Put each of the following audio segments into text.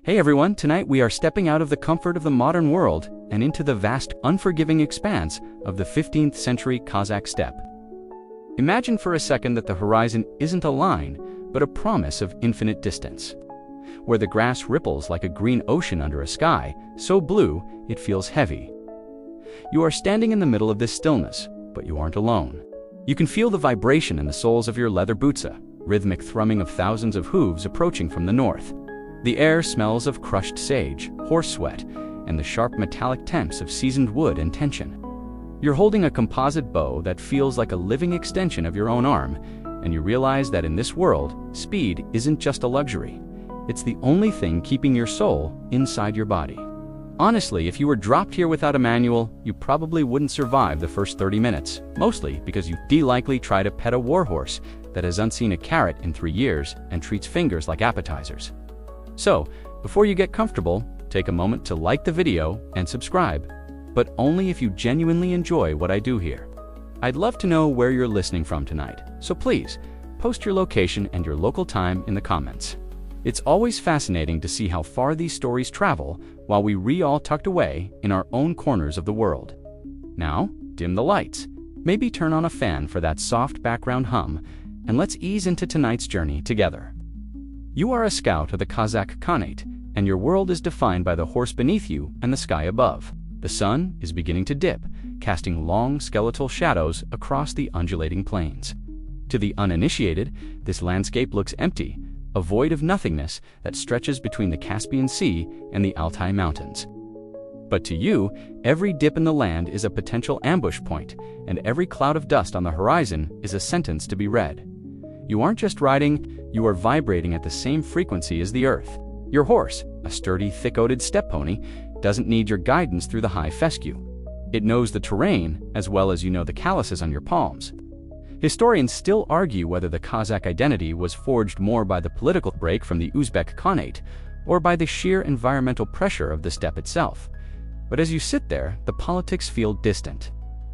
Hey everyone, tonight we are stepping out of the comfort of the modern world and into the vast, unforgiving expanse of the 15th century Kazakh steppe. Imagine for a second that the horizon isn't a line, but a promise of infinite distance, where the grass ripples like a green ocean under a sky so blue it feels heavy. You are standing in the middle of this stillness, but you aren't alone. You can feel the vibration in the soles of your leather boots, a rhythmic thrumming of thousands of hooves approaching from the north. The air smells of crushed sage, horse sweat, and the sharp metallic temps of seasoned wood and tension. You're holding a composite bow that feels like a living extension of your own arm, and you realize that in this world, speed isn't just a luxury. It's the only thing keeping your soul inside your body. Honestly, if you were dropped here without a manual, you probably wouldn't survive the first 30 minutes, mostly because you'd likely try to pet a warhorse that has unseen a carrot in 3 years and treats fingers like appetizers. So, before you get comfortable, take a moment to like the video and subscribe, but only if you genuinely enjoy what I do here. I'd love to know where you're listening from tonight, so please, post your location and your local time in the comments. It's always fascinating to see how far these stories travel while we all tucked away in our own corners of the world. Now, dim the lights, maybe turn on a fan for that soft background hum, and let's ease into tonight's journey together. You are a scout of the Kazakh Khanate, and your world is defined by the horse beneath you and the sky above. The sun is beginning to dip, casting long skeletal shadows across the undulating plains. To the uninitiated, this landscape looks empty, a void of nothingness that stretches between the Caspian Sea and the Altai Mountains. But to you, every dip in the land is a potential ambush point, and every cloud of dust on the horizon is a sentence to be read. You aren't just riding, you are vibrating at the same frequency as the earth. Your horse, a sturdy, thick-coated steppe pony, doesn't need your guidance through the high fescue. It knows the terrain as well as you know the calluses on your palms. Historians still argue whether the Kazakh identity was forged more by the political break from the Uzbek Khanate or by the sheer environmental pressure of the steppe itself. But as you sit there, the politics feel distant.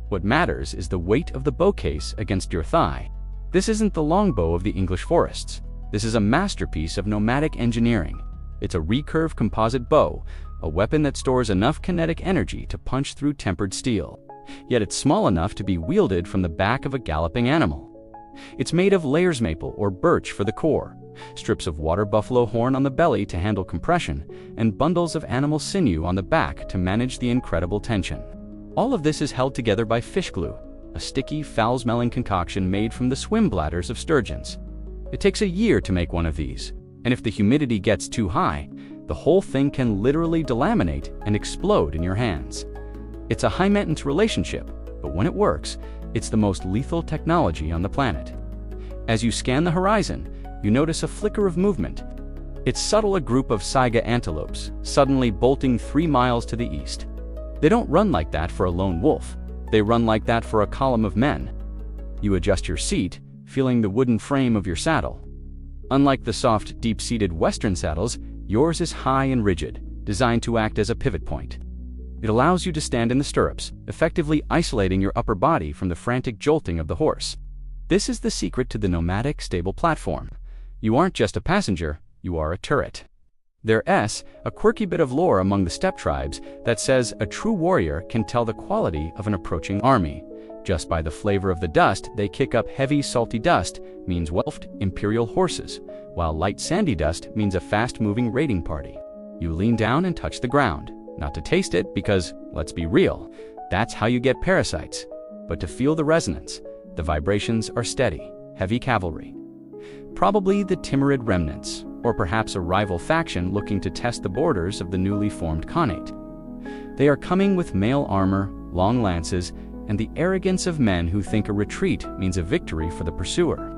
What matters is the weight of the bow case against your thigh. This isn't the longbow of the English forests. This is a masterpiece of nomadic engineering. It's a recurve composite bow, a weapon that stores enough kinetic energy to punch through tempered steel. Yet it's small enough to be wielded from the back of a galloping animal. It's made of layers maple or birch for the core, strips of water buffalo horn on the belly to handle compression, and bundles of animal sinew on the back to manage the incredible tension. All of this is held together by fish glue, a sticky, foul-smelling concoction made from the swim bladders of sturgeons. It takes a year to make one of these, and if the humidity gets too high, the whole thing can literally delaminate and explode in your hands. It's a high-maintenance relationship, but when it works, it's the most lethal technology on the planet. As you scan the horizon, you notice a flicker of movement. It's subtle, a group of saiga antelopes, suddenly bolting 3 miles to the east. They don't run like that for a lone wolf. They run like that for a column of men. You adjust your seat, feeling the wooden frame of your saddle. Unlike the soft, deep-seated Western saddles, yours is high and rigid, designed to act as a pivot point. It allows you to stand in the stirrups, effectively isolating your upper body from the frantic jolting of the horse. This is the secret to the nomadic stable platform. You aren't just a passenger, you are a turret. There's a quirky bit of lore among the steppe tribes that says a true warrior can tell the quality of an approaching army. Just by the flavor of the dust they kick up. Heavy, salty dust means well-fed imperial horses, while light, sandy dust means a fast-moving raiding party. You lean down and touch the ground, not to taste it because, let's be real, that's how you get parasites, but to feel the resonance. The vibrations are steady, heavy cavalry. Probably the Timurid remnants, or perhaps a rival faction looking to test the borders of the newly formed Khanate. They are coming with mail armor, long lances, and the arrogance of men who think a retreat means a victory for the pursuer.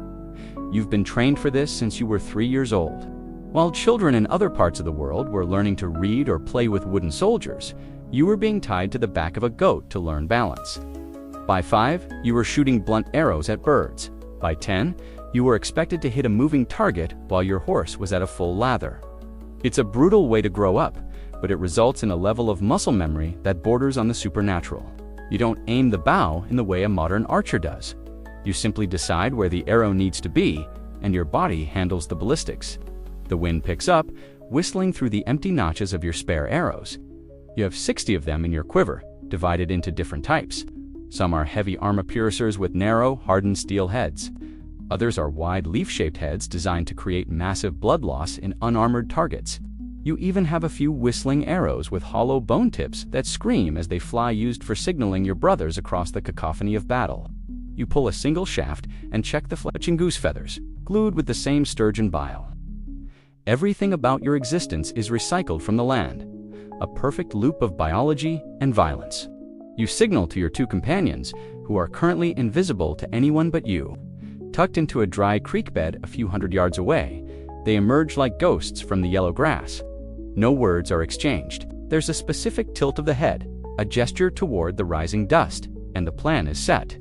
You've been trained for this since you were 3 years old. While children in other parts of the world were learning to read or play with wooden soldiers, you were being tied to the back of a goat to learn balance. By 5, you were shooting blunt arrows at birds. By 10, you were expected to hit a moving target while your horse was at a full lather. It's a brutal way to grow up, but it results in a level of muscle memory that borders on the supernatural. You don't aim the bow in the way a modern archer does. You simply decide where the arrow needs to be, and your body handles the ballistics. The wind picks up, whistling through the empty notches of your spare arrows. You have 60 of them in your quiver, divided into different types. Some are heavy armor piercers with narrow, hardened steel heads. Others are wide leaf-shaped heads designed to create massive blood loss in unarmored targets. You even have a few whistling arrows with hollow bone tips that scream as they fly, used for signaling your brothers across the cacophony of battle. You pull a single shaft and check the fletching goose feathers, glued with the same sturgeon bile. Everything about your existence is recycled from the land, a perfect loop of biology and violence. You signal to your two companions, who are currently invisible to anyone but you. Tucked into a dry creek bed a few hundred yards away, they emerge like ghosts from the yellow grass. No words are exchanged. There's a specific tilt of the head, a gesture toward the rising dust, and the plan is set.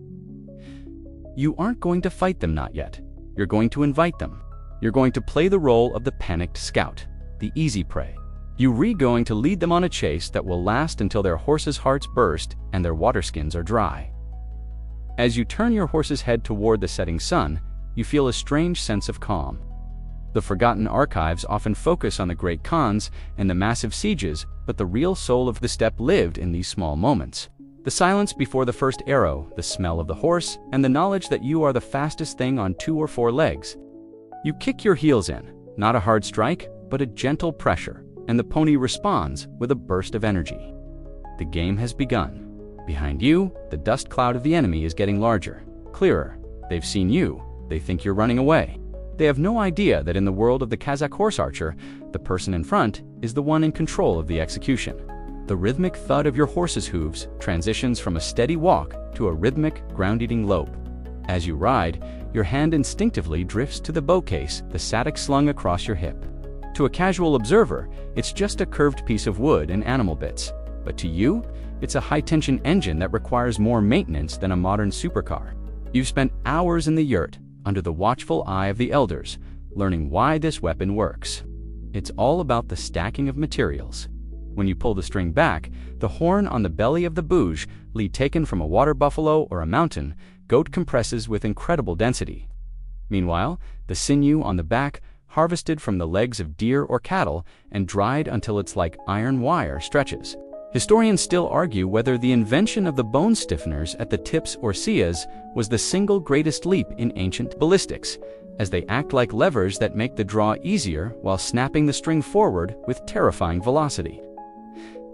You aren't going to fight them, not yet. You're going to invite them. You're going to play the role of the panicked scout, the easy prey. You're going to lead them on a chase that will last until their horses' hearts burst and their waterskins are dry. As you turn your horse's head toward the setting sun, you feel a strange sense of calm. The forgotten archives often focus on the great Khans and the massive sieges, but the real soul of the steppe lived in these small moments. The silence before the first arrow, the smell of the horse, and the knowledge that you are the fastest thing on 2 or 4 legs. You kick your heels in, not a hard strike, but a gentle pressure, and the pony responds with a burst of energy. The game has begun. Behind you, the dust cloud of the enemy is getting larger, clearer. They've seen you. They think you're running away. They have no idea that in the world of the Kazakh horse archer, the person in front is the one in control of the execution. The rhythmic thud of your horse's hooves transitions from a steady walk to a rhythmic, ground-eating lope. As you ride, your hand instinctively drifts to the bow case, the saddle slung across your hip. To a casual observer, it's just a curved piece of wood and animal bits. But to you, it's a high-tension engine that requires more maintenance than a modern supercar. You've spent hours in the yurt, under the watchful eye of the elders, learning why this weapon works. It's all about the stacking of materials. When you pull the string back, the horn on the belly of the bouge, lead taken from a water buffalo or a mountain goat, compresses with incredible density. Meanwhile, the sinew on the back, harvested from the legs of deer or cattle and dried until it's like iron wire, stretches. Historians still argue whether the invention of the bone stiffeners at the tips or sias was the single greatest leap in ancient ballistics, as they act like levers that make the draw easier while snapping the string forward with terrifying velocity.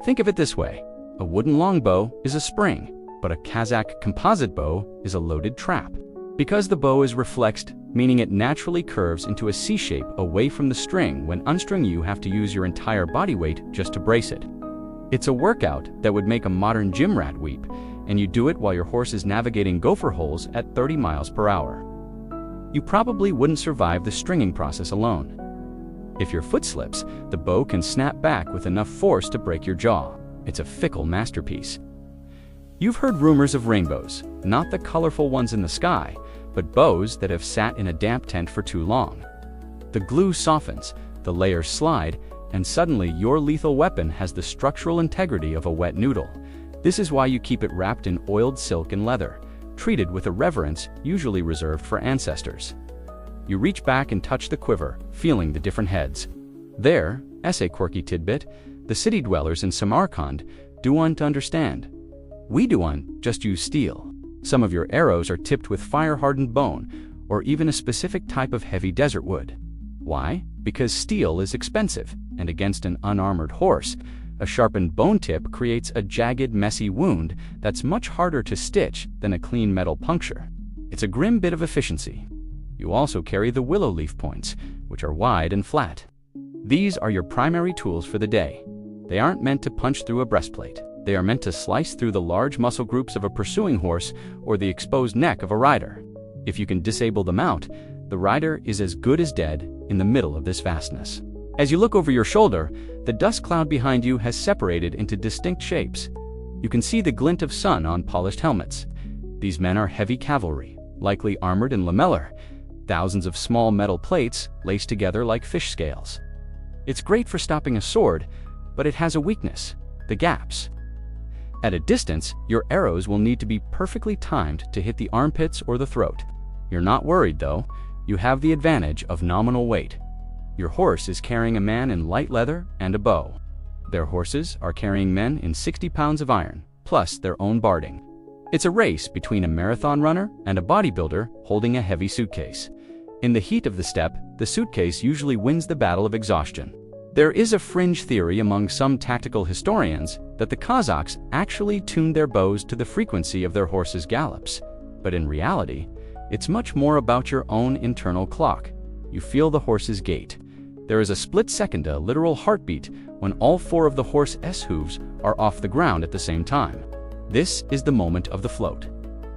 Think of it this way: a wooden longbow is a spring, but a Kazakh composite bow is a loaded trap. Because the bow is reflexed, meaning it naturally curves into a C shape away from the string, when unstrung you have to use your entire body weight just to brace it. It's a workout that would make a modern gym rat weep, and you do it while your horse is navigating gopher holes at 30 miles per hour. You probably wouldn't survive the stringing process alone. If your foot slips, the bow can snap back with enough force to break your jaw. It's a fickle masterpiece. You've heard rumors of rainbows, not the colorful ones in the sky, but bows that have sat in a damp tent for too long. The glue softens, the layers slide, and suddenly your lethal weapon has the structural integrity of a wet noodle. This is why you keep it wrapped in oiled silk and leather, treated with a reverence usually reserved for ancestors. You reach back and touch the quiver, feeling the different heads. There, a quirky tidbit, the city dwellers in Samarkand don't understand. We don't just use steel. Some of your arrows are tipped with fire-hardened bone, or even a specific type of heavy desert wood. Why? Because steel is expensive, and against an unarmored horse, a sharpened bone tip creates a jagged, messy wound that's much harder to stitch than a clean metal puncture. It's a grim bit of efficiency. You also carry the willow leaf points, which are wide and flat. These are your primary tools for the day. They aren't meant to punch through a breastplate. They are meant to slice through the large muscle groups of a pursuing horse or the exposed neck of a rider. If you can disable the mount, the rider is as good as dead in the middle of this vastness. As you look over your shoulder, the dust cloud behind you has separated into distinct shapes. You can see the glint of sun on polished helmets. These men are heavy cavalry, likely armored and lamellar, thousands of small metal plates laced together like fish scales. It's great for stopping a sword, but it has a weakness: the gaps. At a distance, your arrows will need to be perfectly timed to hit the armpits or the throat. You're not worried though. You have the advantage of nominal weight. Your horse is carrying a man in light leather and a bow. Their horses are carrying men in 60 pounds of iron, plus their own barding. It's a race between a marathon runner and a bodybuilder holding a heavy suitcase. In the heat of the steppe, the suitcase usually wins the battle of exhaustion. There is a fringe theory among some tactical historians that the Kazakhs actually tuned their bows to the frequency of their horses' gallops. But in reality, it's much more about your own internal clock. You feel the horse's gait. There is a split second, a literal heartbeat, when all 4 of the horse's hooves are off the ground at the same time. This is the moment of the float.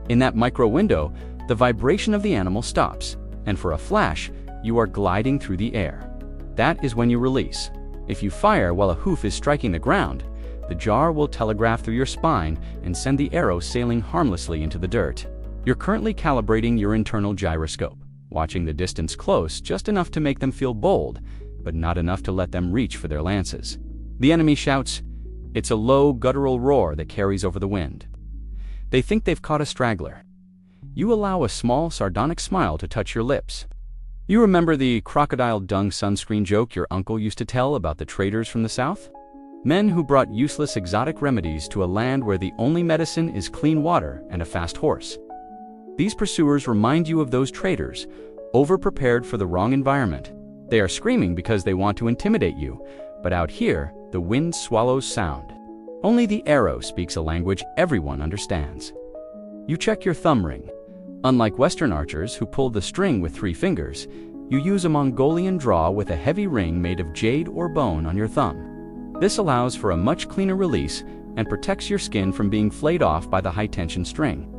In that micro window, the vibration of the animal stops, and for a flash, you are gliding through the air. That is when you release. If you fire while a hoof is striking the ground, the jar will telegraph through your spine and send the arrow sailing harmlessly into the dirt. You're currently calibrating your internal gyroscope, watching the distance close just enough to make them feel bold, but not enough to let them reach for their lances. The enemy shouts. It's a low, guttural roar that carries over the wind. They think they've caught a straggler. You allow a small, sardonic smile to touch your lips. You remember the crocodile dung sunscreen joke your uncle used to tell about the traders from the south? Men who brought useless exotic remedies to a land where the only medicine is clean water and a fast horse. These pursuers remind you of those traders, over-prepared for the wrong environment. They are screaming because they want to intimidate you, but out here, the wind swallows sound. Only the arrow speaks a language everyone understands. You check your thumb ring. Unlike Western archers who pull the string with 3 fingers, you use a Mongolian draw with a heavy ring made of jade or bone on your thumb. This allows for a much cleaner release and protects your skin from being flayed off by the high-tension string.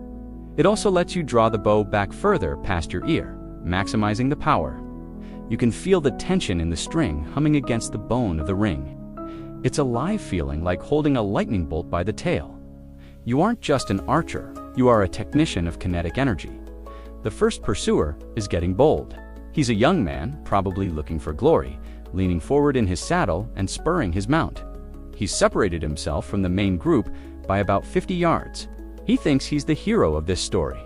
It also lets you draw the bow back further past your ear, maximizing the power. You can feel the tension in the string humming against the bone of the ring. It's a live feeling, like holding a lightning bolt by the tail. You aren't just an archer, you are a technician of kinetic energy. The first pursuer is getting bold. He's a young man, probably looking for glory, leaning forward in his saddle and spurring his mount. He's separated himself from the main group by about 50 yards. He thinks he's the hero of this story.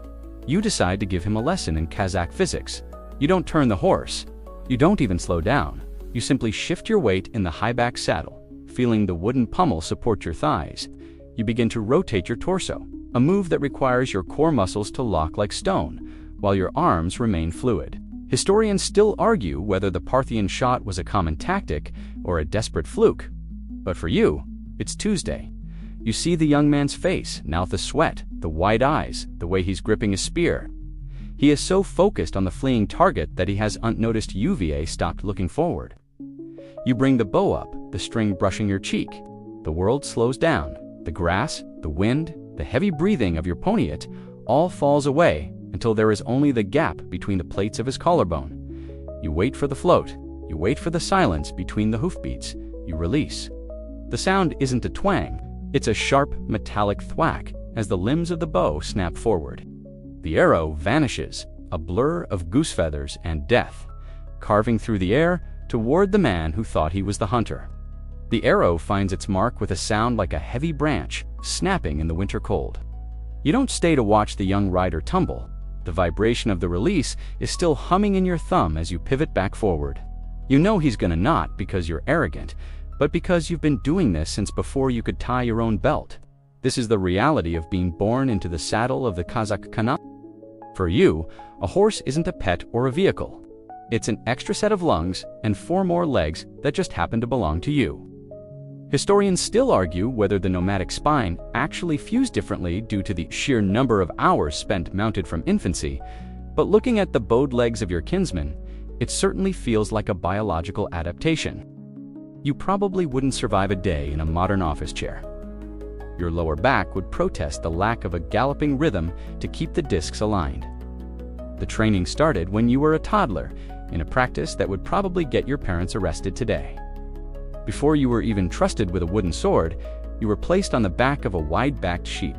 You decide to give him a lesson in Kazakh physics. You don't turn the horse. You don't even slow down. You simply shift your weight in the high-back saddle, feeling the wooden pommel support your thighs. You begin to rotate your torso, a move that requires your core muscles to lock like stone, while your arms remain fluid. Historians still argue whether the Parthian shot was a common tactic or a desperate fluke. But for you, it's Tuesday. You see the young man's face, now the sweat, the wide eyes, the way he's gripping his spear. He is so focused on the fleeing target that he has unnoticed UVA stopped looking forward. You bring the bow up, the string brushing your cheek. The world slows down. The grass, the wind, the heavy breathing of your ponyet all falls away until there is only the gap between the plates of his collarbone. You wait for the float. You wait for the silence between the hoofbeats. You release. The sound isn't a twang. It's a sharp, metallic thwack as the limbs of the bow snap forward. The arrow vanishes, a blur of goose feathers and death, carving through the air toward the man who thought he was the hunter. The arrow finds its mark with a sound like a heavy branch snapping in the winter cold. You don't stay to watch the young rider tumble. The vibration of the release is still humming in your thumb as you pivot back forward. You know he's gonna not because you're arrogant, but because you've been doing this since before you could tie your own belt. This is the reality of being born into the saddle of the Kazakh Khanate. For you, a horse isn't a pet or a vehicle. It's an extra set of lungs and 4 more legs that just happen to belong to you. Historians still argue whether the nomadic spine actually fused differently due to the sheer number of hours spent mounted from infancy, but looking at the bowed legs of your kinsman, it certainly feels like a biological adaptation. You probably wouldn't survive a day in a modern office chair. Your lower back would protest the lack of a galloping rhythm to keep the discs aligned. The training started when you were a toddler, in a practice that would probably get your parents arrested today. Before you were even trusted with a wooden sword, you were placed on the back of a wide-backed sheep.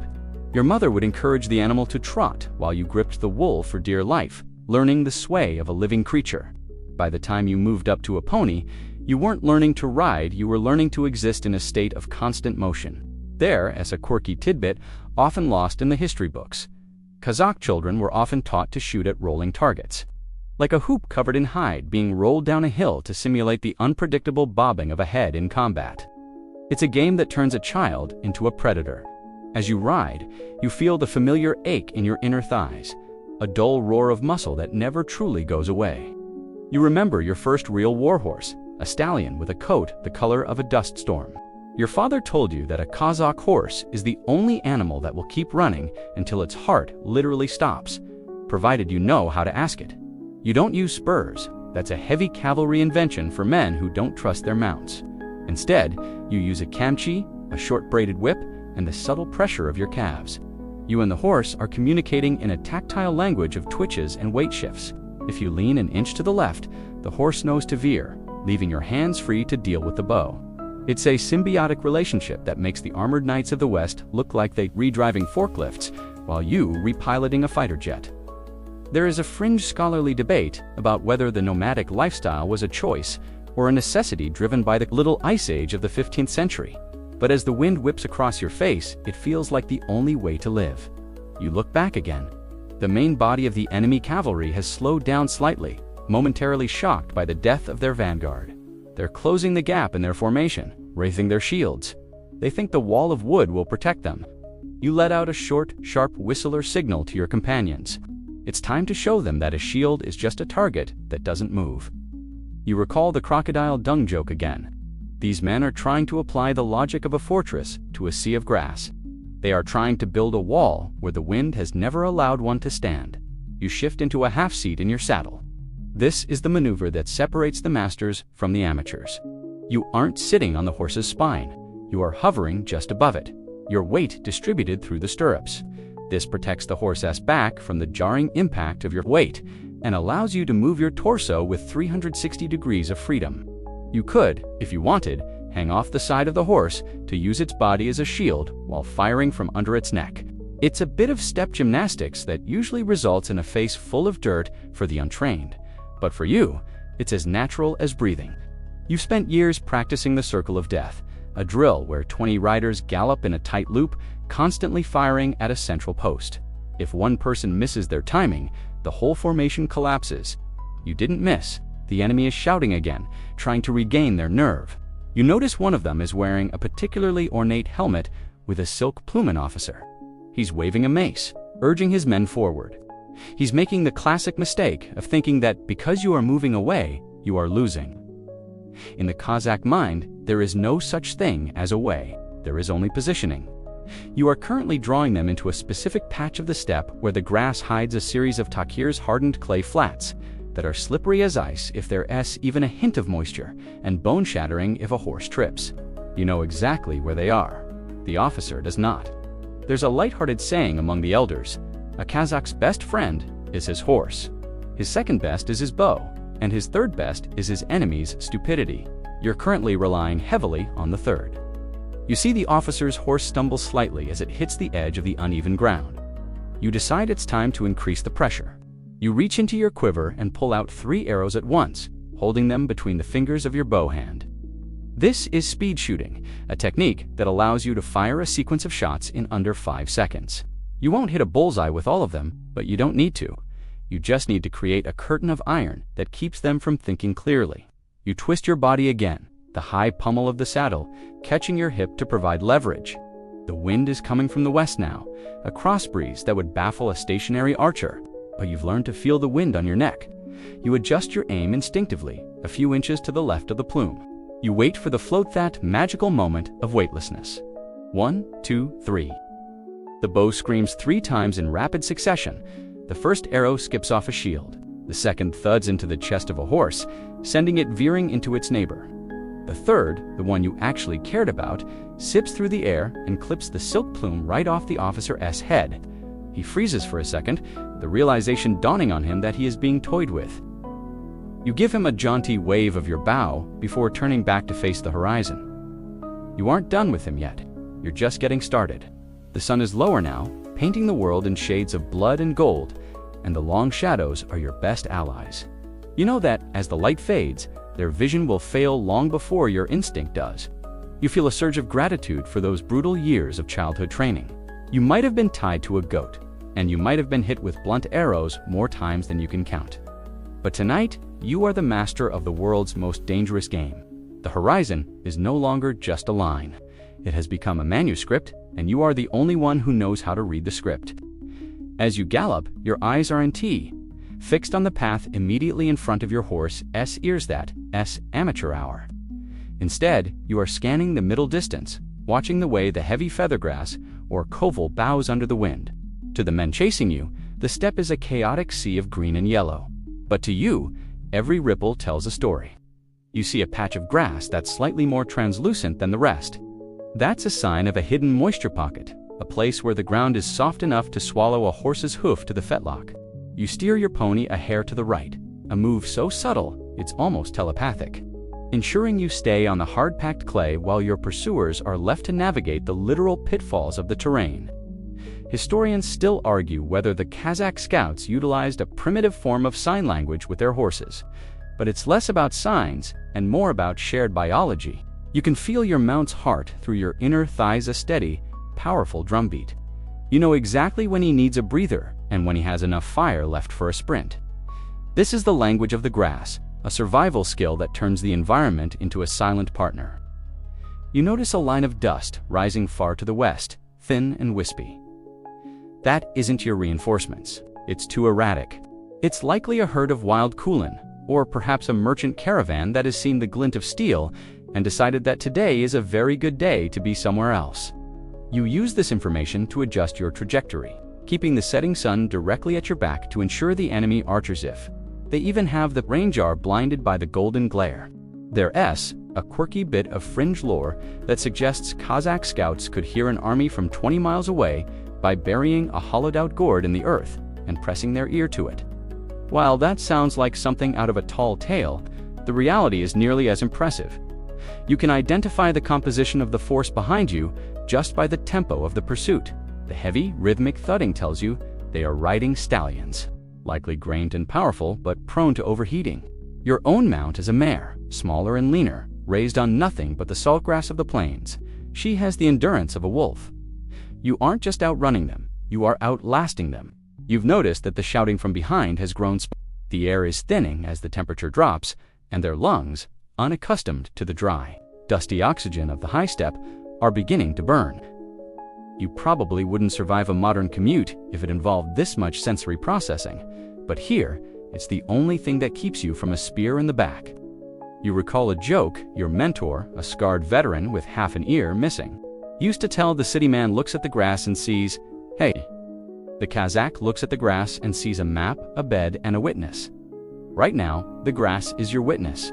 Your mother would encourage the animal to trot while you gripped the wool for dear life, learning the sway of a living creature. By the time you moved up to a pony, you weren't learning to ride, you were learning to exist in a state of constant motion. There, as a quirky tidbit, often lost in the history books, Kazakh children were often taught to shoot at rolling targets. like a hoop covered in hide being rolled down a hill to simulate the unpredictable bobbing of a head in combat. It's a game that turns a child into a predator. As you ride, you feel the familiar ache in your inner thighs, a dull roar of muscle that never truly goes away. You remember your first real warhorse, a stallion with a coat the color of a dust storm. Your father told you that a Kazakh horse is the only animal that will keep running until its heart literally stops, provided you know how to ask it. You don't use spurs. That's a heavy cavalry invention for men who don't trust their mounts. Instead, you use a kamchi, a short braided whip, and the subtle pressure of your calves. You and the horse are communicating in a tactile language of twitches and weight shifts. If you lean an inch to the left, the horse knows to veer, leaving your hands free to deal with the bow. It's a symbiotic relationship that makes the armored knights of the West look like they re-driving forklifts, while you repiloting a fighter jet. There is a fringe scholarly debate about whether the nomadic lifestyle was a choice or a necessity driven by the little ice age of the 15th century. But as the wind whips across your face, it feels like the only way to live. You look back again. The main body of the enemy cavalry has slowed down slightly, momentarily shocked by the death of their vanguard. They're closing the gap in their formation, raising their shields. They think the wall of wood will protect them. You let out a short, sharp whistler signal to your companions. It's time to show them that a shield is just a target that doesn't move. You recall the crocodile dung joke again. These men are trying to apply the logic of a fortress to a sea of grass. They are trying to build a wall where the wind has never allowed one to stand. You shift into a half seat in your saddle. This is the maneuver that separates the masters from the amateurs. You aren't sitting on the horse's spine. You are hovering just above it, your weight distributed through the stirrups. This protects the horse's back from the jarring impact of your weight and allows you to move your torso with 360 degrees of freedom. You could, if you wanted, hang off the side of the horse to use its body as a shield while firing from under its neck. It's a bit of step gymnastics that usually results in a face full of dirt for the untrained. But for you, it's as natural as breathing. You've spent years practicing the circle of death, a drill where 20 riders gallop in a tight loop, constantly firing at a central post. If one person misses their timing, the whole formation collapses. You didn't miss. The enemy is shouting again, trying to regain their nerve. You notice one of them is wearing a particularly ornate helmet with a silk plume officer. He's waving a mace, urging his men forward. He's making the classic mistake of thinking that because you are moving away, you are losing. In the Kazakh mind, there is no such thing as away. There is only positioning. You are currently drawing them into a specific patch of the steppe where the grass hides a series of Takir's hardened clay flats that are slippery as ice if there's even a hint of moisture, and bone-shattering if a horse trips. You know exactly where they are. The officer does not. There's a light-hearted saying among the elders: a Kazakh's best friend is his horse. His second best is his bow, and his third best is his enemy's stupidity. You're currently relying heavily on the third. You see the officer's horse stumble slightly as it hits the edge of the uneven ground. You decide it's time to increase the pressure. You reach into your quiver and pull out 3 arrows at once, holding them between the fingers of your bow hand. This is speed shooting, a technique that allows you to fire a sequence of shots in under 5 seconds. You won't hit a bullseye with all of them, but you don't need to. You just need to create a curtain of iron that keeps them from thinking clearly. You twist your body again, the high pummel of the saddle catching your hip to provide leverage. The wind is coming from the west now, a cross breeze that would baffle a stationary archer. But you've learned to feel the wind on your neck. You adjust your aim instinctively, a few inches to the left of the plume. You wait for the float, that magical moment of weightlessness. 1, 2, 3. The bow screams 3 times in rapid succession. The first arrow skips off a shield. The second thuds into the chest of a horse, sending it veering into its neighbor. The third, the one you actually cared about, sips through the air and clips the silk plume right off the officer's head. He freezes for a second, the realization dawning on him that he is being toyed with. You give him a jaunty wave of your bow before turning back to face the horizon. You aren't done with him yet. You're just getting started. The sun is lower now, painting the world in shades of blood and gold, and the long shadows are your best allies. You know that, as the light fades, their vision will fail long before your instinct does. You feel a surge of gratitude for those brutal years of childhood training. You might have been tied to a goat, and you might have been hit with blunt arrows more times than you can count. But tonight, you are the master of the world's most dangerous game. The horizon is no longer just a line. It has become a manuscript, and you are the only one who knows how to read the script. As you gallop, your eyes are in T, fixed on the path immediately in front of your horse's ears, that amateur hour. Instead, you are scanning the middle distance, watching the way the heavy feathergrass or koval bows under the wind. To the men chasing you, the steppe is a chaotic sea of green and yellow. But to you, every ripple tells a story. You see a patch of grass that's slightly more translucent than the rest. That's a sign of a hidden moisture pocket, a place where the ground is soft enough to swallow a horse's hoof to the fetlock. You steer your pony a hair to the right, a move so subtle it's almost telepathic, ensuring you stay on the hard-packed clay while your pursuers are left to navigate the literal pitfalls of the terrain. Historians still argue whether the Kazakh scouts utilized a primitive form of sign language with their horses, but it's less about signs and more about shared biology. You can feel your mount's heart through your inner thighs, a steady, powerful drumbeat. You know exactly when he needs a breather and when he has enough fire left for a sprint. This is the language of the grass, a survival skill that turns the environment into a silent partner. You notice a line of dust rising far to the west, thin and wispy. That isn't your reinforcements. It's too erratic. It's likely a herd of wild kulin, or perhaps a merchant caravan that has seen the glint of steel and decided that today is a very good day to be somewhere else. You use this information to adjust your trajectory, keeping the setting sun directly at your back to ensure the enemy archers if they even have the range are blinded by the golden glare. There's a quirky bit of fringe lore that suggests Kazakh scouts could hear an army from 20 miles away by burying a hollowed-out gourd in the earth and pressing their ear to it. While that sounds like something out of a tall tale, the reality is nearly as impressive. You can identify the composition of the force behind you just by the tempo of the pursuit. The heavy, rhythmic thudding tells you they are riding stallions, likely grained and powerful but prone to overheating. Your own mount is a mare, smaller and leaner, raised on nothing but the saltgrass of the plains. She has the endurance of a wolf. You aren't just outrunning them, you are outlasting them. You've noticed that the shouting from behind has grown. The air is thinning as the temperature drops, and their lungs, unaccustomed to the dry, dusty oxygen of the high steppe, are beginning to burn. You probably wouldn't survive a modern commute if it involved this much sensory processing, but here, it's the only thing that keeps you from a spear in the back. You recall a joke your mentor, a scarred veteran with half an ear missing, used to tell. The city man looks at the grass and sees, hey. The Kazakh looks at the grass and sees a map, a bed, and a witness. Right now, the grass is your witness.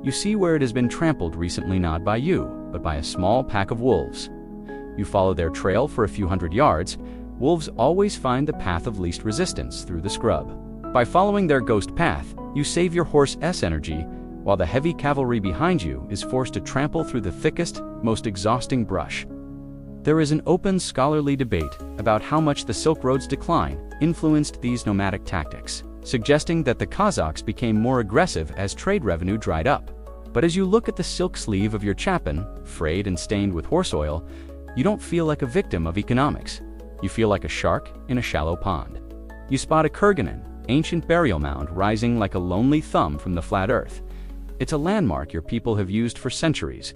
You see where it has been trampled recently, not by you, but by a small pack of wolves. You follow their trail for a few hundred yards. Wolves always find the path of least resistance through the scrub. By following their ghost path, you save your horse's energy, while the heavy cavalry behind you is forced to trample through the thickest, most exhausting brush. There is an open scholarly debate about how much the Silk Road's decline influenced these nomadic tactics, suggesting that the Kazakhs became more aggressive as trade revenue dried up. But as you look at the silk sleeve of your chapin, frayed and stained with horse oil, you don't feel like a victim of economics. You feel like a shark in a shallow pond. You spot a kurganin, ancient burial mound rising like a lonely thumb from the flat earth. It's a landmark your people have used for centuries.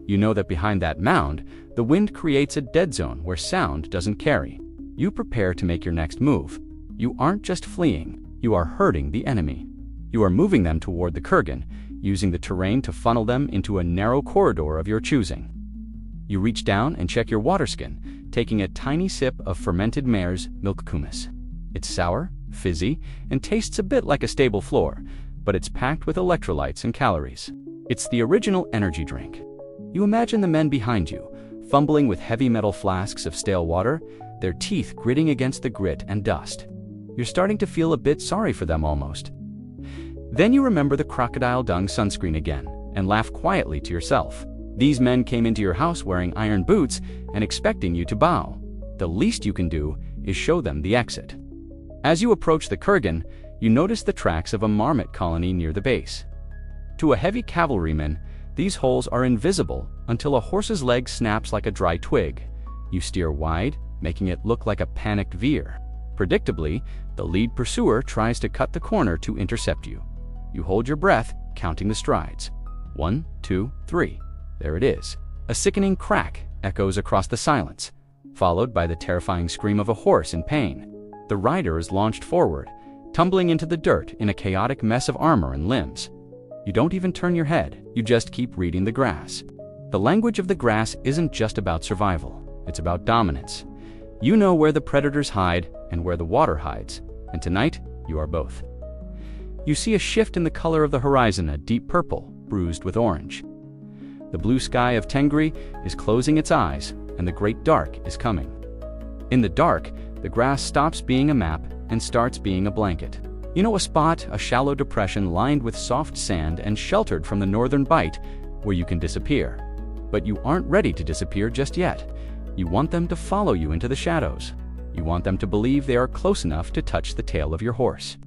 You know that behind that mound, the wind creates a dead zone where sound doesn't carry. You prepare to make your next move. You aren't just fleeing, you are herding the enemy. You are moving them toward the kurgan, using the terrain to funnel them into a narrow corridor of your choosing. You reach down and check your water skin, taking a tiny sip of fermented mare's milk kumis. It's sour, fizzy, and tastes a bit like a stable floor, but it's packed with electrolytes and calories. It's the original energy drink. You imagine the men behind you, fumbling with heavy metal flasks of stale water, their teeth gritting against the grit and dust. You're starting to feel a bit sorry for them almost. Then you remember the crocodile dung sunscreen again, and laugh quietly to yourself. These men came into your house wearing iron boots and expecting you to bow. The least you can do is show them the exit. As you approach the kurgan, you notice the tracks of a marmot colony near the base. To a heavy cavalryman, these holes are invisible until a horse's leg snaps like a dry twig. You steer wide, making it look like a panicked veer. Predictably, the lead pursuer tries to cut the corner to intercept you. You hold your breath, counting the strides. 1, 2, 3. There it is. A sickening crack echoes across the silence, followed by the terrifying scream of a horse in pain. The rider is launched forward, tumbling into the dirt in a chaotic mess of armor and limbs. You don't even turn your head, you just keep reading the grass. The language of the grass isn't just about survival, it's about dominance. You know where the predators hide and where the water hides, and tonight, you are both. You see a shift in the color of the horizon, a deep purple, bruised with orange. The blue sky of Tengri is closing its eyes, and the great dark is coming. In the dark, the grass stops being a map and starts being a blanket. You know a spot, a shallow depression lined with soft sand and sheltered from the northern bite, where you can disappear. But you aren't ready to disappear just yet. You want them to follow you into the shadows. You want them to believe they are close enough to touch the tail of your horse.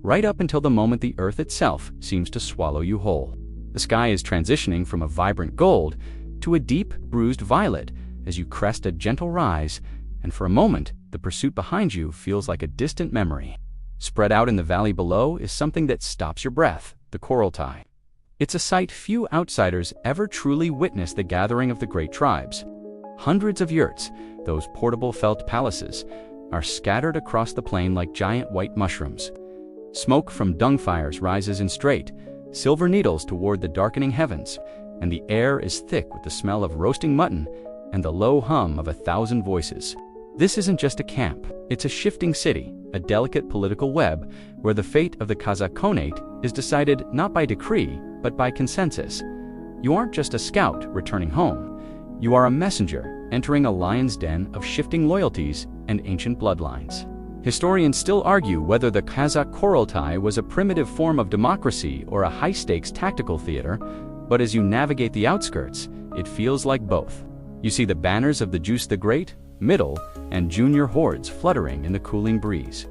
Right up until the moment the earth itself seems to swallow you whole. The sky is transitioning from a vibrant gold to a deep, bruised violet as you crest a gentle rise, and for a moment, the pursuit behind you feels like a distant memory. Spread out in the valley below is something that stops your breath, the coral tie. It's a sight few outsiders ever truly witness, the gathering of the great tribes. Hundreds of yurts, those portable felt palaces, are scattered across the plain like giant white mushrooms. Smoke from dung fires rises in straight, silver needles toward the darkening heavens, and the air is thick with the smell of roasting mutton and the low hum of 1,000 voices. This isn't just a camp, it's a shifting city, a delicate political web where the fate of the Kazakh Khanate is decided not by decree, but by consensus. You aren't just a scout returning home. You are a messenger entering a lion's den of shifting loyalties and ancient bloodlines. Historians still argue whether the Kazakh Kurultai was a primitive form of democracy or a high-stakes tactical theater, but as you navigate the outskirts, it feels like both. You see the banners of the Jus the Great, middle, and junior hordes fluttering in the cooling breeze.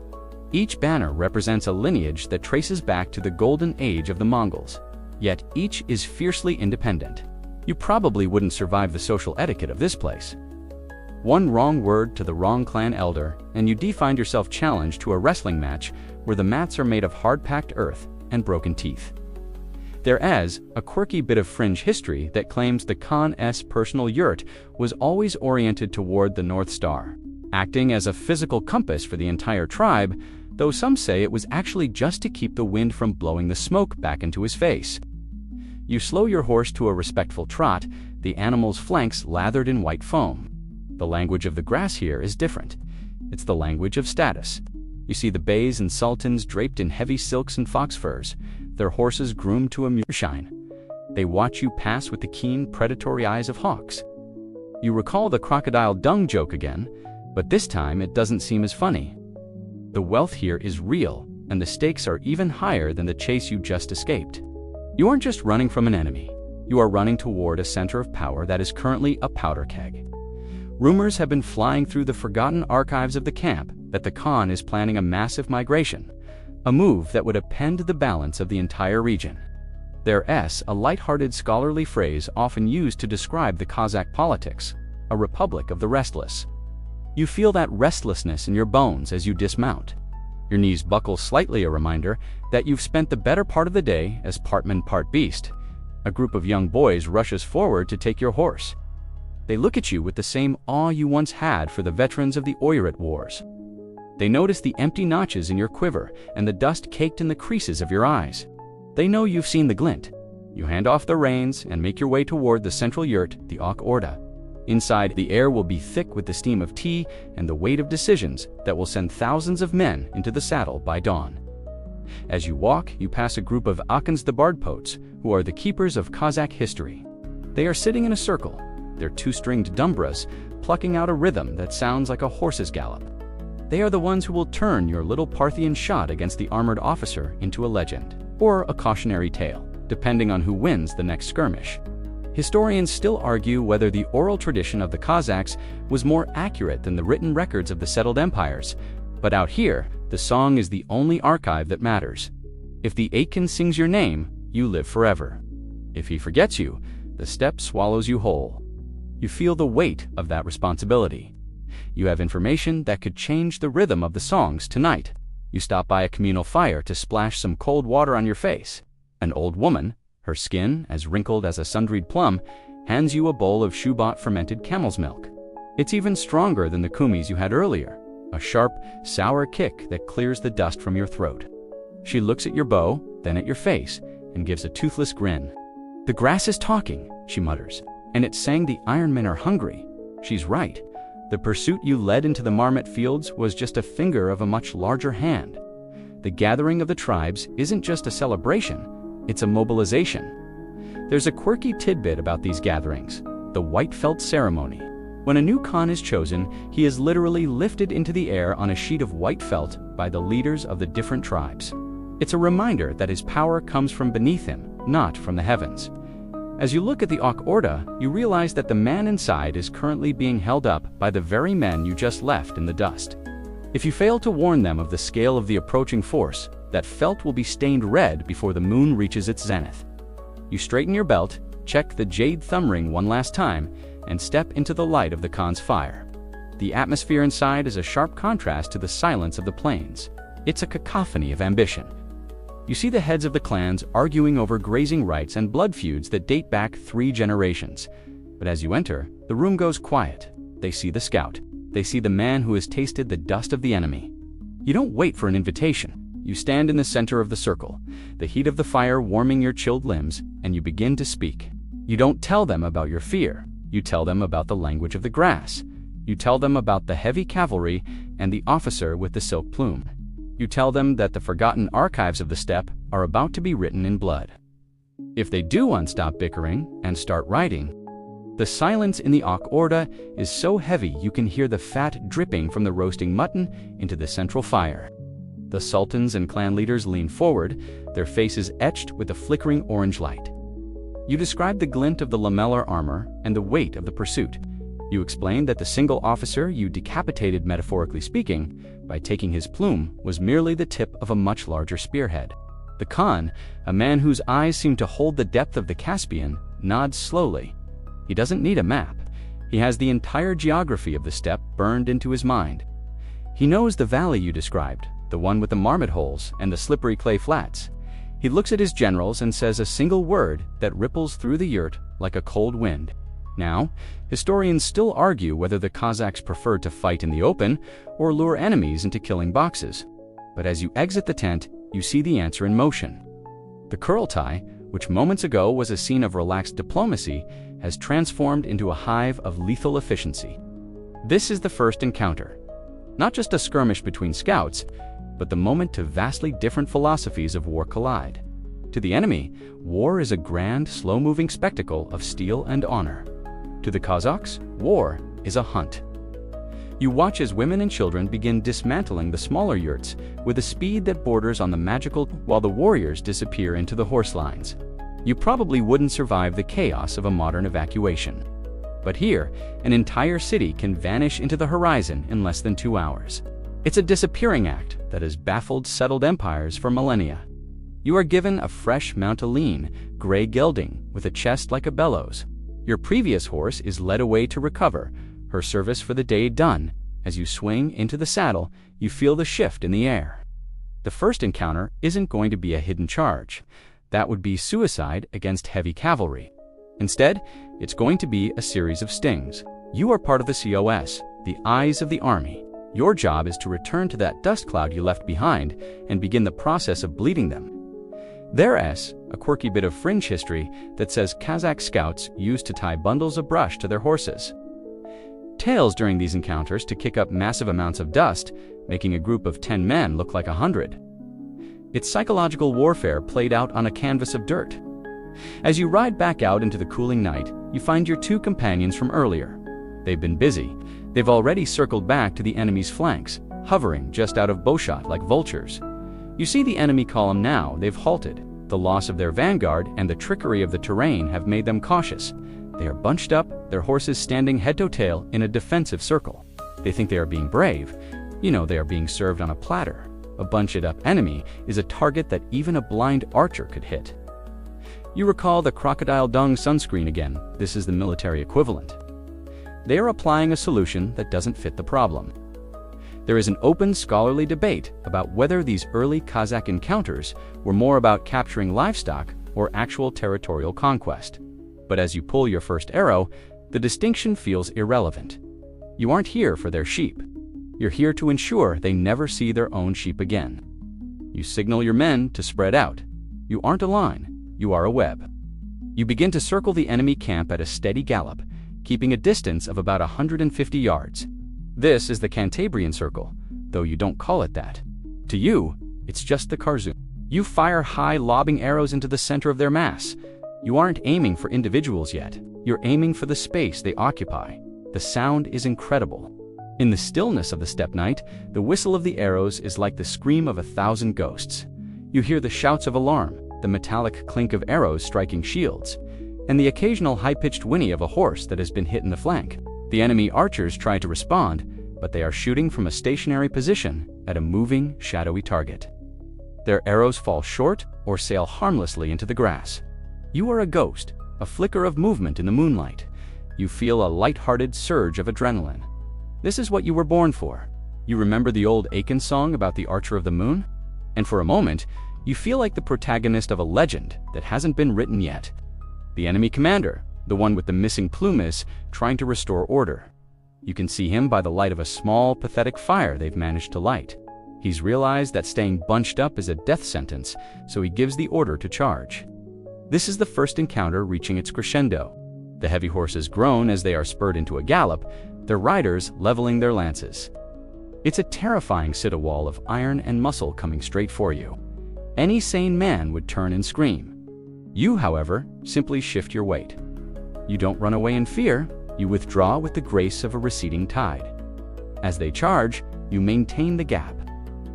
Each banner represents a lineage that traces back to the golden age of the Mongols, yet each is fiercely independent. You probably wouldn't survive the social etiquette of this place. One wrong word to the wrong clan elder, and you find yourself challenged to a wrestling match where the mats are made of hard-packed earth and broken teeth. There is a quirky bit of fringe history that claims the Khan's personal yurt was always oriented toward the North Star, acting as a physical compass for the entire tribe, though some say it was actually just to keep the wind from blowing the smoke back into his face. You slow your horse to a respectful trot, the animal's flanks lathered in white foam. The language of the grass here is different. It's the language of status. You see the beys and sultans draped in heavy silks and fox furs, their horses groomed to a moonshine. They watch you pass with the keen, predatory eyes of hawks. You recall the crocodile dung joke again, but this time it doesn't seem as funny. The wealth here is real, and the stakes are even higher than the chase you just escaped. You aren't just running from an enemy. You are running toward a center of power that is currently a powder keg. Rumors have been flying through the forgotten archives of the camp that the Khan is planning a massive migration, a move that would upend the balance of the entire region. There's a light-hearted scholarly phrase often used to describe the Kazakh politics, a republic of the restless. You feel that restlessness in your bones as you dismount. Your knees buckle slightly, a reminder that you've spent the better part of the day as part man, part beast. A group of young boys rushes forward to take your horse. They look at you with the same awe you once had for the veterans of the Oirat Wars. They notice the empty notches in your quiver and the dust caked in the creases of your eyes. They know you've seen the glint. You hand off the reins and make your way toward the central yurt, the Ak Orda. Inside, the air will be thick with the steam of tea and the weight of decisions that will send thousands of men into the saddle by dawn. As you walk, you pass a group of Akans the Bardpotes, who are the keepers of Kazakh history. They are sitting in a circle, their two-stringed dumbras plucking out a rhythm that sounds like a horse's gallop. They are the ones who will turn your little Parthian shot against the armored officer into a legend, or a cautionary tale, depending on who wins the next skirmish. Historians still argue whether the oral tradition of the Kazakhs was more accurate than the written records of the settled empires, but out here, the song is the only archive that matters. If the Aitken sings your name, you live forever. If he forgets you, the steppe swallows you whole. You feel the weight of that responsibility. you have information that could change the rhythm of the songs tonight. You stop by a communal fire to splash some cold water on your face. An old woman, her skin as wrinkled as a sun-dried plum, hands you a bowl of Shubat fermented camel's milk. It's even stronger than the kumis you had earlier, a sharp, sour kick that clears the dust from your throat. She looks at your bow, then at your face, and gives a toothless grin. "The grass is talking," she mutters, "and it's saying the Iron Men are hungry." She's right. The pursuit you led into the marmot fields was just a finger of a much larger hand. The gathering of the tribes isn't just a celebration, it's a mobilization. There's a quirky tidbit about these gatherings, the white felt ceremony. When a new Khan is chosen, he is literally lifted into the air on a sheet of white felt by the leaders of the different tribes. It's a reminder that his power comes from beneath him, not from the heavens. As you look at the Ak Orda, you realize that the man inside is currently being held up by the very men you just left in the dust. If you fail to warn them of the scale of the approaching force, that felt will be stained red before the moon reaches its zenith. You straighten your belt, check the jade thumb ring one last time, and step into the light of the Khan's fire. The atmosphere inside is a sharp contrast to the silence of the plains. It's a cacophony of ambition. You see the heads of the clans arguing over grazing rights and blood feuds that date back 3 generations. But as you enter, the room goes quiet. They see the scout. They see the man who has tasted the dust of the enemy. You don't wait for an invitation. You stand in the center of the circle, the heat of the fire warming your chilled limbs, and you begin to speak. You don't tell them about your fear. You tell them about the language of the grass. You tell them about the heavy cavalry and the officer with the silk plume. You tell them that the forgotten archives of the steppe are about to be written in blood. If they do unstop bickering and start writing, the silence in the Ak Orda is so heavy you can hear the fat dripping from the roasting mutton into the central fire. The sultans and clan leaders lean forward, their faces etched with the flickering orange light. You describe the glint of the lamellar armor and the weight of the pursuit. You explain that the single officer you decapitated, metaphorically speaking, by taking his plume was merely the tip of a much larger spearhead. The Khan, a man whose eyes seem to hold the depth of the Caspian, nods slowly. He doesn't need a map. He has the entire geography of the steppe burned into his mind. He knows the valley you described, the one with the marmot holes and the slippery clay flats. He looks at his generals and says a single word that ripples through the yurt like a cold wind. Now, historians still argue whether the Kazakhs preferred to fight in the open or lure enemies into killing boxes. But as you exit the tent, you see the answer in motion. The Kurultai, which moments ago was a scene of relaxed diplomacy, has transformed into a hive of lethal efficiency. This is the first encounter. Not just a skirmish between scouts, but the moment two vastly different philosophies of war collide. To the enemy, war is a grand, slow-moving spectacle of steel and honor. To the Kazakhs, war is a hunt. You watch as women and children begin dismantling the smaller yurts with a speed that borders on the magical, while the warriors disappear into the horse lines. You probably wouldn't survive the chaos of a modern evacuation. But here, an entire city can vanish into the horizon in less than 2 hours. It's a disappearing act that has baffled settled empires for millennia. You are given a fresh mount of lean, gray gelding with a chest like a bellows. Your previous horse is led away to recover, her service for the day done. As you swing into the saddle, you feel the shift in the air. The first encounter isn't going to be a hidden charge. That would be suicide against heavy cavalry. Instead, it's going to be a series of stings. You are part of the COS, the eyes of the army. Your job is to return to that dust cloud you left behind and begin the process of bleeding them. There's a quirky bit of fringe history that says Kazakh scouts used to tie bundles of brush to their horses. Tails during these encounters to kick up massive amounts of dust, making a group of 10 men look like 100. It's psychological warfare played out on a canvas of dirt. As you ride back out into the cooling night, you find your 2 companions from earlier. They've been busy. They've already circled back to the enemy's flanks, hovering just out of bowshot like vultures. You see the enemy column now. They've halted. The loss of their vanguard and the trickery of the terrain have made them cautious. They are bunched up, their horses standing head to tail in a defensive circle. They think they are being brave. You know they are being served on a platter. A bunched-up enemy is a target that even a blind archer could hit. You recall the crocodile dung sunscreen again. This is the military equivalent. They are applying a solution that doesn't fit the problem. There is an open scholarly debate about whether these early Kazakh encounters were more about capturing livestock or actual territorial conquest. But as you pull your first arrow, the distinction feels irrelevant. You aren't here for their sheep. You're here to ensure they never see their own sheep again. You signal your men to spread out. You aren't a line, you are a web. You begin to circle the enemy camp at a steady gallop, keeping a distance of about 150 yards. This is the Cantabrian Circle, though you don't call it that. To you, it's just the Kazakh. You fire high, lobbing arrows into the center of their mass. You aren't aiming for individuals yet. You're aiming for the space they occupy. The sound is incredible. In the stillness of the steppe night, the whistle of the arrows is like the scream of 1,000 ghosts. You hear the shouts of alarm, the metallic clink of arrows striking shields, and the occasional high-pitched whinny of a horse that has been hit in the flank. The enemy archers try to respond, but they are shooting from a stationary position at a moving, shadowy target. Their arrows fall short or sail harmlessly into the grass. You are a ghost, a flicker of movement in the moonlight. You feel a light-hearted surge of adrenaline. This is what you were born for. You remember the old Aiken song about the Archer of the Moon? And for a moment, you feel like the protagonist of a legend that hasn't been written yet. The enemy commander, the one with the missing plume, is trying to restore order. You can see him by the light of a small, pathetic fire they've managed to light. He's realized that staying bunched up is a death sentence, so he gives the order to charge. This is the first encounter reaching its crescendo. The heavy horses groan as they are spurred into a gallop, their riders leveling their lances. It's a terrifying citadel of iron and muscle coming straight for you. Any sane man would turn and scream. You, however, simply shift your weight. You don't run away in fear, you withdraw with the grace of a receding tide. As they charge, you maintain the gap.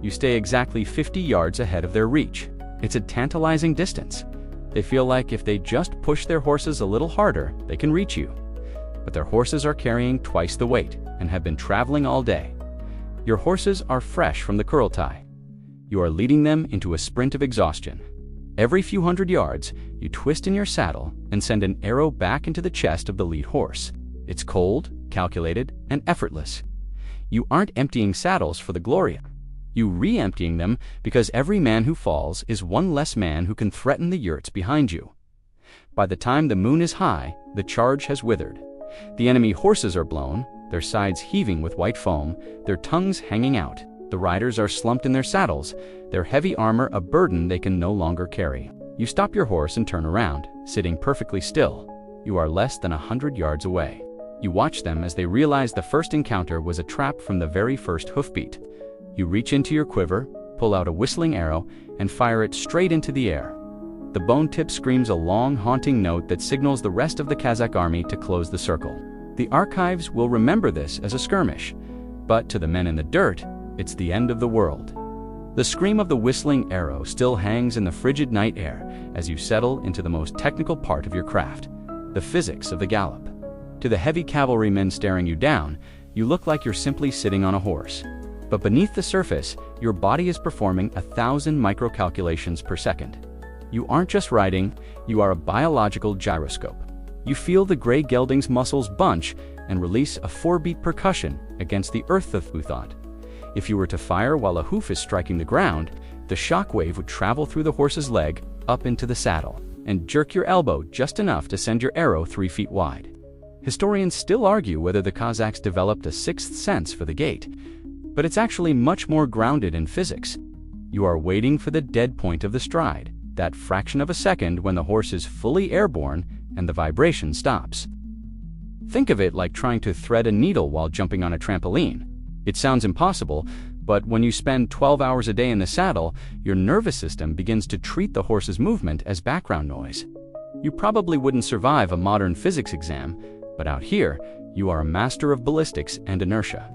You stay exactly 50 yards ahead of their reach. It's a tantalizing distance. They feel like if they just push their horses a little harder, they can reach you. But their horses are carrying twice the weight and have been traveling all day. Your horses are fresh from the Kurultai. You are leading them into a sprint of exhaustion. Every few hundred yards, you twist in your saddle and send an arrow back into the chest of the lead horse. It's cold, calculated, and effortless. You aren't emptying saddles for the gloria. You re-emptying them because every man who falls is one less man who can threaten the yurts behind you. By the time the moon is high, the charge has withered. The enemy horses are blown, their sides heaving with white foam, their tongues hanging out. The riders are slumped in their saddles, their heavy armor a burden they can no longer carry. You stop your horse and turn around, sitting perfectly still. You are less than 100 yards away. You watch them as they realize the first encounter was a trap from the very first hoofbeat. You reach into your quiver, pull out a whistling arrow, and fire it straight into the air. The bone tip screams a long, haunting note that signals the rest of the Kazakh army to close the circle. The archives will remember this as a skirmish, but to the men in the dirt, it's the end of the world. The scream of the whistling arrow still hangs in the frigid night air as you settle into the most technical part of your craft, the physics of the gallop. To the heavy cavalrymen staring you down, you look like you're simply sitting on a horse. But beneath the surface, your body is performing 1,000 microcalculations per second. You aren't just riding, you are a biological gyroscope. You feel the gray gelding's muscles bunch and release a 4-beat percussion against the earth of thought. If you were to fire while a hoof is striking the ground, the shock wave would travel through the horse's leg up into the saddle and jerk your elbow just enough to send your arrow 3 feet wide. Historians still argue whether the Kazakhs developed a sixth sense for the gait, but it's actually much more grounded in physics. You are waiting for the dead point of the stride, that fraction of a second when the horse is fully airborne and the vibration stops. Think of it like trying to thread a needle while jumping on a trampoline. It sounds impossible, but when you spend 12 hours a day in the saddle, your nervous system begins to treat the horse's movement as background noise. You probably wouldn't survive a modern physics exam, but out here, you are a master of ballistics and inertia.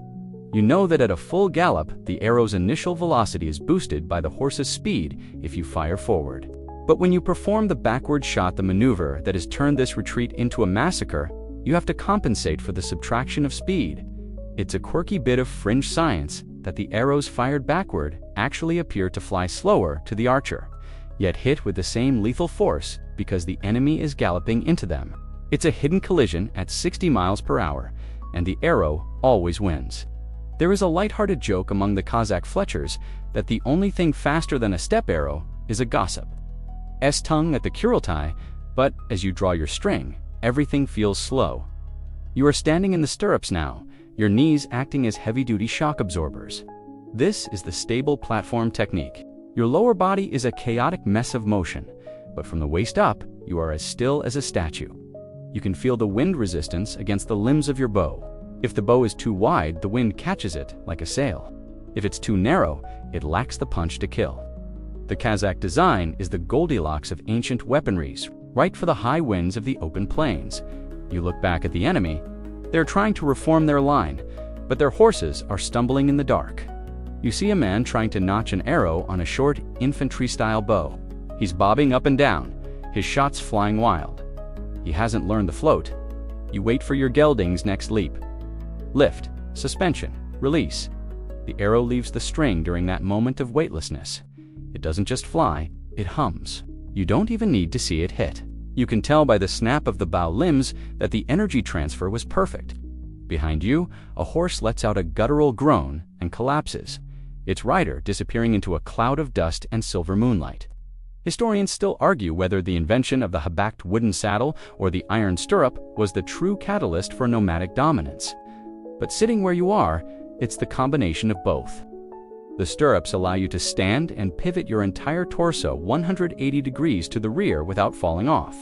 You know that at a full gallop, the arrow's initial velocity is boosted by the horse's speed if you fire forward. But when you perform the backward shot, the maneuver that has turned this retreat into a massacre, you have to compensate for the subtraction of speed. It's a quirky bit of fringe science that the arrows fired backward actually appear to fly slower to the archer, yet hit with the same lethal force because the enemy is galloping into them. It's a hidden collision at 60 miles per hour, and the arrow always wins. There is a lighthearted joke among the Kazakh fletchers that the only thing faster than a steppe arrow is a gossip. S-tongue at the Kurultai, but as you draw your string, everything feels slow. You are standing in the stirrups now, your knees acting as heavy-duty shock absorbers. This is the stable platform technique. Your lower body is a chaotic mess of motion, but from the waist up, you are as still as a statue. You can feel the wind resistance against the limbs of your bow. If the bow is too wide, the wind catches it like a sail. If it's too narrow, it lacks the punch to kill. The Kazakh design is the Goldilocks of ancient weaponries, right for the high winds of the open plains. You look back at the enemy. They're trying to reform their line, but their horses are stumbling in the dark. You see a man trying to notch an arrow on a short infantry-style bow. He's bobbing up and down, his shots flying wild. He hasn't learned the float. You wait for your gelding's next leap. Lift, suspension, release. The arrow leaves the string during that moment of weightlessness. It doesn't just fly, it hums. You don't even need to see it hit. You can tell by the snap of the bow limbs that the energy transfer was perfect. Behind you, a horse lets out a guttural groan and collapses, its rider disappearing into a cloud of dust and silver moonlight. Historians still argue whether the invention of the habacked wooden saddle or the iron stirrup was the true catalyst for nomadic dominance. But sitting where you are, it's the combination of both. The stirrups allow you to stand and pivot your entire torso 180 degrees to the rear without falling off.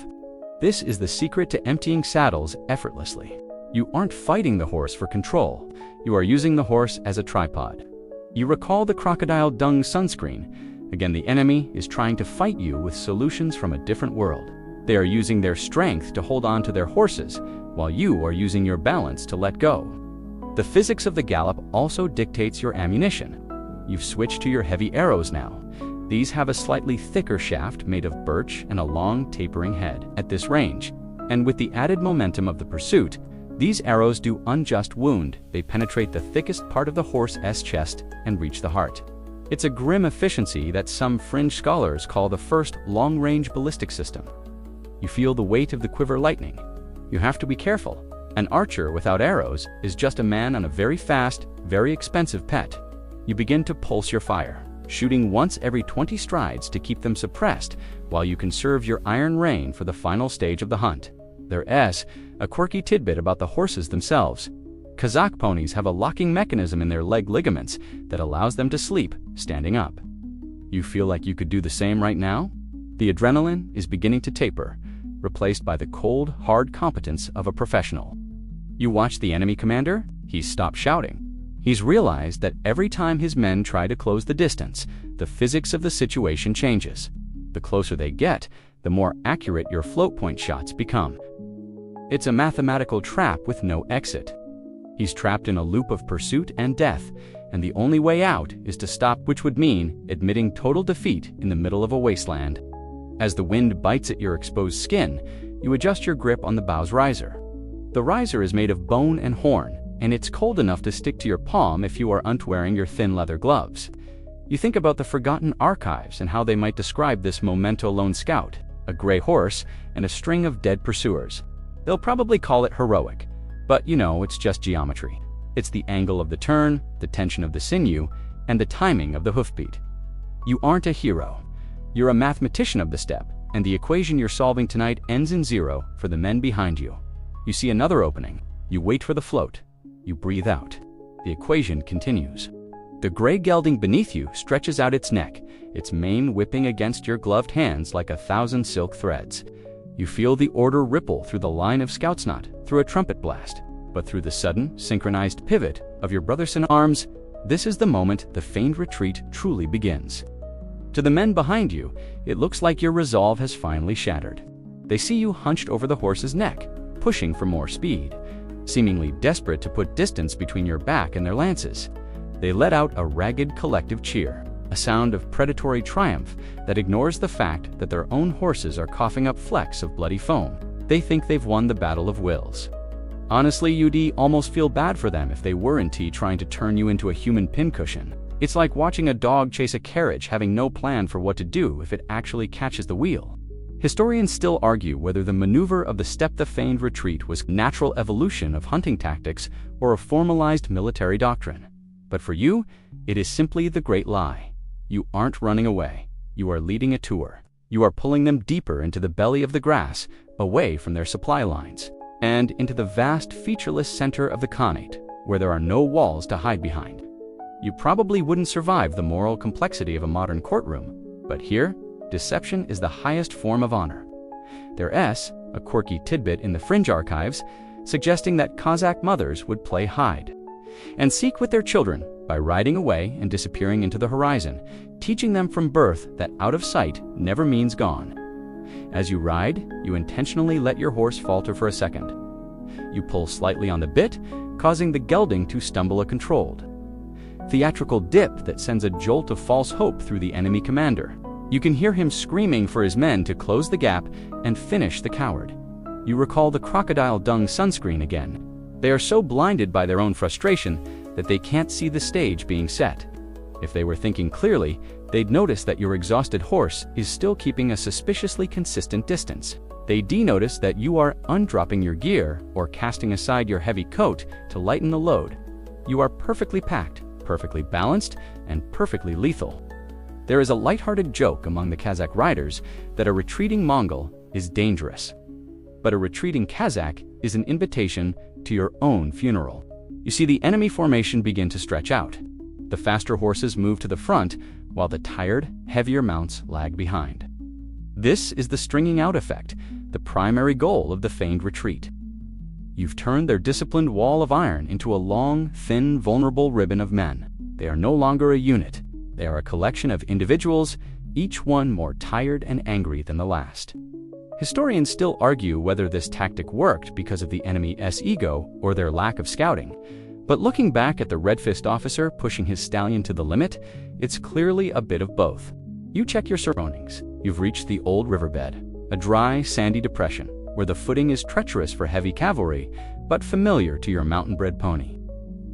This is the secret to emptying saddles effortlessly. You aren't fighting the horse for control. You are using the horse as a tripod. You recall the crocodile dung sunscreen. Again, the enemy is trying to fight you with solutions from a different world. They are using their strength to hold on to their horses, while you are using your balance to let go. The physics of the gallop also dictates your ammunition. You've switched to your heavy arrows now. These have a slightly thicker shaft made of birch and a long, tapering head at this range. And with the added momentum of the pursuit, these arrows do unjust wound. They penetrate the thickest part of the horse's chest and reach the heart. It's a grim efficiency that some fringe scholars call the first long-range ballistic system. You feel the weight of the quiver lightning. You have to be careful. An archer without arrows is just a man on a very fast, very expensive pet. You begin to pulse your fire, shooting once every 20 strides to keep them suppressed while you conserve your iron rein for the final stage of the hunt. There's a quirky tidbit about the horses themselves. Kazakh ponies have a locking mechanism in their leg ligaments that allows them to sleep standing up. You feel like you could do the same right now? The adrenaline is beginning to taper, replaced by the cold, hard competence of a professional. You watch the enemy commander? He's stopped shouting. He's realized that every time his men try to close the distance, the physics of the situation changes. The closer they get, the more accurate your float point shots become. It's a mathematical trap with no exit. He's trapped in a loop of pursuit and death, and the only way out is to stop, which would mean admitting total defeat in the middle of a wasteland. As the wind bites at your exposed skin, you adjust your grip on the bow's riser. The riser is made of bone and horn, and it's cold enough to stick to your palm if you aren't wearing your thin leather gloves. You think about the forgotten archives and how they might describe this memento lone scout, a gray horse, and a string of dead pursuers. They'll probably call it heroic, but you know, it's just geometry. It's the angle of the turn, the tension of the sinew, and the timing of the hoofbeat. You aren't a hero. You're a mathematician of the steppe, and the equation you're solving tonight ends in zero for the men behind you. You see another opening. You wait for the float. You breathe out. The equation continues. The gray gelding beneath you stretches out its neck, its mane whipping against your gloved hands like 1,000 silk threads. You feel the order ripple through the line of scout's knot, through a trumpet blast, but through the sudden, synchronized pivot of your brothers-in-arms, this is the moment the feigned retreat truly begins. To the men behind you, it looks like your resolve has finally shattered. They see you hunched over the horse's neck, pushing for more speed, seemingly desperate to put distance between your back and their lances. They let out a ragged collective cheer, a sound of predatory triumph that ignores the fact that their own horses are coughing up flecks of bloody foam. They think they've won the battle of wills. Honestly, you'd almost feel bad for them if they weren't trying to turn you into a human pincushion. It's like watching a dog chase a carriage having no plan for what to do if it actually catches the wheel. Historians still argue whether the maneuver of the steppe, the feigned retreat, was natural evolution of hunting tactics or a formalized military doctrine. But for you, it is simply the great lie. You aren't running away. You are leading a tour. You are pulling them deeper into the belly of the grass, away from their supply lines, and into the vast, featureless center of the Khanate, where there are no walls to hide behind. You probably wouldn't survive the moral complexity of a modern courtroom, but here, deception is the highest form of honor. There's a quirky tidbit in the fringe archives suggesting that Kazakh mothers would play hide and seek with their children by riding away and disappearing into the horizon, teaching them from birth that out of sight never means gone. As you ride, you intentionally let your horse falter for a second. You pull slightly on the bit, causing the gelding to stumble a controlled, theatrical dip that sends a jolt of false hope through the enemy commander. You can hear him screaming for his men to close the gap and finish the coward. You recall the crocodile dung sunscreen again. They are so blinded by their own frustration that they can't see the stage being set. If they were thinking clearly, they'd notice that your exhausted horse is still keeping a suspiciously consistent distance. They denotice that you are undropping your gear or casting aside your heavy coat to lighten the load. You are perfectly packed, perfectly balanced, and perfectly lethal. There is a lighthearted joke among the Kazakh riders that a retreating Mongol is dangerous. But a retreating Kazakh is an invitation to your own funeral. You see the enemy formation begin to stretch out. The faster horses move to the front, while the tired, heavier mounts lag behind. This is the stringing out effect, the primary goal of the feigned retreat. You've turned their disciplined wall of iron into a long, thin, vulnerable ribbon of men. They are no longer a unit. They are a collection of individuals, each one more tired and angry than the last. Historians still argue whether this tactic worked because of the enemy's ego or their lack of scouting. But looking back at the red-faced officer pushing his stallion to the limit, it's clearly a bit of both. You check your surroundings. You've reached the old riverbed, a dry, sandy depression where the footing is treacherous for heavy cavalry, but familiar to your mountain-bred pony.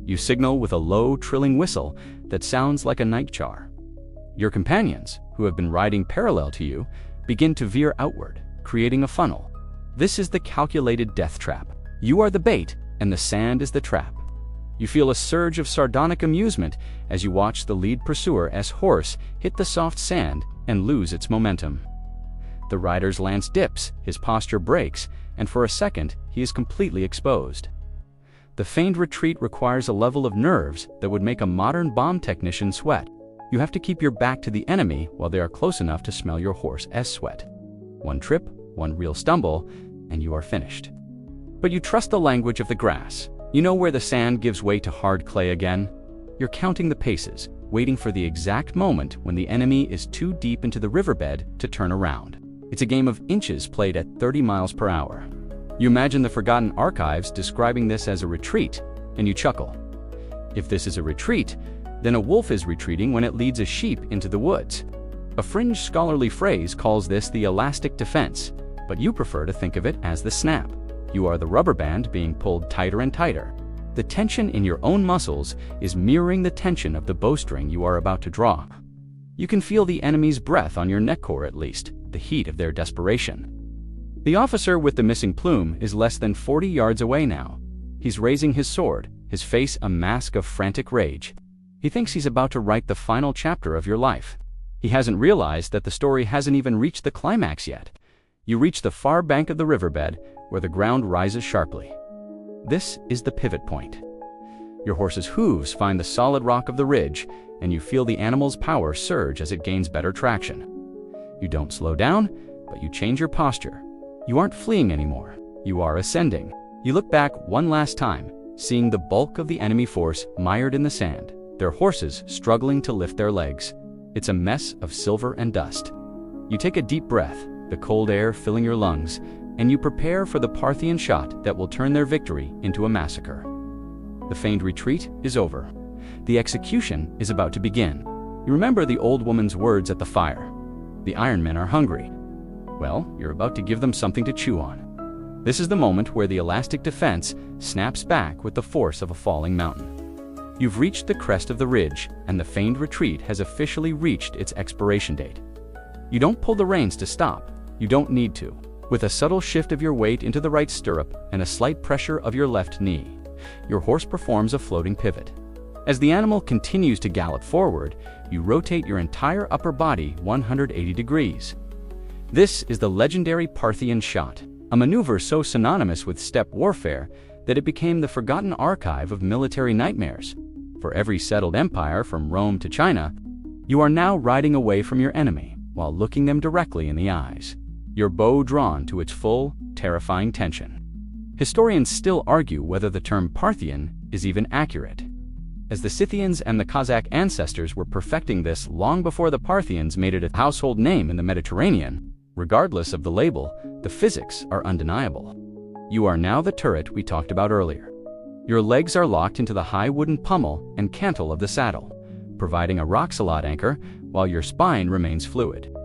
You signal with a low, trilling whistle that sounds like a nightjar. Your companions, who have been riding parallel to you, begin to veer outward, creating a funnel. This is the calculated death trap. You are the bait, and the sand is the trap. You feel a surge of sardonic amusement as you watch the lead pursuer's horse hit the soft sand and lose its momentum. The rider's lance dips, his posture breaks, and for a second, he is completely exposed. The feigned retreat requires a level of nerves that would make a modern bomb technician sweat. You have to keep your back to the enemy while they are close enough to smell your horse's sweat. One trip, one real stumble, and you are finished. But you trust the language of the grass. You know where the sand gives way to hard clay again. You're counting the paces, waiting for the exact moment when the enemy is too deep into the riverbed to turn around. It's a game of inches played at 30 miles per hour. You imagine the forgotten archives describing this as a retreat, and you chuckle. If this is a retreat, then a wolf is retreating when it leads a sheep into the woods. A fringe scholarly phrase calls this the elastic defense, but you prefer to think of it as the snap. You are the rubber band being pulled tighter and tighter. The tension in your own muscles is mirroring the tension of the bowstring you are about to draw. You can feel the enemy's breath on your neck core at least, the heat of their desperation. The officer with the missing plume is less than 40 yards away now. He's raising his sword, his face a mask of frantic rage. He thinks he's about to write the final chapter of your life. He hasn't realized that the story hasn't even reached the climax yet. You reach the far bank of the riverbed, where the ground rises sharply. This is the pivot point. Your horse's hooves find the solid rock of the ridge, and you feel the animal's power surge as it gains better traction. You don't slow down, but you change your posture. You aren't fleeing anymore. You are ascending. You look back one last time, seeing the bulk of the enemy force mired in the sand, their horses struggling to lift their legs. It's a mess of silver and dust. You take a deep breath, the cold air filling your lungs, and you prepare for the Parthian shot that will turn their victory into a massacre. The feigned retreat is over. The execution is about to begin. You remember the old woman's words at the fire. The Iron Men are hungry. Well, you're about to give them something to chew on. This is the moment where the elastic defense snaps back with the force of a falling mountain. You've reached the crest of the ridge, and the feigned retreat has officially reached its expiration date. You don't pull the reins to stop. You don't need to. With a subtle shift of your weight into the right stirrup and a slight pressure of your left knee, your horse performs a floating pivot. As the animal continues to gallop forward, you rotate your entire upper body 180 degrees. This is the legendary Parthian shot, a maneuver so synonymous with steppe warfare that it became the forgotten archive of military nightmares. For every settled empire from Rome to China, you are now riding away from your enemy while looking them directly in the eyes, your bow drawn to its full, terrifying tension. Historians still argue whether the term Parthian is even accurate, as the Scythians and the Kazakh ancestors were perfecting this long before the Parthians made it a household name in the Mediterranean. Regardless of the label, the physics are undeniable. You are now the turret we talked about earlier. Your legs are locked into the high wooden pommel and cantle of the saddle, providing a rock-solid anchor while your spine remains fluid.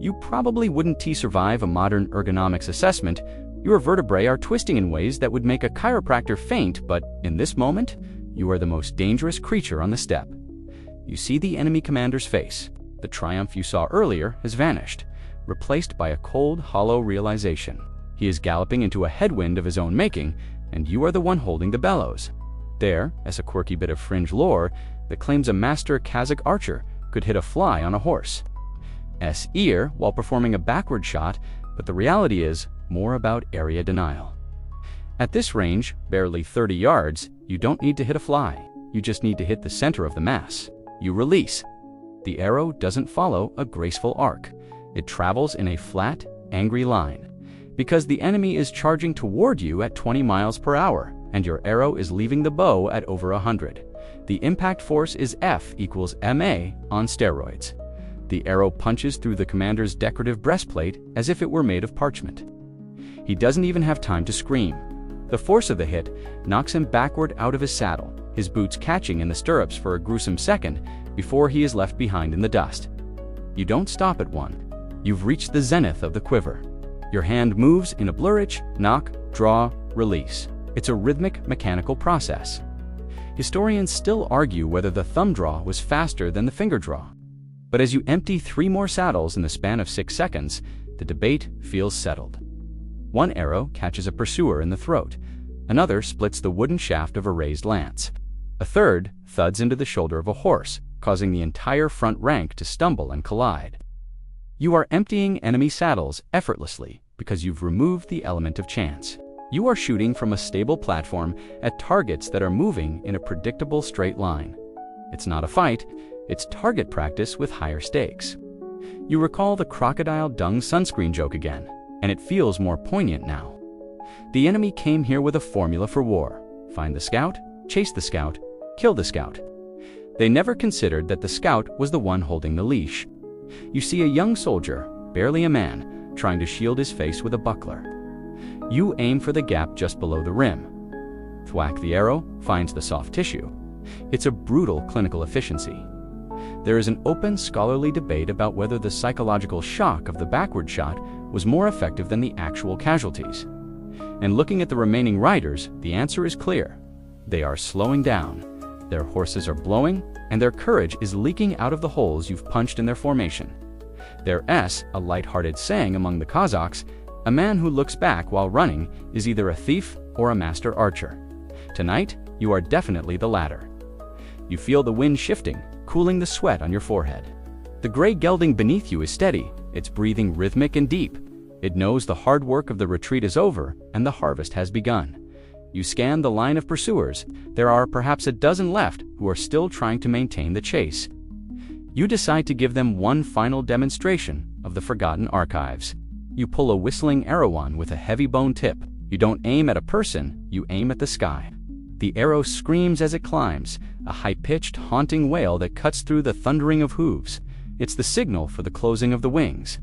You probably wouldn't survive a modern ergonomics assessment. Your vertebrae are twisting in ways that would make a chiropractor faint, but in this moment, you are the most dangerous creature on the steppe. You see the enemy commander's face. The triumph you saw earlier has vanished, replaced by a cold, hollow realization. He is galloping into a headwind of his own making, and you are the one holding the bellows. There, as a quirky bit of fringe lore that claims a master Kazakh archer could hit a fly on a horse's ear while performing a backward shot, but the reality is more about area denial. At this range, barely 30 yards, you don't need to hit a fly. You just need to hit the center of the mass. You release. The arrow doesn't follow a graceful arc. It travels in a flat, angry line, because the enemy is charging toward you at 20 miles per hour, and your arrow is leaving the bow at over 100. The impact force is F equals ma on steroids. The arrow punches through the commander's decorative breastplate as if it were made of parchment. He doesn't even have time to scream. The force of the hit knocks him backward out of his saddle, his boots catching in the stirrups for a gruesome second before he is left behind in the dust. You don't stop at one. You've reached the zenith of the quiver. Your hand moves in a blurrich, knock, draw, release. It's a rhythmic, mechanical process. Historians still argue whether the thumb draw was faster than the finger draw. But as you empty 3 more saddles in the span of 6 seconds, the debate feels settled. One arrow catches a pursuer in the throat. Another splits the wooden shaft of a raised lance. A third thuds into the shoulder of a horse, causing the entire front rank to stumble and collide. You are emptying enemy saddles effortlessly because you've removed the element of chance. You are shooting from a stable platform at targets that are moving in a predictable straight line. It's not a fight, it's target practice with higher stakes. You recall the crocodile dung sunscreen joke again, and it feels more poignant now. The enemy came here with a formula for war: find the scout, chase the scout, kill the scout. They never considered that the scout was the one holding the leash. You see a young soldier, barely a man, trying to shield his face with a buckler. You aim for the gap just below the rim. Thwack, the arrow finds the soft tissue. It's a brutal clinical efficiency. There is an open scholarly debate about whether the psychological shock of the backward shot was more effective than the actual casualties. And looking at the remaining riders, the answer is clear. They are slowing down. Their horses are blowing, and their courage is leaking out of the holes you've punched in their formation. There's a light-hearted saying among the Kazakhs: a man who looks back while running is either a thief or a master archer. Tonight, you are definitely the latter. You feel the wind shifting, cooling the sweat on your forehead. The gray gelding beneath you is steady, its breathing rhythmic and deep. It knows the hard work of the retreat is over and the harvest has begun. You scan the line of pursuers. There are perhaps a dozen left who are still trying to maintain the chase. You decide to give them one final demonstration of the forgotten archives. You pull a whistling arrow on with a heavy bone tip. You don't aim at a person, you aim at the sky. The arrow screams as it climbs, a high-pitched, haunting wail that cuts through the thundering of hooves. It's the signal for the closing of the wings.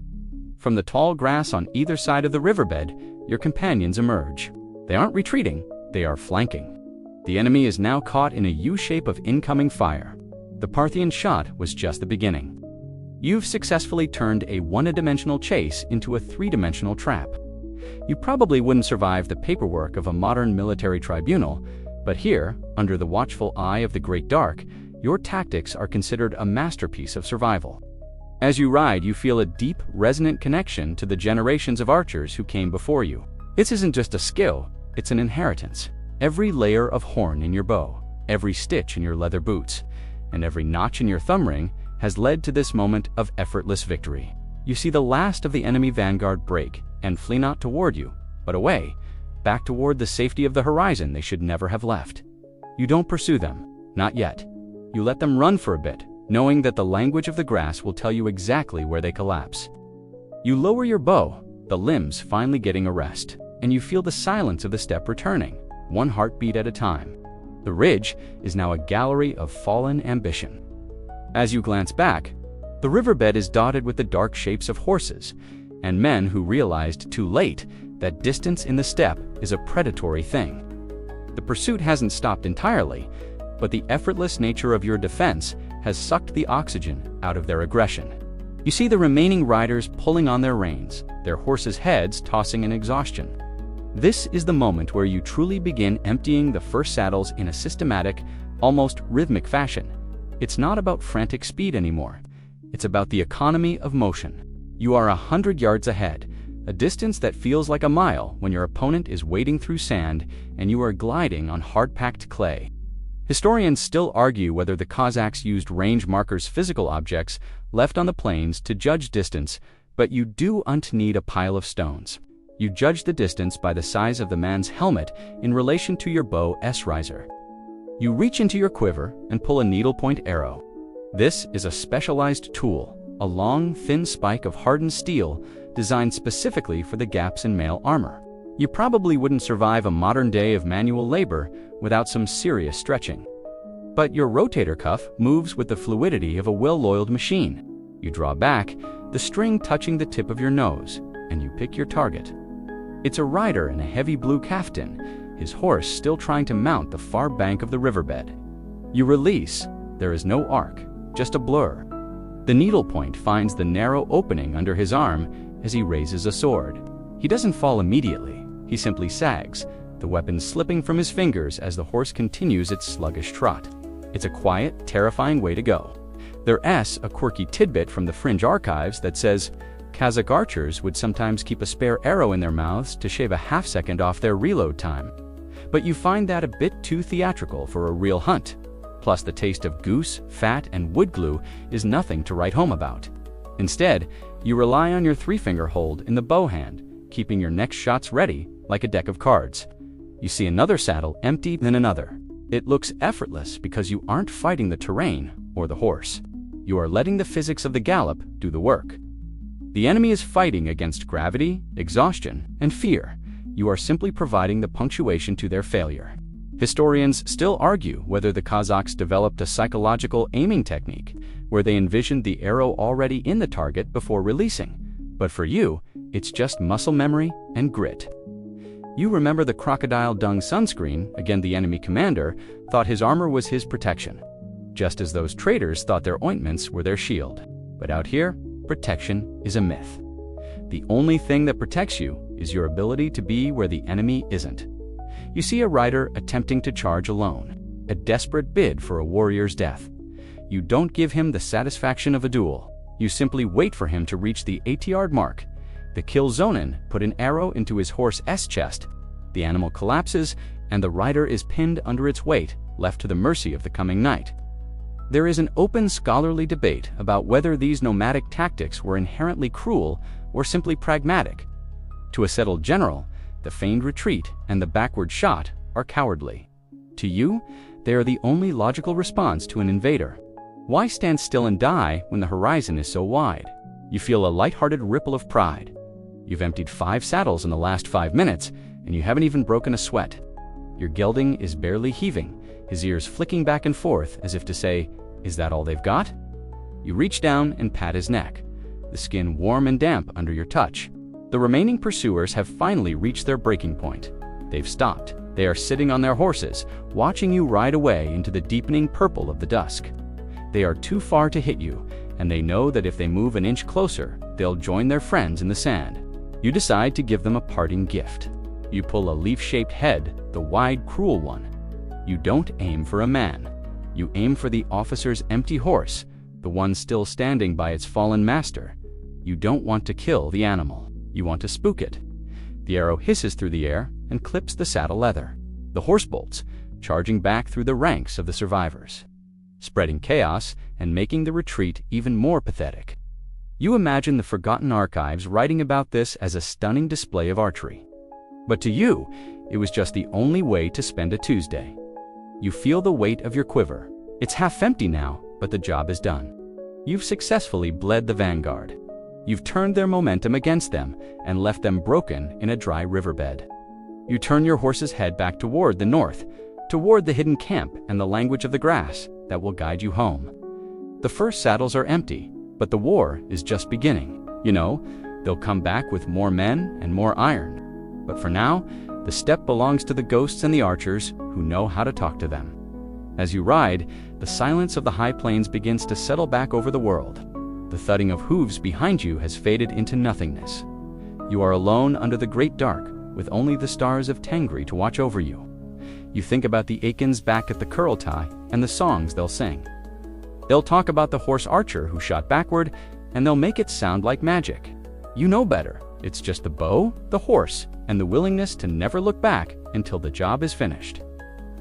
From the tall grass on either side of the riverbed, your companions emerge. They aren't retreating, they are flanking. The enemy is now caught in a U-shape of incoming fire. The Parthian shot was just the beginning. You've successfully turned a one-dimensional chase into a three-dimensional trap. You probably wouldn't survive the paperwork of a modern military tribunal, but here, under the watchful eye of the Great Dark, your tactics are considered a masterpiece of survival. As you ride, you feel a deep, resonant connection to the generations of archers who came before you. This isn't just a skill, it's an inheritance. Every layer of horn in your bow, every stitch in your leather boots, and every notch in your thumb ring has led to this moment of effortless victory. You see the last of the enemy vanguard break and flee not toward you, but away, back toward the safety of the horizon they should never have left. You don't pursue them, not yet. You let them run for a bit, knowing that the language of the grass will tell you exactly where they collapse. You lower your bow, the limbs finally getting a rest, and you feel the silence of the steppe returning, one heartbeat at a time. The ridge is now a gallery of fallen ambition. As you glance back, the riverbed is dotted with the dark shapes of horses and men who realized too late that distance in the steppe is a predatory thing. The pursuit hasn't stopped entirely, but the effortless nature of your defense has sucked the oxygen out of their aggression. You see the remaining riders pulling on their reins, their horses' heads tossing in exhaustion. This is the moment where you truly begin emptying the first saddles in a systematic, almost rhythmic fashion. It's not about frantic speed anymore. It's about the economy of motion. You are 100 yards ahead, a distance that feels like a mile when your opponent is wading through sand and you are gliding on hard-packed clay. Historians still argue whether the Cossacks used range markers, physical objects left on the plains, to judge distance, but you don't need a pile of stones. You judge the distance by the size of the man's helmet in relation to your bow's riser. You reach into your quiver and pull a needlepoint arrow. This is a specialized tool, a long, thin spike of hardened steel designed specifically for the gaps in mail armor. You probably wouldn't survive a modern day of manual labor without some serious stretching. But your rotator cuff moves with the fluidity of a well-oiled machine. You draw back, the string touching the tip of your nose, and you pick your target. It's a rider in a heavy blue kaftan, his horse still trying to mount the far bank of the riverbed. You release. There is no arc, just a blur. The needlepoint finds the narrow opening under his arm as he raises a sword. He doesn't fall immediately, he simply sags, the weapon slipping from his fingers as the horse continues its sluggish trot. It's a quiet, terrifying way to go. There's a quirky tidbit from the fringe archives that says Kazakh archers would sometimes keep a spare arrow in their mouths to shave a half-second off their reload time. But you find that a bit too theatrical for a real hunt. Plus, the taste of goose, fat, and wood glue is nothing to write home about. Instead, you rely on your three-finger hold in the bow hand, keeping your next shots ready like a deck of cards. You see another saddle empty, then another. It looks effortless because you aren't fighting the terrain or the horse. You are letting the physics of the gallop do the work. The enemy is fighting against gravity, exhaustion, and fear. You are simply providing the punctuation to their failure. Historians still argue whether the Kazakhs developed a psychological aiming technique where they envisioned the arrow already in the target before releasing. But for you, it's just muscle memory and grit. You remember the crocodile dung sunscreen. Again, the enemy commander thought his armor was his protection, just as those traitors thought their ointments were their shield. But out here, protection is a myth. The only thing that protects you is your ability to be where the enemy isn't. You see a rider attempting to charge alone, a desperate bid for a warrior's death. You don't give him the satisfaction of a duel. You simply wait for him to reach the 80-yard mark. The kill zonin put an arrow into his horse's chest. The animal collapses, and the rider is pinned under its weight, left to the mercy of the coming night. There is an open scholarly debate about whether these nomadic tactics were inherently cruel or simply pragmatic. To a settled general, the feigned retreat and the backward shot are cowardly. To you, they are the only logical response to an invader. Why stand still and die when the horizon is so wide? You feel a light-hearted ripple of pride. You've emptied 5 saddles in the last 5 minutes, and you haven't even broken a sweat. Your gelding is barely heaving, his ears flicking back and forth as if to say, "Is that all they've got?" You reach down and pat his neck, the skin warm and damp under your touch. The remaining pursuers have finally reached their breaking point. They've stopped. They are sitting on their horses, watching you ride away into the deepening purple of the dusk. They are too far to hit you, and they know that if they move an inch closer, they'll join their friends in the sand. You decide to give them a parting gift. You pull a leaf-shaped head, the wide, cruel one. You don't aim for a man. You aim for the officer's empty horse, the one still standing by its fallen master. You don't want to kill the animal. You want to spook it. The arrow hisses through the air and clips the saddle leather. The horse bolts, charging back through the ranks of the survivors, spreading chaos and making the retreat even more pathetic. You imagine the forgotten archives writing about this as a stunning display of archery. But to you, it was just the only way to spend a Tuesday. You feel the weight of your quiver. It's half empty now, but the job is done. You've successfully bled the vanguard. You've turned their momentum against them and left them broken in a dry riverbed. You turn your horse's head back toward the north, toward the hidden camp and the language of the grass that will guide you home. The first saddles are empty, but the war is just beginning. You know, they'll come back with more men and more iron. But for now, the steppe belongs to the ghosts and the archers who know how to talk to them. As you ride, the silence of the high plains begins to settle back over the world. The thudding of hooves behind you has faded into nothingness. You are alone under the great dark, with only the stars of Tengri to watch over you. You think about the Akins back at the Kurultai and the songs they'll sing. They'll talk about the horse archer who shot backward, and they'll make it sound like magic. You know better. It's just the bow, the horse, and the willingness to never look back until the job is finished.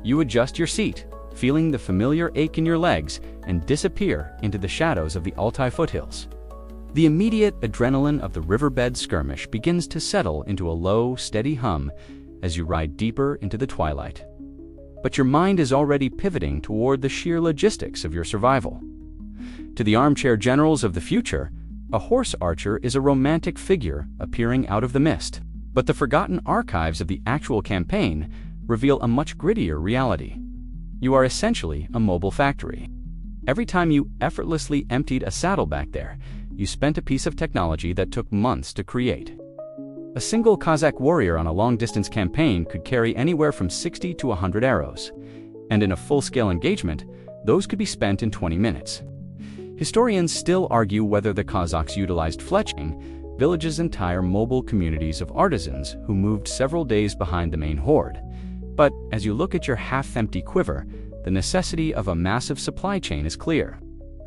You adjust your seat, feeling the familiar ache in your legs, and disappear into the shadows of the Altai foothills. The immediate adrenaline of the riverbed skirmish begins to settle into a low, steady hum as you ride deeper into the twilight. But your mind is already pivoting toward the sheer logistics of your survival. To the armchair generals of the future, a horse archer is a romantic figure appearing out of the mist. But the forgotten archives of the actual campaign reveal a much grittier reality. You are essentially a mobile factory. Every time you effortlessly emptied a saddle back there, you spent a piece of technology that took months to create. A single Kazakh warrior on a long-distance campaign could carry anywhere from 60 to 100 arrows, and in a full-scale engagement, those could be spent in 20 minutes. Historians still argue whether the Kazakhs utilized fletching, villages' entire mobile communities of artisans who moved several days behind the main horde. But as you look at your half-empty quiver, the necessity of a massive supply chain is clear.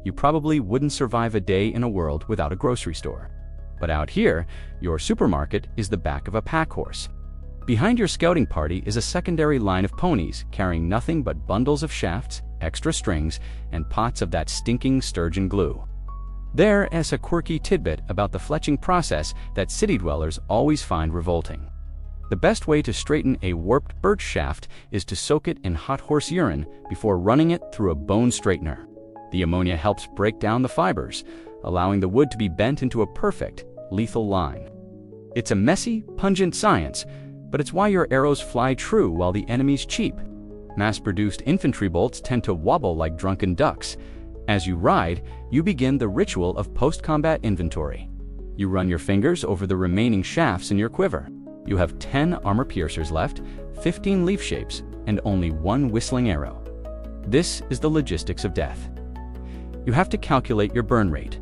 You probably wouldn't survive a day in a world without a grocery store. But out here, your supermarket is the back of a pack horse. Behind your scouting party is a secondary line of ponies carrying nothing but bundles of shafts, extra strings, and pots of that stinking sturgeon glue. There is a quirky tidbit about the fletching process that city dwellers always find revolting. The best way to straighten a warped birch shaft is to soak it in hot horse urine before running it through a bone straightener. The ammonia helps break down the fibers, allowing the wood to be bent into a perfect, lethal line. It's a messy, pungent science, but it's why your arrows fly true while the enemy's cheap. Mass-produced infantry bolts tend to wobble like drunken ducks. As you ride, you begin the ritual of post-combat inventory. You run your fingers over the remaining shafts in your quiver. You have 10 armor piercers left, 15 leaf shapes, and only one whistling arrow. This is the logistics of death. You have to calculate your burn rate.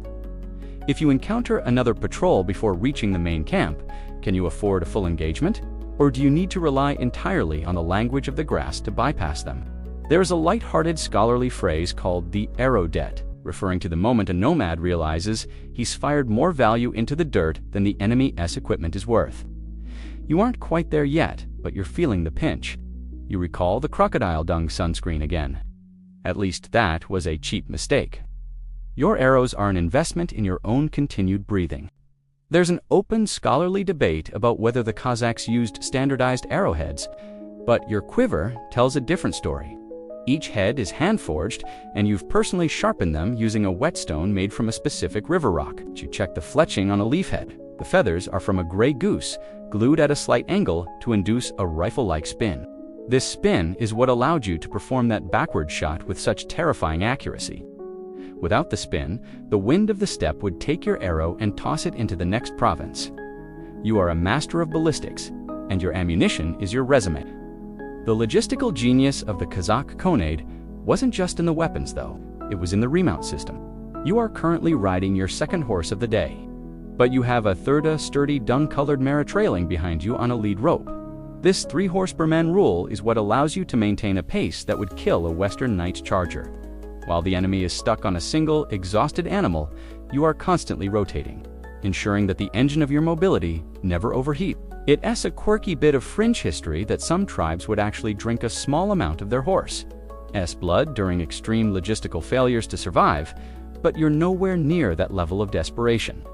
If you encounter another patrol before reaching the main camp, can you afford a full engagement? Or do you need to rely entirely on the language of the grass to bypass them? There is a light-hearted scholarly phrase called the arrow debt, referring to the moment a nomad realizes he's fired more value into the dirt than the enemy's equipment is worth. You aren't quite there yet, but you're feeling the pinch. You recall the crocodile dung sunscreen again. At least that was a cheap mistake. Your arrows are an investment in your own continued breathing. There's an open scholarly debate about whether the Kazakhs used standardized arrowheads, but your quiver tells a different story. Each head is hand-forged, and you've personally sharpened them using a whetstone made from a specific river rock. You check the fletching on a leaf head. The feathers are from a gray goose, glued at a slight angle to induce a rifle-like spin. This spin is what allowed you to perform that backward shot with such terrifying accuracy. Without the spin, the wind of the steppe would take your arrow and toss it into the next province. You are a master of ballistics, and your ammunition is your resume. The logistical genius of the Kazakh Khanate wasn't just in the weapons, though. It was in the remount system. You are currently riding your second horse of the day, but you have a third sturdy dung-colored mare trailing behind you on a lead rope. This 3 horse per man rule is what allows you to maintain a pace that would kill a Western Knight's charger. While the enemy is stuck on a single, exhausted animal, you are constantly rotating, ensuring that the engine of your mobility never overheats. It's a quirky bit of fringe history that some tribes would actually drink a small amount of their horse's blood during extreme logistical failures to survive, but you're nowhere near that level of desperation.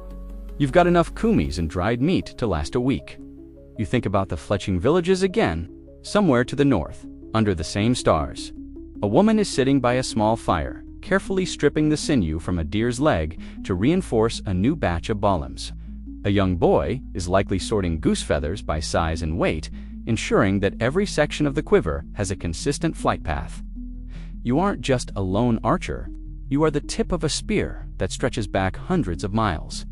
You've got enough kumis and dried meat to last a week. You think about the fletching villages again, somewhere to the north, under the same stars. A woman is sitting by a small fire, carefully stripping the sinew from a deer's leg to reinforce a new batch of ballams. A young boy is likely sorting goose feathers by size and weight, ensuring that every section of the quiver has a consistent flight path. You aren't just a lone archer, you are the tip of a spear that stretches back hundreds of miles.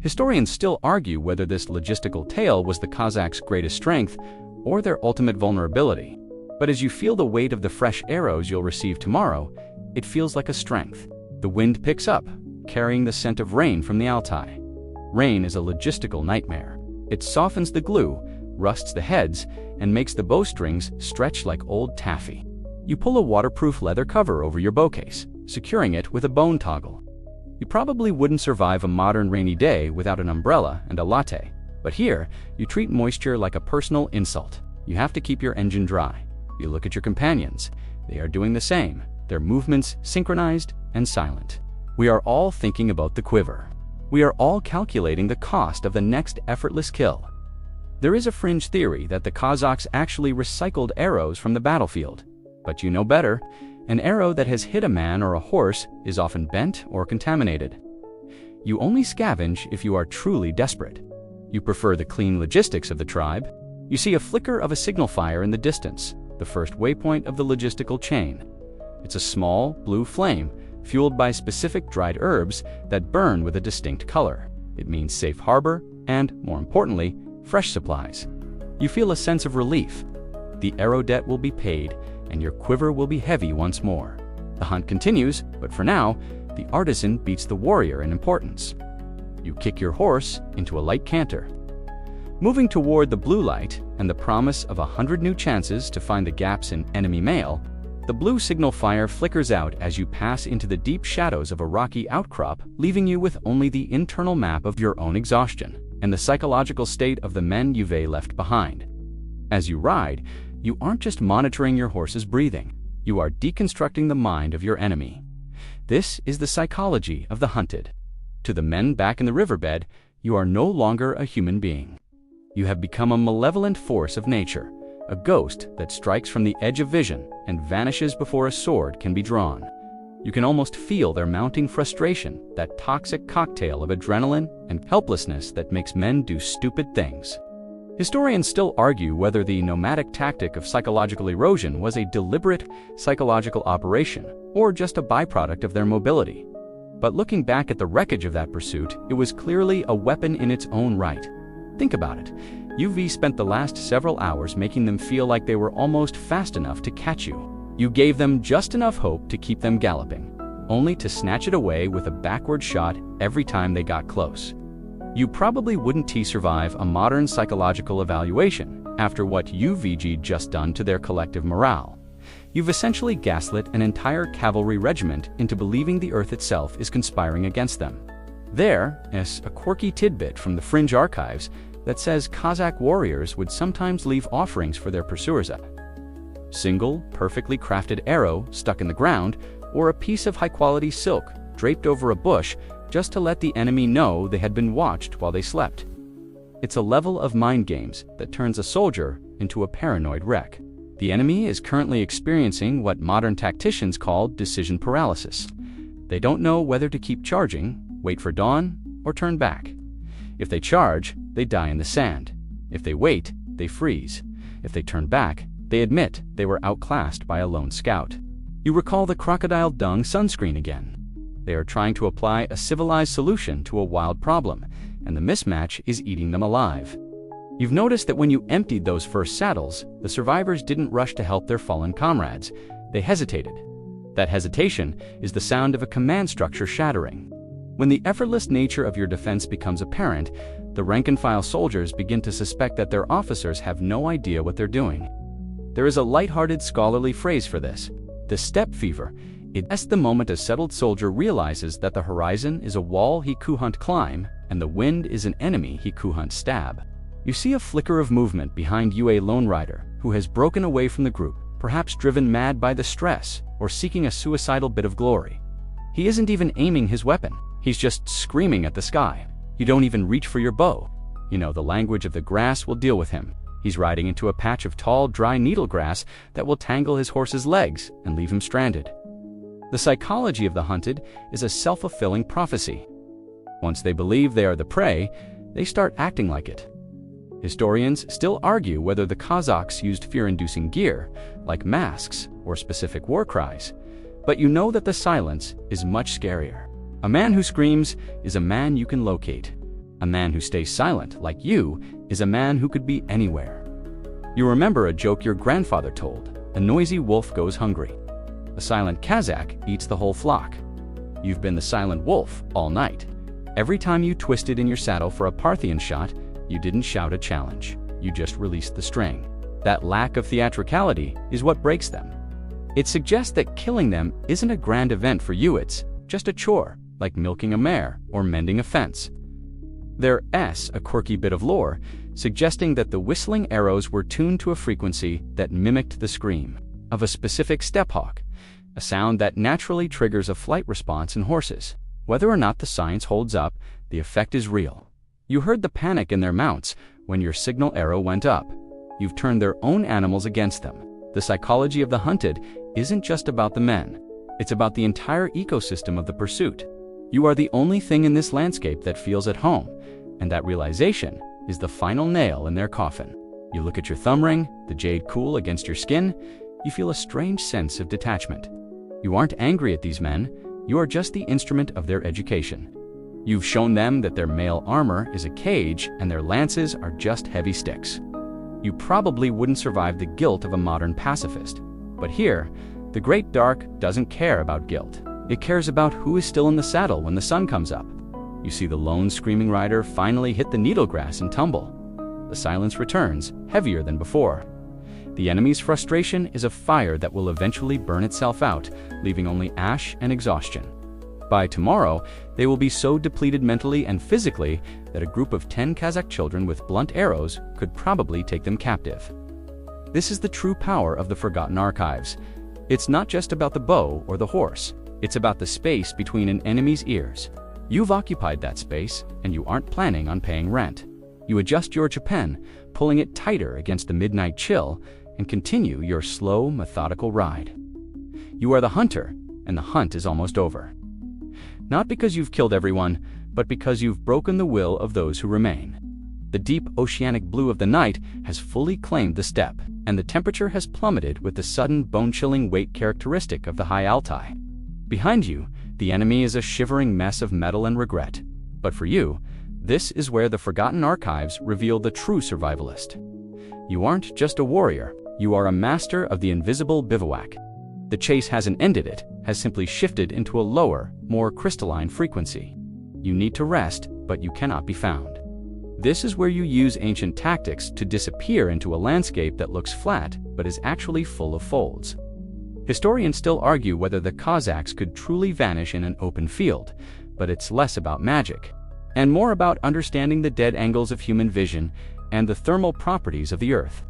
Historians still argue whether this logistical tale was the Kazakhs' greatest strength or their ultimate vulnerability. But as you feel the weight of the fresh arrows you'll receive tomorrow, it feels like a strength. The wind picks up, carrying the scent of rain from the Altai. Rain is a logistical nightmare. It softens the glue, rusts the heads, and makes the bowstrings stretch like old taffy. You pull a waterproof leather cover over your bow case, securing it with a bone toggle. You probably wouldn't survive a modern rainy day without an umbrella and a latte, but here, you treat moisture like a personal insult. You have to keep your engine dry. You look at your companions. They are doing the same, their movements synchronized and silent. We are all thinking about the quiver. We are all calculating the cost of the next effortless kill. There is a fringe theory that the Kazakhs actually recycled arrows from the battlefield. But you know better. An arrow that has hit a man or a horse is often bent or contaminated. You only scavenge if you are truly desperate. You prefer the clean logistics of the tribe. You see a flicker of a signal fire in the distance, the first waypoint of the logistical chain. It's a small, blue flame, fueled by specific dried herbs that burn with a distinct color. It means safe harbor and, more importantly, fresh supplies. You feel a sense of relief. The arrow debt will be paid, and your quiver will be heavy once more. The hunt continues, but for now, the artisan beats the warrior in importance. You kick your horse into a light canter. Moving toward the blue light and the promise of 100 new chances to find the gaps in enemy mail, the blue signal fire flickers out as you pass into the deep shadows of a rocky outcrop, leaving you with only the internal map of your own exhaustion and the psychological state of the men you've left behind. As you ride, you aren't just monitoring your horse's breathing, you are deconstructing the mind of your enemy. This is the psychology of the hunted. To the men back in the riverbed, you are no longer a human being. You have become a malevolent force of nature, a ghost that strikes from the edge of vision and vanishes before a sword can be drawn. You can almost feel their mounting frustration, that toxic cocktail of adrenaline and helplessness that makes men do stupid things. Historians still argue whether the nomadic tactic of psychological erosion was a deliberate psychological operation or just a byproduct of their mobility. But looking back at the wreckage of that pursuit, it was clearly a weapon in its own right. Think about it. UV spent the last several hours making them feel like they were almost fast enough to catch you. You gave them just enough hope to keep them galloping, only to snatch it away with a backward shot every time they got close. You probably wouldn't survive a modern psychological evaluation after what UVG just done to their collective morale. You've essentially gaslit an entire cavalry regiment into believing the earth itself is conspiring against them. There is a quirky tidbit from the fringe archives that says Kazakh warriors would sometimes leave offerings for their pursuers: a single, perfectly crafted arrow stuck in the ground, or a piece of high-quality silk draped over a bush just to let the enemy know they had been watched while they slept. It's a level of mind games that turns a soldier into a paranoid wreck. The enemy is currently experiencing what modern tacticians call decision paralysis. They don't know whether to keep charging, wait for dawn, or turn back. If they charge, they die in the sand. If they wait, they freeze. If they turn back, they admit they were outclassed by a lone scout. You recall the crocodile dung sunscreen again. They are trying to apply a civilized solution to a wild problem, and the mismatch is eating them alive. You've noticed that when you emptied those first saddles, the survivors didn't rush to help their fallen comrades. They hesitated. That hesitation is the sound of a command structure shattering. When the effortless nature of your defense becomes apparent, the rank-and-file soldiers begin to suspect that their officers have no idea what they're doing. There is a lighthearted scholarly phrase for this: the steppe fever. It's the moment a settled soldier realizes that the horizon is a wall he couldn't climb, and the wind is an enemy he couldn't stab. You see a flicker of movement behind you, a lone rider who has broken away from the group, perhaps driven mad by the stress or seeking a suicidal bit of glory. He isn't even aiming his weapon, he's just screaming at the sky. You don't even reach for your bow. You know the language of the grass will deal with him. He's riding into a patch of tall, dry needle grass that will tangle his horse's legs and leave him stranded. The psychology of the hunted is a self-fulfilling prophecy. Once they believe they are the prey, they start acting like it. Historians still argue whether the Kazakhs used fear-inducing gear, like masks or specific war cries, but you know that the silence is much scarier. A man who screams is a man you can locate. A man who stays silent, like you, is a man who could be anywhere. You remember a joke your grandfather told: a noisy wolf goes hungry. A silent Kazakh eats the whole flock. You've been the silent wolf all night. Every time you twisted in your saddle for a Parthian shot, you didn't shout a challenge. You just released the string. That lack of theatricality is what breaks them. It suggests that killing them isn't a grand event for you, it's just a chore, like milking a mare or mending a fence. There's a quirky bit of lore, suggesting that the whistling arrows were tuned to a frequency that mimicked the scream of a specific steppe hawk, a sound that naturally triggers a flight response in horses. Whether or not the science holds up, the effect is real. You heard the panic in their mounts when your signal arrow went up. You've turned their own animals against them. The psychology of the hunted isn't just about the men. It's about the entire ecosystem of the pursuit. You are the only thing in this landscape that feels at home, and that realization is the final nail in their coffin. You look at your thumb ring, the jade cool against your skin, you feel a strange sense of detachment. You aren't angry at these men, you are just the instrument of their education. You've shown them that their mail armor is a cage and their lances are just heavy sticks. You probably wouldn't survive the guilt of a modern pacifist. But here, the Great Dark doesn't care about guilt. It cares about who is still in the saddle when the sun comes up. You see the lone screaming rider finally hit the needle grass and tumble. The silence returns, heavier than before. The enemy's frustration is a fire that will eventually burn itself out, leaving only ash and exhaustion. By tomorrow, they will be so depleted mentally and physically that a group of 10 Kazakh children with blunt arrows could probably take them captive. This is the true power of the Forgotten Archives. It's not just about the bow or the horse. It's about the space between an enemy's ears. You've occupied that space, and you aren't planning on paying rent. You adjust your chapen, pulling it tighter against the midnight chill, and continue your slow, methodical ride. You are the hunter, and the hunt is almost over. Not because you've killed everyone, but because you've broken the will of those who remain. The deep oceanic blue of the night has fully claimed the steppe, and the temperature has plummeted with the sudden bone-chilling weight characteristic of the high Altai. Behind you, the enemy is a shivering mess of metal and regret. But for you, this is where the Forgotten Archives reveal the true survivalist. You aren't just a warrior, you are a master of the invisible bivouac. The chase hasn't ended, it has simply shifted into a lower, more crystalline frequency. You need to rest, but you cannot be found. This is where you use ancient tactics to disappear into a landscape that looks flat but is actually full of folds. Historians still argue whether the Kazakhs could truly vanish in an open field, but it's less about magic, and more about understanding the dead angles of human vision and the thermal properties of the earth.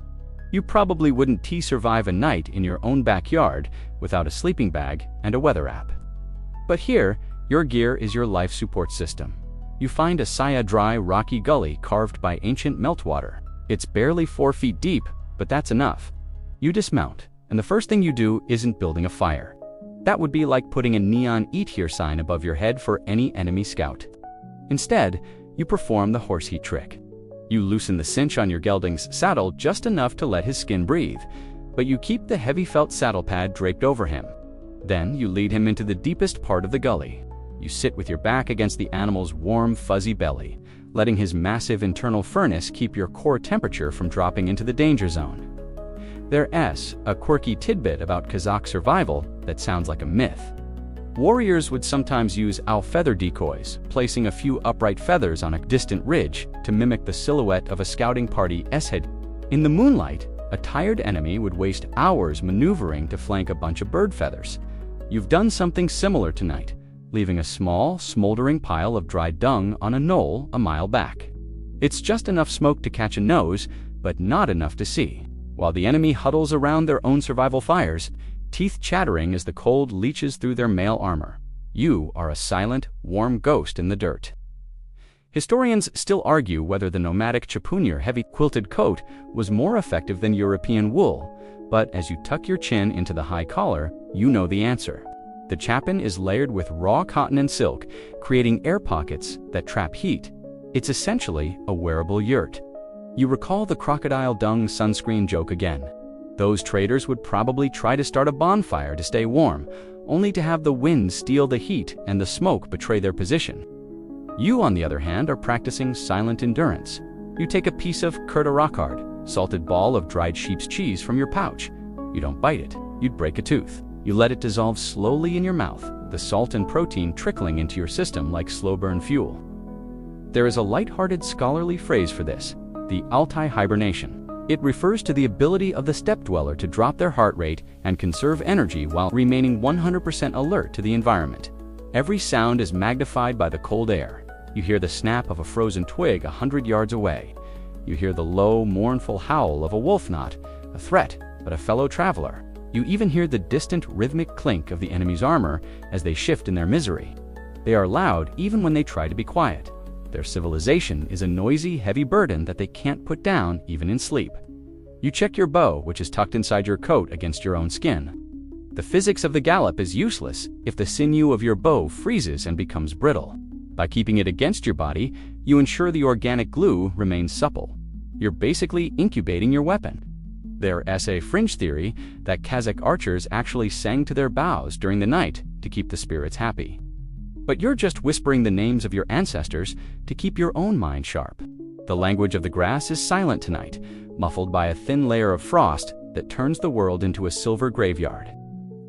You probably wouldn't survive a night in your own backyard without a sleeping bag and a weather app. But here, your gear is your life support system. You find a dry, rocky gully carved by ancient meltwater. It's barely 4 feet deep, but that's enough. You dismount, and the first thing you do isn't building a fire. That would be like putting a neon "Eat Here" sign above your head for any enemy scout. Instead, you perform the horse heat trick. You loosen the cinch on your gelding's saddle just enough to let his skin breathe, but you keep the heavy felt saddle pad draped over him. Then you lead him into the deepest part of the gully. You sit with your back against the animal's warm, fuzzy belly, letting his massive internal furnace keep your core temperature from dropping into the danger zone. There's a quirky tidbit about Kazakh survival that sounds like a myth. Warriors would sometimes use owl feather decoys, placing a few upright feathers on a distant ridge to mimic the silhouette of a scouting party's head. In the moonlight, a tired enemy would waste hours maneuvering to flank a bunch of bird feathers. You've done something similar tonight, leaving a small, smoldering pile of dried dung on a knoll a mile back. It's just enough smoke to catch a nose, but not enough to see. While the enemy huddles around their own survival fires, teeth chattering as the cold leaches through their mail armor, you are a silent, warm ghost in the dirt. Historians still argue whether the nomadic Chapunir heavy quilted coat was more effective than European wool, but as you tuck your chin into the high collar, you know the answer. The chapin is layered with raw cotton and silk, creating air pockets that trap heat. It's essentially a wearable yurt. You recall the crocodile dung sunscreen joke again. Those traders would probably try to start a bonfire to stay warm, only to have the wind steal the heat and the smoke betray their position. You, on the other hand, are practicing silent endurance. You take a piece of kurta rockard, salted ball of dried sheep's cheese, from your pouch. You don't bite it. You'd break a tooth. You let it dissolve slowly in your mouth, the salt and protein trickling into your system like slow-burn fuel. There is a light-hearted scholarly phrase for this, the Altai hibernation. It refers to the ability of the steppe dweller to drop their heart rate and conserve energy while remaining 100% alert to the environment. Every sound is magnified by the cold air. You hear the snap of a frozen twig 100 yards away. You hear the low, mournful howl of a wolf, not a threat, but a fellow traveler. You even hear the distant rhythmic clink of the enemy's armor as they shift in their misery. They are loud even when they try to be quiet. Their civilization is a noisy, heavy burden that they can't put down even in sleep. You check your bow, which is tucked inside your coat against your own skin. The physics of the gallop is useless if the sinew of your bow freezes and becomes brittle. By keeping it against your body, you ensure the organic glue remains supple. You're basically incubating your weapon. There is a fringe theory that Kazakh archers actually sang to their bows during the night to keep the spirits happy. But you're just whispering the names of your ancestors to keep your own mind sharp. The language of the grass is silent tonight, muffled by a thin layer of frost that turns the world into a silver graveyard.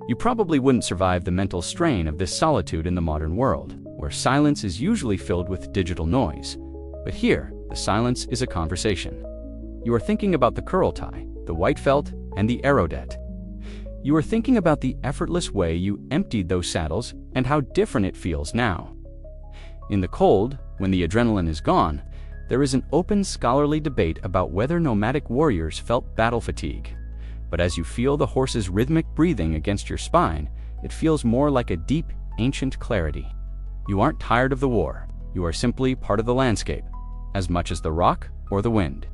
You probably wouldn't survive the mental strain of this solitude in the modern world, where silence is usually filled with digital noise. But here, the silence is a conversation. You are thinking about the Kurultai, the white felt, and the aerodet. You are thinking about the effortless way you emptied those saddles and how different it feels now. In the cold, when the adrenaline is gone, there is an open scholarly debate about whether nomadic warriors felt battle fatigue. But as you feel the horse's rhythmic breathing against your spine, it feels more like a deep, ancient clarity. You aren't tired of the war. You are simply part of the landscape, as much as the rock or the wind.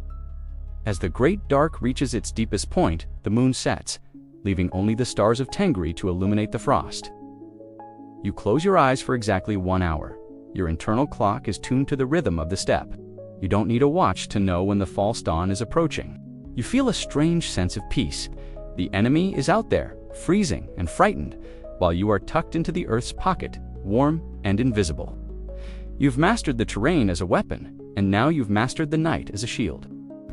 As the great dark reaches its deepest point, the moon sets, leaving only the stars of Tengri to illuminate the frost. You close your eyes for exactly 1 hour. Your internal clock is tuned to the rhythm of the steppe. You don't need a watch to know when the false dawn is approaching. You feel a strange sense of peace. The enemy is out there, freezing and frightened, while you are tucked into the earth's pocket, warm and invisible. You've mastered the terrain as a weapon, and now you've mastered the night as a shield.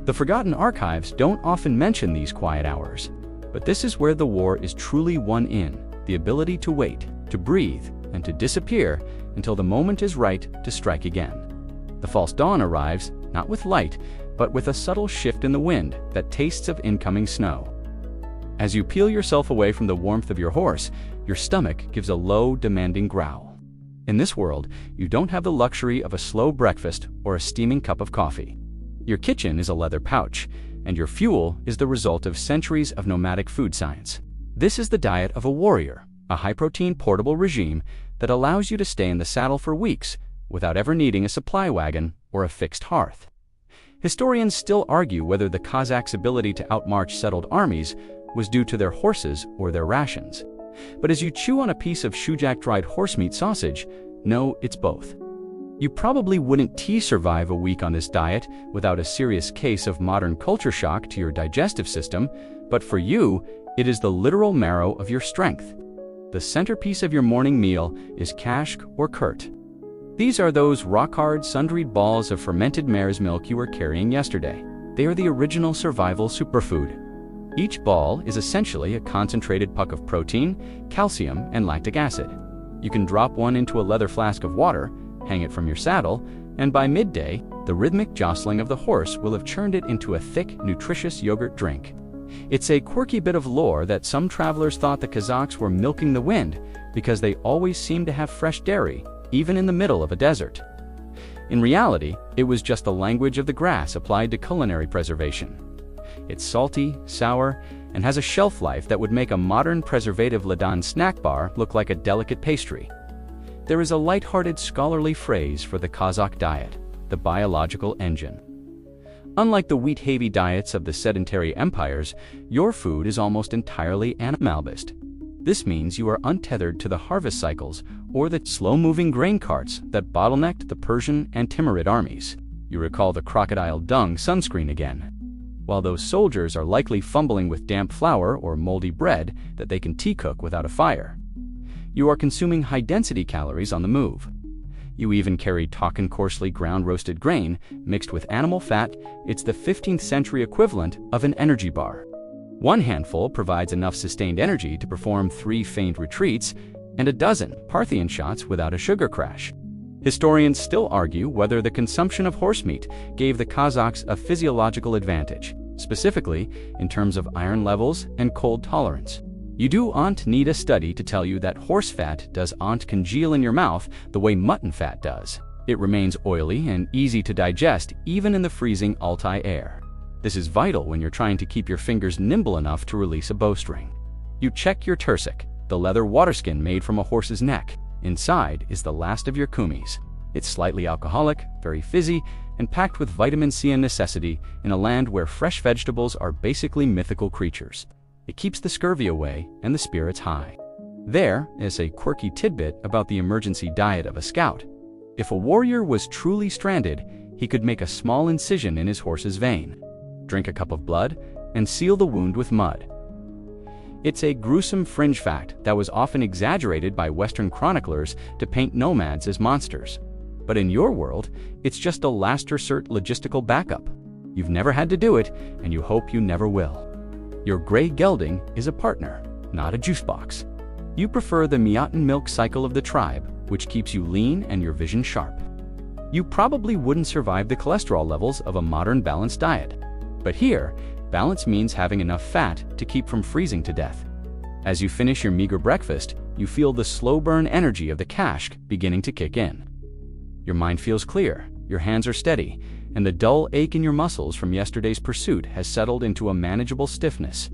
The forgotten archives don't often mention these quiet hours, but this is where the war is truly won in, the ability to wait, to breathe, and to disappear until the moment is right to strike again. The false dawn arrives, not with light, but with a subtle shift in the wind that tastes of incoming snow. As you peel yourself away from the warmth of your horse, your stomach gives a low, demanding growl. In this world, you don't have the luxury of a slow breakfast or a steaming cup of coffee. Your kitchen is a leather pouch, and your fuel is the result of centuries of nomadic food science. This is the diet of a warrior, a high-protein portable regime that allows you to stay in the saddle for weeks without ever needing a supply wagon or a fixed hearth. Historians still argue whether the Kazakhs' ability to outmarch settled armies was due to their horses or their rations. But as you chew on a piece of shujak dried horse meat sausage, know it's both. You probably wouldn't survive a week on this diet without a serious case of modern culture shock to your digestive system, but for you, it is the literal marrow of your strength. The centerpiece of your morning meal is kashk or kurt. These are those rock-hard, sun-dried balls of fermented mare's milk you were carrying yesterday. They are the original survival superfood. Each ball is essentially a concentrated puck of protein, calcium, and lactic acid. You can drop one into a leather flask of water, hang it from your saddle, and by midday, the rhythmic jostling of the horse will have churned it into a thick, nutritious yogurt drink. It's a quirky bit of lore that some travelers thought the Kazakhs were milking the wind because they always seemed to have fresh dairy, even in the middle of a desert. In reality, it was just the language of the grass applied to culinary preservation. It's salty, sour, and has a shelf life that would make a modern preservative-laden snack bar look like a delicate pastry. There is a light-hearted scholarly phrase for the Kazakh diet: the biological engine. Unlike the wheat-heavy diets of the sedentary empires, your food is almost entirely animal-based. This means you are untethered to the harvest cycles or the slow-moving grain carts that bottlenecked the Persian and Timurid armies. You recall the crocodile dung sunscreen again. While those soldiers are likely fumbling with damp flour or moldy bread that they can tea-cook without a fire, you are consuming high-density calories on the move. You even carry takin, coarsely ground roasted grain mixed with animal fat. It's the 15th century equivalent of an energy bar. One handful provides enough sustained energy to perform 3 feigned retreats and a dozen Parthian shots without a sugar crash. Historians still argue whether the consumption of horse meat gave the Kazakhs a physiological advantage, specifically in terms of iron levels and cold tolerance. You don't need a study to tell you that horse fat doesn't congeal in your mouth the way mutton fat does. It remains oily and easy to digest even in the freezing Altai air. This is vital when you're trying to keep your fingers nimble enough to release a bowstring. You check your tursik, the leather waterskin made from a horse's neck. Inside is the last of your kumis. It's slightly alcoholic, very fizzy, and packed with vitamin C and necessity in a land where fresh vegetables are basically mythical creatures. It keeps the scurvy away and the spirits high. There is a quirky tidbit about the emergency diet of a scout. If a warrior was truly stranded, he could make a small incision in his horse's vein, drink a cup of blood, and seal the wound with mud. It's a gruesome fringe fact that was often exaggerated by Western chroniclers to paint nomads as monsters. But in your world, it's just a last resort logistical backup. You've never had to do it, and you hope you never will. Your gray gelding is a partner, not a juice box. You prefer the Miatan milk cycle of the tribe, which keeps you lean and your vision sharp. You probably wouldn't survive the cholesterol levels of a modern balanced diet. But here, balance means having enough fat to keep from freezing to death. As you finish your meager breakfast, you feel the slow burn energy of the kashk beginning to kick in. Your mind feels clear, your hands are steady, and the dull ache in your muscles from yesterday's pursuit has settled into a manageable stiffness.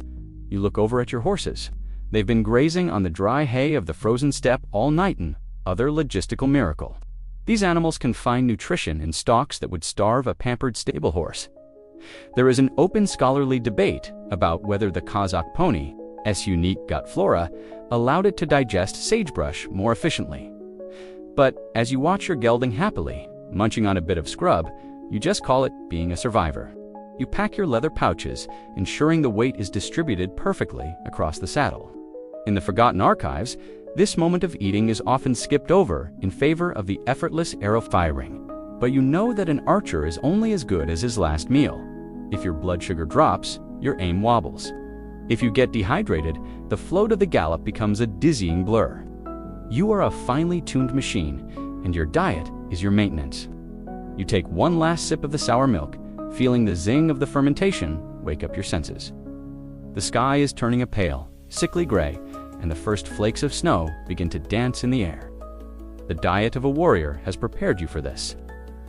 You look over at your horses. They've been grazing on the dry hay of the frozen steppe all night, and other logistical miracle. These animals can find nutrition in stalks that would starve a pampered stable horse. There is an open scholarly debate about whether the Kazakh pony's unique gut flora allowed it to digest sagebrush more efficiently. But as you watch your gelding happily munching on a bit of scrub, you just call it being a survivor. You pack your leather pouches, ensuring the weight is distributed perfectly across the saddle. In the forgotten archives, this moment of eating is often skipped over in favor of the effortless arrow firing. But you know that an archer is only as good as his last meal. If your blood sugar drops, your aim wobbles. If you get dehydrated, the flow to the gallop becomes a dizzying blur. You are a finely tuned machine, and your diet is your maintenance. You take one last sip of the sour milk, feeling the zing of the fermentation wake up your senses. The sky is turning a pale, sickly gray, and the first flakes of snow begin to dance in the air. The diet of a warrior has prepared you for this.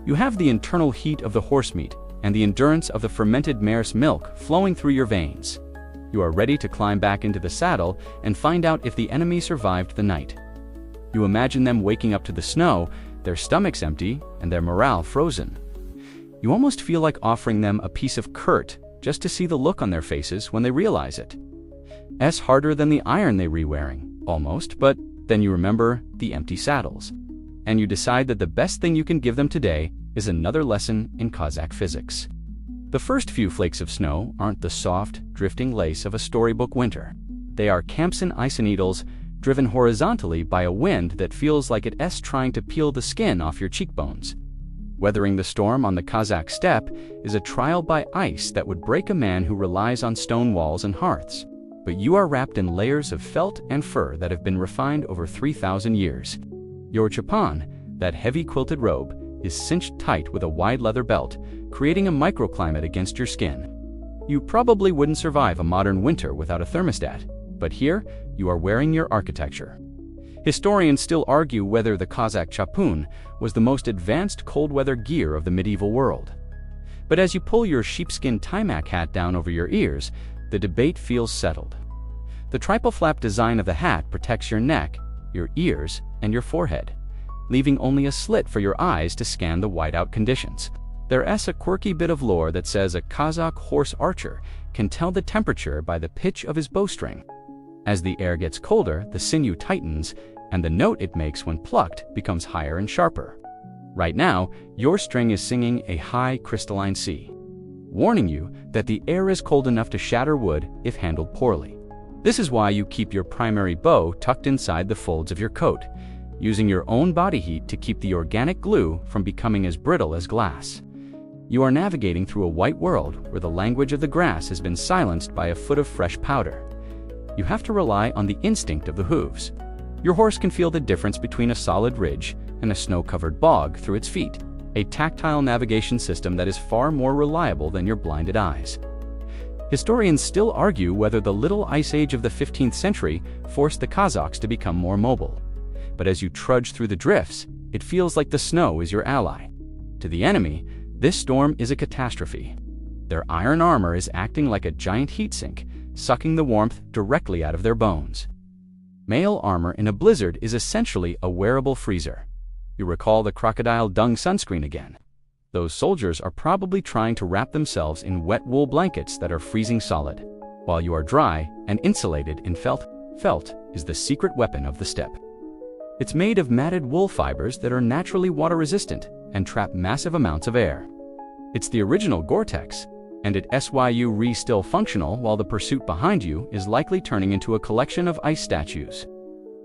You have the internal heat of the horse meat and the endurance of the fermented mare's milk flowing through your veins. You are ready to climb back into the saddle and find out if the enemy survived the night. You imagine them waking up to the snow, their stomachs empty and their morale frozen. You almost feel like offering them a piece of Kurt just to see the look on their faces when they realize it. It's harder than the iron they re-wearing, almost, but then you remember the empty saddles. And you decide that the best thing you can give them today is another lesson in Kazakh physics. The first few flakes of snow aren't the soft, drifting lace of a storybook winter. They are Campson ice needles driven horizontally by a wind that feels like it's trying to peel the skin off your cheekbones. Weathering the storm on the Kazakh steppe is a trial by ice that would break a man who relies on stone walls and hearths. But you are wrapped in layers of felt and fur that have been refined over 3,000 years. Your chapan, that heavy quilted robe, is cinched tight with a wide leather belt, creating a microclimate against your skin. You probably wouldn't survive a modern winter without a thermostat, but here you are wearing your architecture. Historians still argue whether the Kazakh chapun was the most advanced cold-weather gear of the medieval world. But as you pull your sheepskin Timac hat down over your ears, the debate feels settled. The triple flap design of the hat protects your neck, your ears, and your forehead, leaving only a slit for your eyes to scan the whiteout conditions. There's a quirky bit of lore that says a Kazakh horse archer can tell the temperature by the pitch of his bowstring. As the air gets colder, the sinew tightens, and the note it makes when plucked becomes higher and sharper. Right now, your string is singing a high crystalline C, warning you that the air is cold enough to shatter wood if handled poorly. This is why you keep your primary bow tucked inside the folds of your coat, using your own body heat to keep the organic glue from becoming as brittle as glass. You are navigating through a white world where the language of the grass has been silenced by a foot of fresh powder. You have to rely on the instinct of the hooves. Your horse can feel the difference between a solid ridge and a snow-covered bog through its feet, a tactile navigation system that is far more reliable than your blinded eyes. Historians still argue whether the Little Ice Age of the 15th century forced the Kazakhs to become more mobile. But as you trudge through the drifts, it feels like the snow is your ally. To the enemy, this storm is a catastrophe. Their iron armor is acting like a giant heat sink, sucking the warmth directly out of their bones. Mail armor in a blizzard is essentially a wearable freezer. You recall the crocodile dung sunscreen again. Those soldiers are probably trying to wrap themselves in wet wool blankets that are freezing solid, while you are dry and insulated in felt. Felt is the secret weapon of the steppe. It's made of matted wool fibers that are naturally water-resistant and trap massive amounts of air. It's the original Gore-Tex, and it's still functional while the pursuit behind you is likely turning into a collection of ice statues.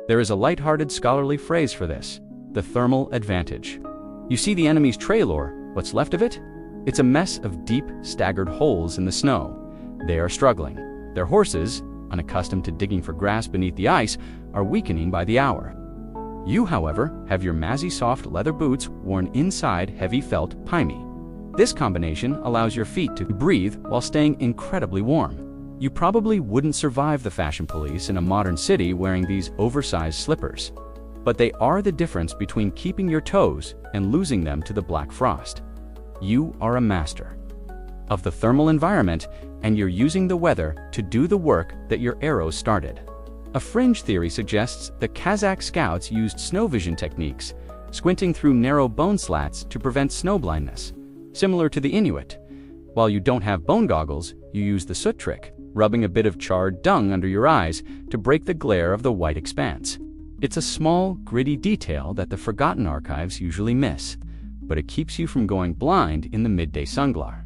There is a lighthearted scholarly phrase for this: the thermal advantage. You see the enemy's trail, or what's left of it? It's a mess of deep, staggered holes in the snow. They are struggling. Their horses, unaccustomed to digging for grass beneath the ice, are weakening by the hour. You, however, have your mazzy soft leather boots worn inside heavy felt paimi. This combination allows your feet to breathe while staying incredibly warm. You probably wouldn't survive the fashion police in a modern city wearing these oversized slippers. But they are the difference between keeping your toes and losing them to the black frost. You are a master of the thermal environment, and you're using the weather to do the work that your arrows started. A fringe theory suggests the Kazakh scouts used snow vision techniques, squinting through narrow bone slats to prevent snow blindness, similar to the Inuit. While you don't have bone goggles, you use the soot trick, rubbing a bit of charred dung under your eyes to break the glare of the white expanse. It's a small, gritty detail that the forgotten archives usually miss, but it keeps you from going blind in the midday sunglare.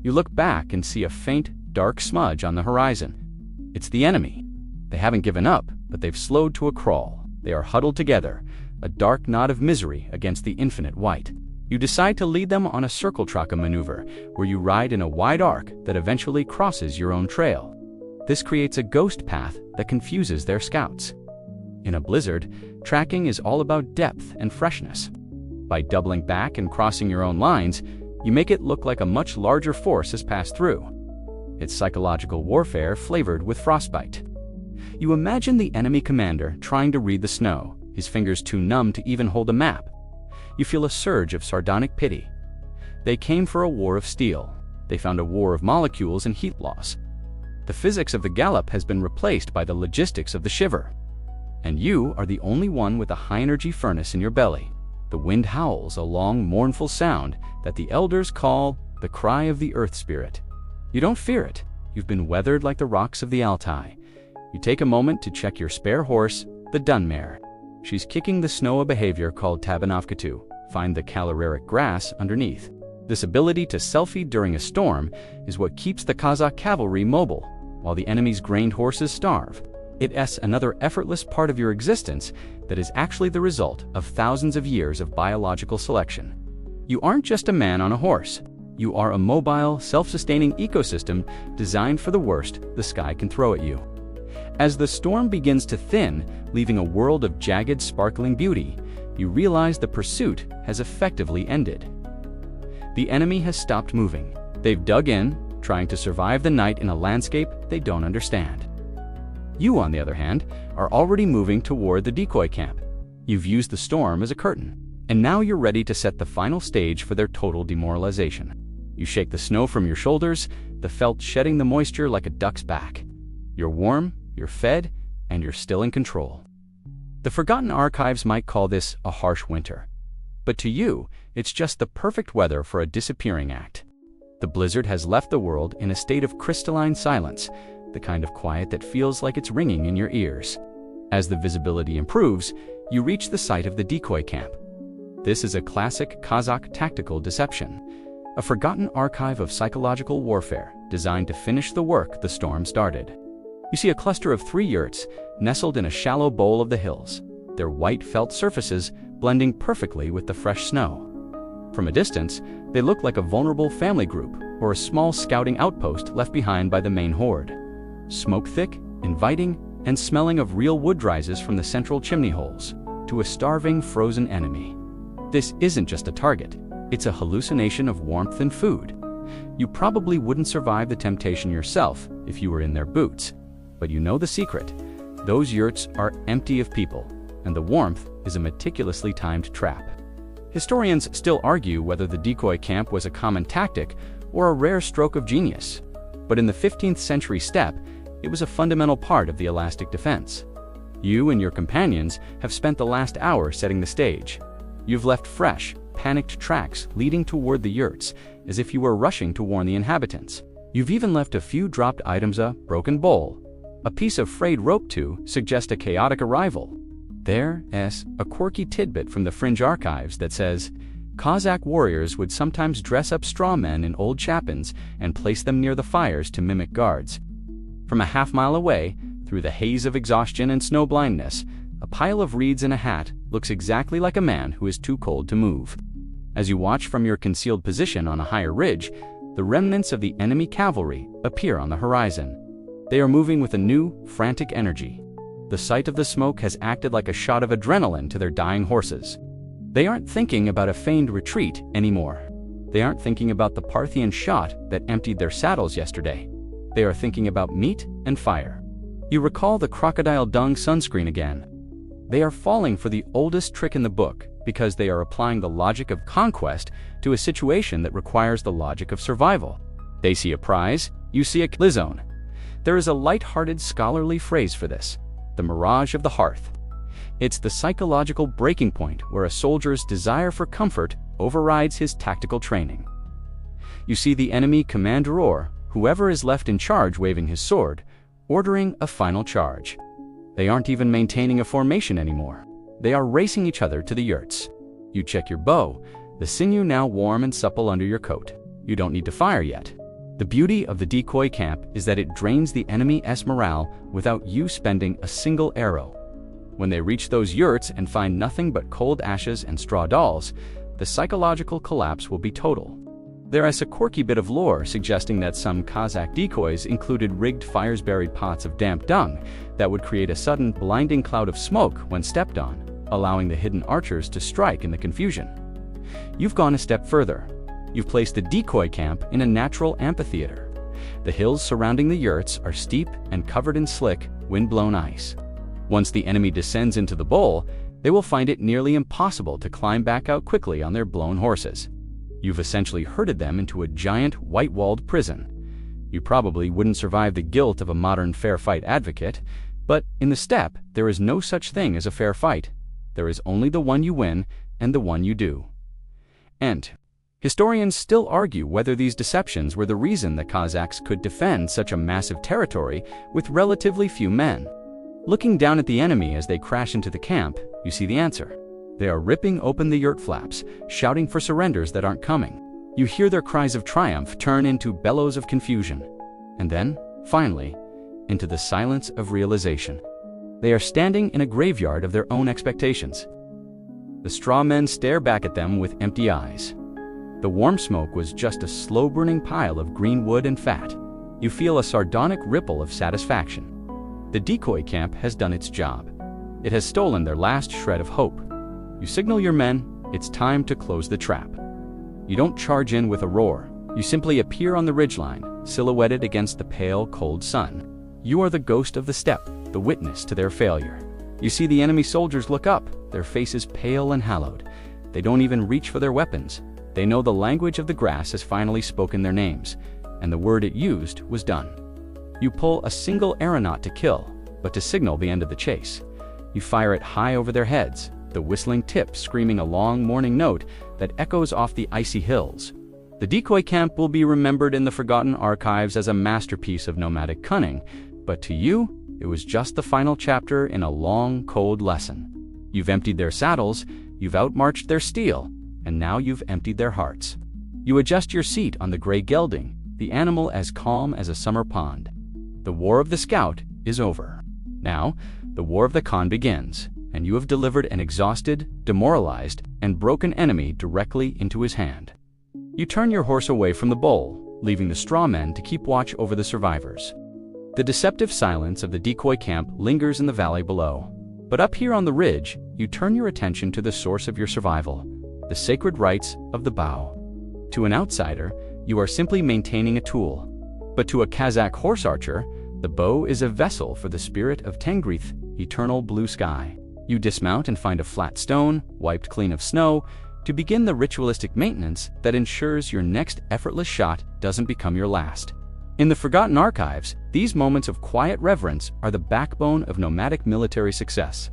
You look back and see a faint, dark smudge on the horizon. It's the enemy. They haven't given up, but they've slowed to a crawl. They are huddled together, a dark knot of misery against the infinite white. You decide to lead them on a circle traka maneuver, where you ride in a wide arc that eventually crosses your own trail. This creates a ghost path that confuses their scouts. In a blizzard, tracking is all about depth and freshness. By doubling back and crossing your own lines, you make it look like a much larger force has passed through. It's psychological warfare flavored with frostbite. You imagine the enemy commander trying to read the snow, his fingers too numb to even hold a map. You feel a surge of sardonic pity. They came for a war of steel. They found a war of molecules and heat loss. The physics of the gallop has been replaced by the logistics of the shiver. And you are the only one with a high-energy furnace in your belly. The wind howls a long, mournful sound that the elders call the cry of the earth spirit. You don't fear it. You've been weathered like the rocks of the Altai. You take a moment to check your spare horse, the dun mare. She's kicking the snow, a behavior called tabanovkatu. Find the caloric grass underneath. This ability to self-feed during a storm is what keeps the Kazakh cavalry mobile, while the enemy's grained horses starve. It's another effortless part of your existence that is actually the result of thousands of years of biological selection. You aren't just a man on a horse. You are a mobile, self-sustaining ecosystem designed for the worst the sky can throw at you. As the storm begins to thin, leaving a world of jagged, sparkling beauty, you realize the pursuit has effectively ended. The enemy has stopped moving. They've dug in, trying to survive the night in a landscape they don't understand. You, on the other hand, are already moving toward the decoy camp. You've used the storm as a curtain, and now you're ready to set the final stage for their total demoralization. You shake the snow from your shoulders, the felt shedding the moisture like a duck's back. You're warm, you're fed, and you're still in control. The forgotten archives might call this a harsh winter, but to you, it's just the perfect weather for a disappearing act. The blizzard has left the world in a state of crystalline silence, the kind of quiet that feels like it's ringing in your ears. As the visibility improves, you reach the site of the decoy camp. This is a classic Kazakh tactical deception, a forgotten archive of psychological warfare designed to finish the work the storm started. You see a cluster of 3 yurts nestled in a shallow bowl of the hills, their white felt surfaces blending perfectly with the fresh snow. From a distance, they look like a vulnerable family group or a small scouting outpost left behind by the main horde. Smoke-thick, inviting, and smelling of real wood rises from the central chimney holes to a starving frozen enemy. This isn't just a target, it's a hallucination of warmth and food. You probably wouldn't survive the temptation yourself if you were in their boots, but you know the secret. Those yurts are empty of people, and the warmth is a meticulously timed trap. Historians still argue whether the decoy camp was a common tactic or a rare stroke of genius, but in the 15th century steppe, it was a fundamental part of the elastic defense. You and your companions have spent the last hour setting the stage. You've left fresh, panicked tracks leading toward the yurts, as if you were rushing to warn the inhabitants. You've even left a few dropped items, a broken bowl, a piece of frayed rope to suggest a chaotic arrival. There's a quirky tidbit from the fringe archives that says, Kazakh warriors would sometimes dress up straw men in old chapins and place them near the fires to mimic guards. From a half-mile away, through the haze of exhaustion and snow blindness, a pile of reeds and a hat looks exactly like a man who is too cold to move. As you watch from your concealed position on a higher ridge, the remnants of the enemy cavalry appear on the horizon. They are moving with a new, frantic energy. The sight of the smoke has acted like a shot of adrenaline to their dying horses. They aren't thinking about a feigned retreat anymore. They aren't thinking about the Parthian shot that emptied their saddles yesterday. They are thinking about meat and fire. You recall the crocodile dung sunscreen again. They are falling for the oldest trick in the book because they are applying the logic of conquest to a situation that requires the logic of survival. They see a prize, you see a kill zone. There is a light-hearted scholarly phrase for this: the mirage of the hearth. It's the psychological breaking point where a soldier's desire for comfort overrides his tactical training. You see the enemy commander, or whoever is left in charge, waving his sword, ordering a final charge. They aren't even maintaining a formation anymore. They are racing each other to the yurts. You check your bow, the sinew now warm and supple under your coat. You don't need to fire yet. The beauty of the decoy camp is that it drains the enemy's morale without you spending a single arrow. When they reach those yurts and find nothing but cold ashes and straw dolls, the psychological collapse will be total. There is a quirky bit of lore suggesting that some Kazakh decoys included rigged fires-buried pots of damp dung that would create a sudden blinding cloud of smoke when stepped on, allowing the hidden archers to strike in the confusion. You've gone a step further. You've placed the decoy camp in a natural amphitheater. The hills surrounding the yurts are steep and covered in slick, wind-blown ice. Once the enemy descends into the bowl, they will find it nearly impossible to climb back out quickly on their blown horses. You've essentially herded them into a giant, white-walled prison. You probably wouldn't survive the guilt of a modern fair fight advocate, but in the steppe, there is no such thing as a fair fight. There is only the one you win and the one you do. And historians still argue whether these deceptions were the reason the Kazakhs could defend such a massive territory with relatively few men. Looking down at the enemy as they crash into the camp, you see the answer. They are ripping open the yurt flaps, shouting for surrenders that aren't coming. You hear their cries of triumph turn into bellows of confusion. And then, finally, into the silence of realization. They are standing in a graveyard of their own expectations. The straw men stare back at them with empty eyes. The warm smoke was just a slow-burning pile of green wood and fat. You feel a sardonic ripple of satisfaction. The decoy camp has done its job. It has stolen their last shred of hope. You signal your men, it's time to close the trap. You don't charge in with a roar. You simply appear on the ridgeline, silhouetted against the pale, cold sun. You are the ghost of the steppe, the witness to their failure. You see the enemy soldiers look up, their faces pale and hallowed. They don't even reach for their weapons. They know the language of the grass has finally spoken their names, and the word it used was done. You pull a single aeronaut to kill, but to signal the end of the chase. You fire it high over their heads, the whistling tip screaming a long morning note that echoes off the icy hills. The decoy camp will be remembered in the forgotten archives as a masterpiece of nomadic cunning, but to you, it was just the final chapter in a long, cold lesson. You've emptied their saddles, you've outmarched their steel, and now you've emptied their hearts. You adjust your seat on the gray gelding, the animal as calm as a summer pond. The war of the scout is over. Now, the war of the Khan begins, and you have delivered an exhausted, demoralized, and broken enemy directly into his hand. You turn your horse away from the bowl, leaving the straw men to keep watch over the survivors. The deceptive silence of the decoy camp lingers in the valley below. But up here on the ridge, you turn your attention to the source of your survival, the sacred rites of the bow. To an outsider, you are simply maintaining a tool. But to a Kazakh horse archer, the bow is a vessel for the spirit of Tengrith, eternal blue sky. You dismount and find a flat stone, wiped clean of snow, to begin the ritualistic maintenance that ensures your next effortless shot doesn't become your last. In the forgotten archives, these moments of quiet reverence are the backbone of nomadic military success.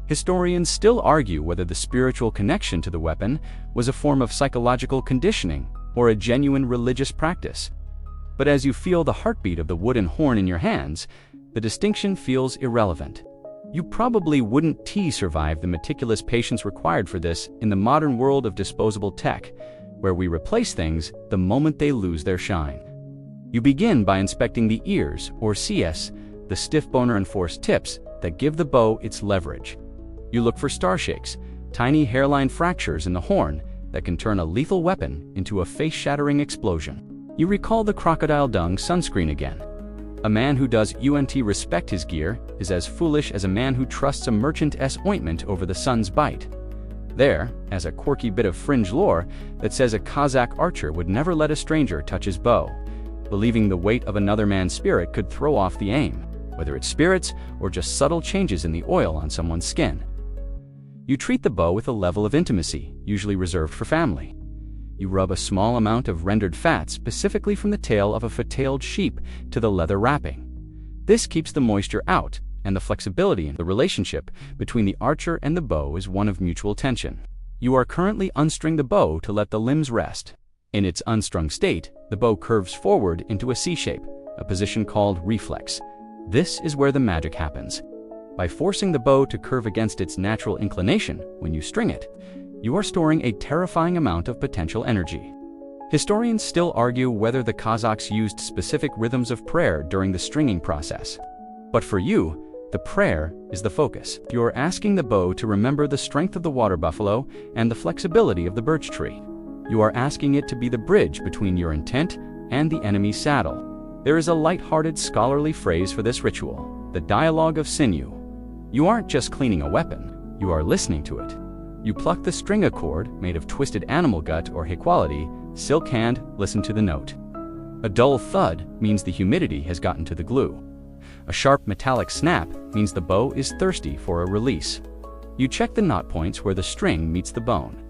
Historians still argue whether the spiritual connection to the weapon was a form of psychological conditioning or a genuine religious practice. But as you feel the heartbeat of the wooden horn in your hands, the distinction feels irrelevant. You probably wouldn't survive the meticulous patience required for this in the modern world of disposable tech, where we replace things the moment they lose their shine. You begin by inspecting the ears, or CS, the stiff bone-reinforced tips that give the bow its leverage. You look for star shakes, tiny hairline fractures in the horn that can turn a lethal weapon into a face-shattering explosion. You recall the crocodile dung sunscreen again. A man who does respect his gear is as foolish as a man who trusts a merchant's ointment over the sun's bite. There, as a quirky bit of fringe lore that says a Kazakh archer would never let a stranger touch his bow, believing the weight of another man's spirit could throw off the aim, whether it's spirits or just subtle changes in the oil on someone's skin. You treat the bow with a level of intimacy, usually reserved for family. You rub a small amount of rendered fat specifically from the tail of a fat-tailed sheep to the leather wrapping. This keeps the moisture out, and the flexibility in the relationship between the archer and the bow is one of mutual tension. You are currently unstring the bow to let the limbs rest. In its unstrung state, the bow curves forward into a C shape, a position called reflex. This is where the magic happens. By forcing the bow to curve against its natural inclination when you string it, you are storing a terrifying amount of potential energy. Historians still argue whether the Kazakhs used specific rhythms of prayer during the stringing process. But for you, the prayer is the focus. You are asking the bow to remember the strength of the water buffalo and the flexibility of the birch tree. You are asking it to be the bridge between your intent and the enemy's saddle. There is a light-hearted scholarly phrase for this ritual, the dialogue of sinew. You aren't just cleaning a weapon, you are listening to it. You pluck the string accord made of twisted animal gut or equality, silk hand, listen to the note. A dull thud means the humidity has gotten to the glue. A sharp metallic snap means the bow is thirsty for a release. You check the knot points where the string meets the bone.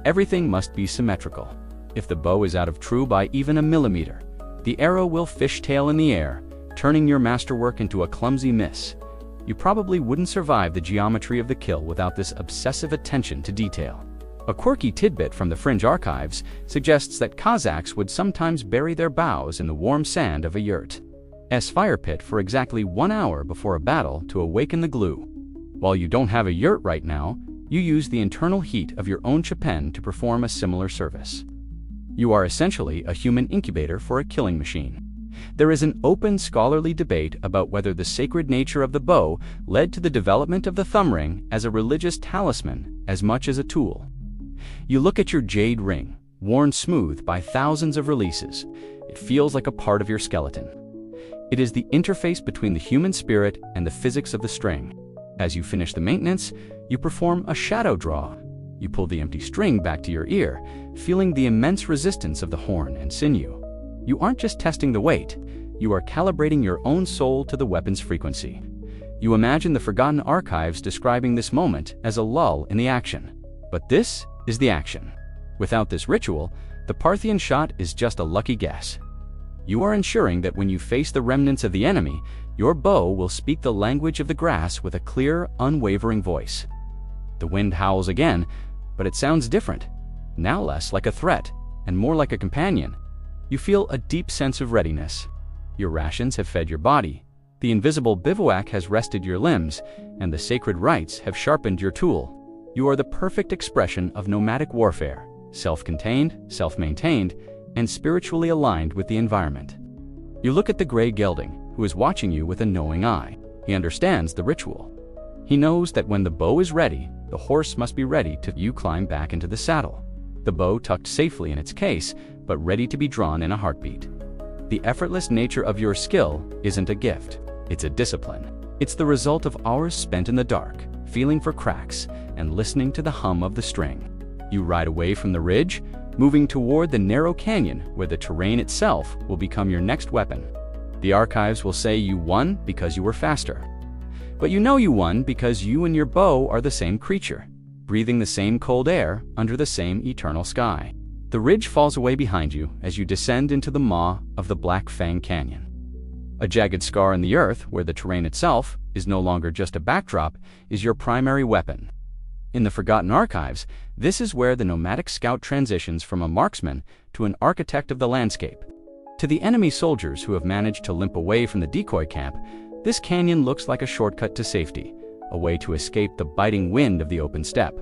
Everything must be symmetrical. If the bow is out of true by even a millimeter, the arrow will fishtail in the air, turning your masterwork into a clumsy miss. You probably wouldn't survive the geometry of the kill without this obsessive attention to detail. A quirky tidbit from the fringe archives suggests that Kazakhs would sometimes bury their bows in the warm sand of a yurt's fire pit for exactly 1 hour before a battle to awaken the glue. While you don't have a yurt right now, you use the internal heat of your own chapin to perform a similar service. You are essentially a human incubator for a killing machine. There is an open scholarly debate about whether the sacred nature of the bow led to the development of the thumb ring as a religious talisman as much as a tool. You look at your jade ring, worn smooth by thousands of releases. It feels like a part of your skeleton. It is the interface between the human spirit and the physics of the string. As you finish the maintenance, you perform a shadow draw. You pull the empty string back to your ear, feeling the immense resistance of the horn and sinew. You aren't just testing the weight, you are calibrating your own soul to the weapon's frequency. You imagine the forgotten archives describing this moment as a lull in the action. But this is the action. Without this ritual, the Parthian shot is just a lucky guess. You are ensuring that when you face the remnants of the enemy, your bow will speak the language of the grass with a clear, unwavering voice. The wind howls again, but it sounds different, now less like a threat and more like a companion. You feel a deep sense of readiness. Your rations have fed your body, the invisible bivouac has rested your limbs, and the sacred rites have sharpened your tool. You are the perfect expression of nomadic warfare, self-contained, self-maintained, and spiritually aligned with the environment. You look at the gray gelding, who is watching you with a knowing eye. He understands the ritual. He knows that when the bow is ready, the horse must be ready to you climb back into the saddle. The bow tucked safely in its case, but ready to be drawn in a heartbeat. The effortless nature of your skill isn't a gift, it's a discipline. It's the result of hours spent in the dark, feeling for cracks and listening to the hum of the string. You ride away from the ridge, moving toward the narrow canyon where the terrain itself will become your next weapon. The archives will say you won because you were faster. But you know you won because you and your bow are the same creature, breathing the same cold air under the same eternal sky. The ridge falls away behind you as you descend into the maw of the Black Fang Canyon. A jagged scar in the earth where the terrain itself is no longer just a backdrop is your primary weapon. In the Forgotten Archives, this is where the nomadic scout transitions from a marksman to an architect of the landscape. To the enemy soldiers who have managed to limp away from the decoy camp, this canyon looks like a shortcut to safety, a way to escape the biting wind of the open steppe.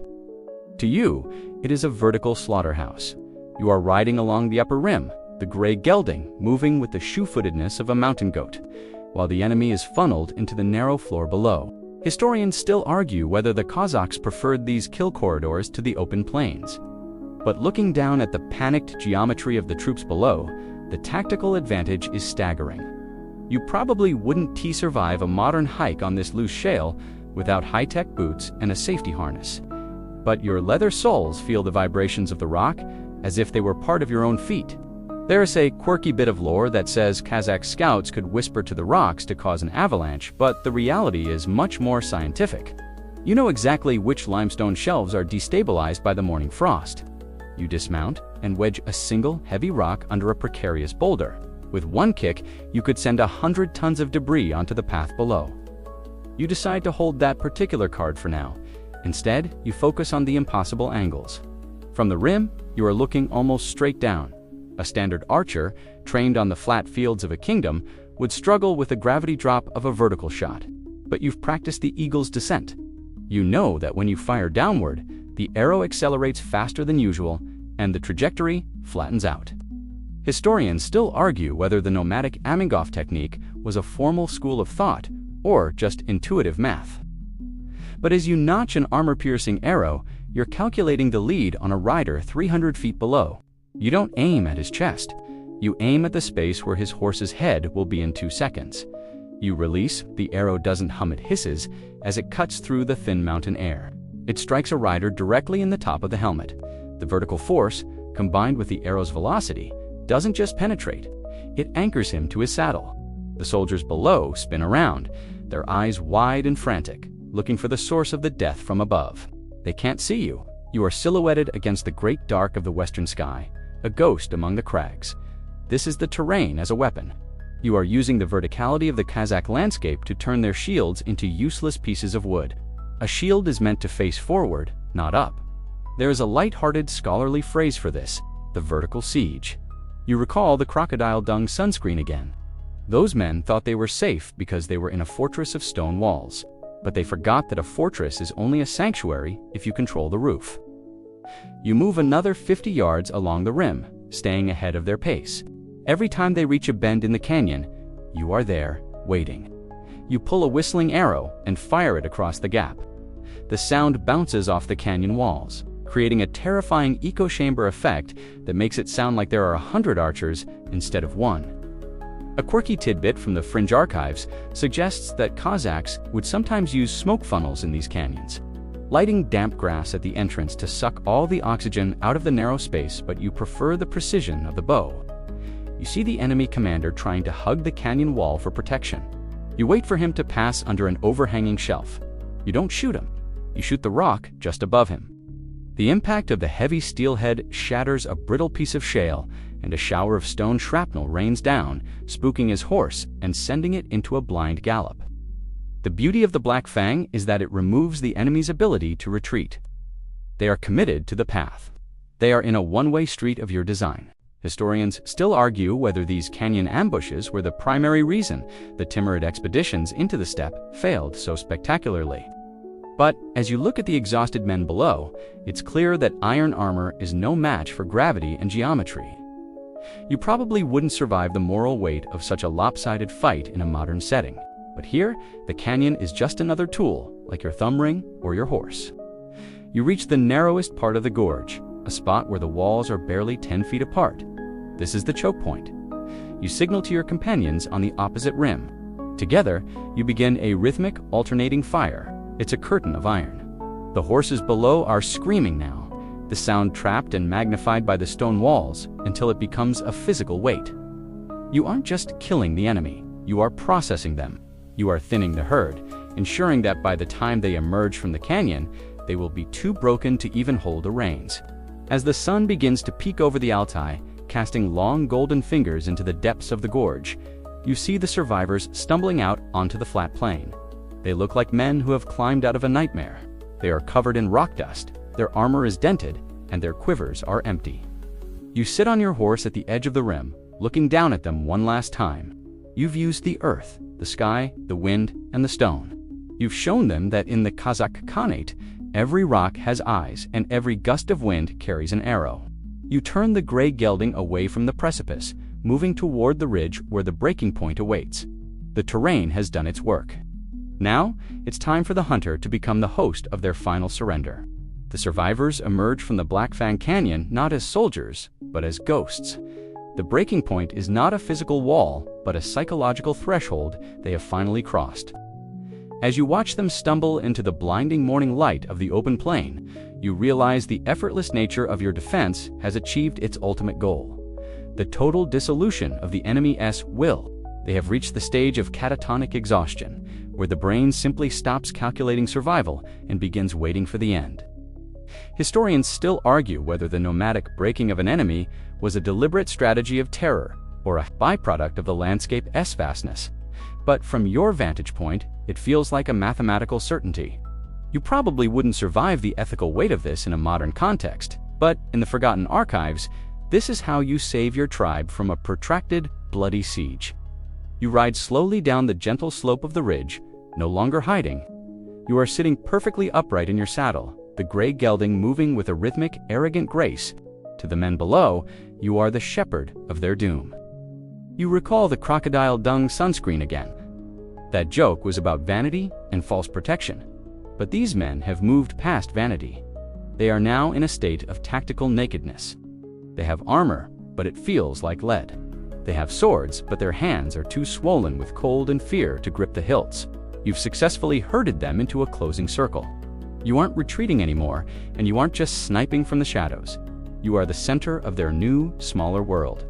To you, it is a vertical slaughterhouse. You are riding along the upper rim, the gray gelding moving with the shoe-footedness of a mountain goat, while the enemy is funneled into the narrow floor below. Historians still argue whether the Kazakhs preferred these kill corridors to the open plains. But looking down at the panicked geometry of the troops below, the tactical advantage is staggering. You probably wouldn't survive a modern hike on this loose shale without high-tech boots and a safety harness. But your leather soles feel the vibrations of the rock as if they were part of your own feet. There is a quirky bit of lore that says Kazakh scouts could whisper to the rocks to cause an avalanche, but the reality is much more scientific. You know exactly which limestone shelves are destabilized by the morning frost. You dismount and wedge a single heavy rock under a precarious boulder. With one kick, you could send 100 tons of debris onto the path below. You decide to hold that particular card for now. Instead, you focus on the impossible angles. From the rim, you are looking almost straight down. A standard archer, trained on the flat fields of a kingdom, would struggle with the gravity drop of a vertical shot. But you've practiced the eagle's descent. You know that when you fire downward, the arrow accelerates faster than usual, and the trajectory flattens out. Historians still argue whether the nomadic Amingov technique was a formal school of thought or just intuitive math. But as you notch an armor-piercing arrow, you're calculating the lead on a rider 300 feet below. You don't aim at his chest. You aim at the space where his horse's head will be in 2 seconds. You release, the arrow doesn't hum, it hisses as it cuts through the thin mountain air. It strikes a rider directly in the top of the helmet. The vertical force, combined with the arrow's velocity, doesn't just penetrate, it anchors him to his saddle. The soldiers below spin around, their eyes wide and frantic, looking for the source of the death from above. They can't see you. You are silhouetted against the great dark of the western sky, a ghost among the crags. This is the terrain as a weapon. You are using the verticality of the Kazakh landscape to turn their shields into useless pieces of wood. A shield is meant to face forward, not up. There is a light-hearted scholarly phrase for this, the vertical siege. You recall the crocodile dung sunscreen again. Those men thought they were safe because they were in a fortress of stone walls, but they forgot that a fortress is only a sanctuary if you control the roof. You move another 50 yards along the rim, staying ahead of their pace. Every time they reach a bend in the canyon, you are there, waiting. You pull a whistling arrow and fire it across the gap. The sound bounces off the canyon walls, creating a terrifying echo chamber effect that makes it sound like there are 100 archers instead of one. A quirky tidbit from the Fringe Archives suggests that Kazakhs would sometimes use smoke funnels in these canyons, lighting damp grass at the entrance to suck all the oxygen out of the narrow space, but you prefer the precision of the bow. you see the enemy commander trying to hug the canyon wall for protection. You wait for him to pass under an overhanging shelf. You don't shoot him. You shoot the rock just above him. The impact of the heavy steelhead shatters a brittle piece of shale, and a shower of stone shrapnel rains down, spooking his horse and sending it into a blind gallop. The beauty of the Black Fang is that it removes the enemy's ability to retreat. They are committed to the path. They are in a one-way street of your design. Historians still argue whether these canyon ambushes were the primary reason the Timurid expeditions into the steppe failed so spectacularly. But as you look at the exhausted men below, it's clear that iron armor is no match for gravity and geometry. You probably wouldn't survive the moral weight of such a lopsided fight in a modern setting. But here, the canyon is just another tool, like your thumb ring or your horse. You reach the narrowest part of the gorge, a spot where the walls are barely 10 feet apart. This is the choke point. You signal to your companions on the opposite rim. Together, you begin a rhythmic, alternating fire. It's a curtain of iron. The horses below are screaming now, the sound trapped and magnified by the stone walls until it becomes a physical weight. You aren't just killing the enemy, you are processing them. You are thinning the herd, ensuring that by the time they emerge from the canyon, they will be too broken to even hold the reins. As the sun begins to peek over the Altai, casting long golden fingers into the depths of the gorge, you see the survivors stumbling out onto the flat plain. They look like men who have climbed out of a nightmare. They are covered in rock dust, their armor is dented, and their quivers are empty. You sit on your horse at the edge of the rim, looking down at them one last time. You've used the earth, the sky, the wind, and the stone. You've shown them that in the Kazakh Khanate, every rock has eyes and every gust of wind carries an arrow. You turn the gray gelding away from the precipice, moving toward the ridge where the breaking point awaits. The terrain has done its work. Now, it's time for the hunter to become the host of their final surrender. The survivors emerge from the Black Fang Canyon not as soldiers, but as ghosts. The breaking point is not a physical wall, but a psychological threshold they have finally crossed. As you watch them stumble into the blinding morning light of the open plain, you realize the effortless nature of your defense has achieved its ultimate goal: the total dissolution of the enemy's will. They have reached the stage of catatonic exhaustion, where the brain simply stops calculating survival and begins waiting for the end. Historians still argue whether the nomadic breaking of an enemy was a deliberate strategy of terror or a byproduct of the landscape's vastness. But from your vantage point, it feels like a mathematical certainty. You probably wouldn't survive the ethical weight of this in a modern context, but in the forgotten archives, this is how you save your tribe from a protracted, bloody siege. You ride slowly down the gentle slope of the ridge, no longer hiding. You are sitting perfectly upright in your saddle, the gray gelding moving with a rhythmic, arrogant grace. To the men below, you are the shepherd of their doom. You recall the crocodile dung sunscreen again. That joke was about vanity and false protection. But these men have moved past vanity. They are now in a state of tactical nakedness. They have armor, but it feels like lead. They have swords, but their hands are too swollen with cold and fear to grip the hilts. You've successfully herded them into a closing circle. You aren't retreating anymore, and you aren't just sniping from the shadows. You are the center of their new, smaller world.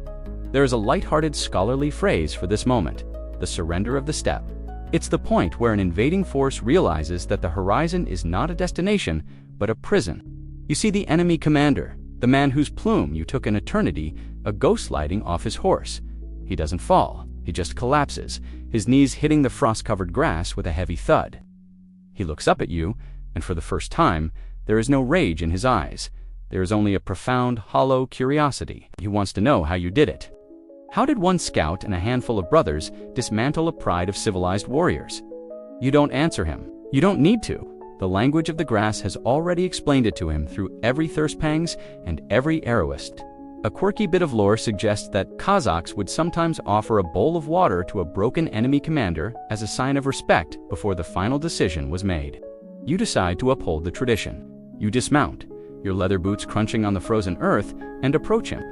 There is a light-hearted scholarly phrase for this moment: the surrender of the steppe. It's the point where an invading force realizes that the horizon is not a destination, but a prison. You see the enemy commander, the man whose plume you took an eternity, a ghost sliding off his horse. He doesn't fall, he just collapses, his knees hitting the frost-covered grass with a heavy thud. He looks up at you, and for the first time, there is no rage in his eyes. There is only a profound, hollow curiosity. He wants to know how you did it. How did one scout and a handful of brothers dismantle a pride of civilized warriors? You don't answer him. You don't need to. The language of the grass has already explained it to him through every thirst pangs and every arrowist. A quirky bit of lore suggests that Kazakhs would sometimes offer a bowl of water to a broken enemy commander as a sign of respect before the final decision was made. You decide to uphold the tradition. You dismount, your leather boots crunching on the frozen earth, and approach him.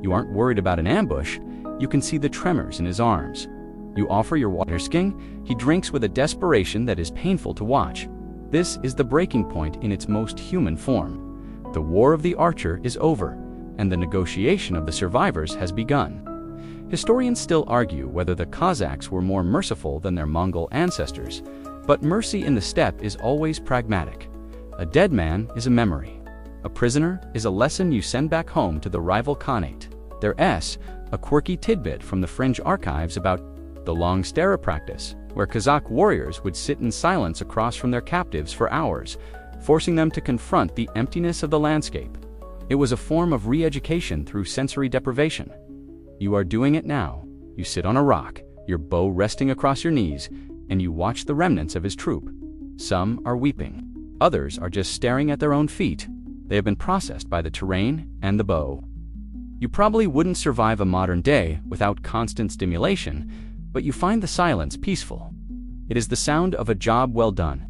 You aren't worried about an ambush. You can see the tremors in his arms. You offer your water skin. He drinks with a desperation that is painful to watch. This is the breaking point in its most human form. The war of the archer is over, and the negotiation of the survivors has begun. Historians still argue whether the Kazakhs were more merciful than their Mongol ancestors, but mercy in the steppe is always pragmatic. A dead man is a memory. A prisoner is a lesson you send back home to the rival Khanate. There's a quirky tidbit from the fringe archives about the long stirrup practice, where Kazakh warriors would sit in silence across from their captives for hours, forcing them to confront the emptiness of the landscape. It was a form of re-education through sensory deprivation. You are doing it now. You sit on a rock, your bow resting across your knees, and you watch the remnants of his troop. Some are weeping. Others are just staring at their own feet. They have been processed by the terrain and the bow. You probably wouldn't survive a modern day without constant stimulation, but you find the silence peaceful. It is the sound of a job well done.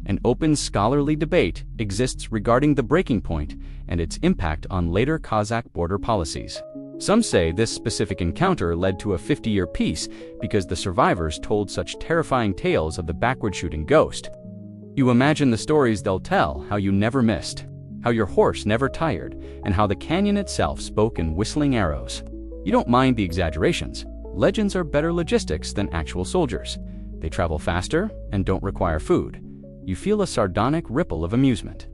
An open scholarly debate exists regarding the breaking point and its impact on later Kazakh border policies. Some say this specific encounter led to a 50-year peace because the survivors told such terrifying tales of the backward-shooting ghost. You imagine the stories they'll tell, how you never missed, how your horse never tired, and how the canyon itself spoke in whistling arrows. You don't mind the exaggerations. Legends are better logistics than actual soldiers. They travel faster and don't require food. You feel a sardonic ripple of amusement.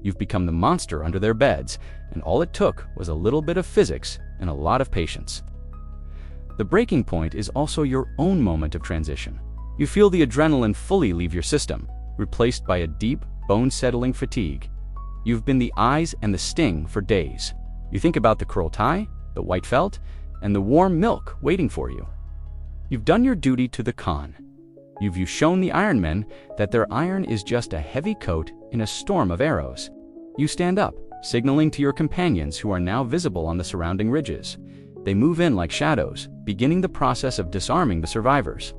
You've become the monster under their beds, and all it took was a little bit of physics and a lot of patience. The breaking point is also your own moment of transition. You feel the adrenaline fully leave your system, replaced by a deep, bone-settling fatigue. You've been the eyes and the sting for days. You think about the kurultai, the white felt, and the warm milk waiting for you. You've done your duty to the Khan. You've shown the Ironmen that their iron is just a heavy coat in a storm of arrows. You stand up, signaling to your companions who are now visible on the surrounding ridges. They move in like shadows, beginning the process of disarming the survivors.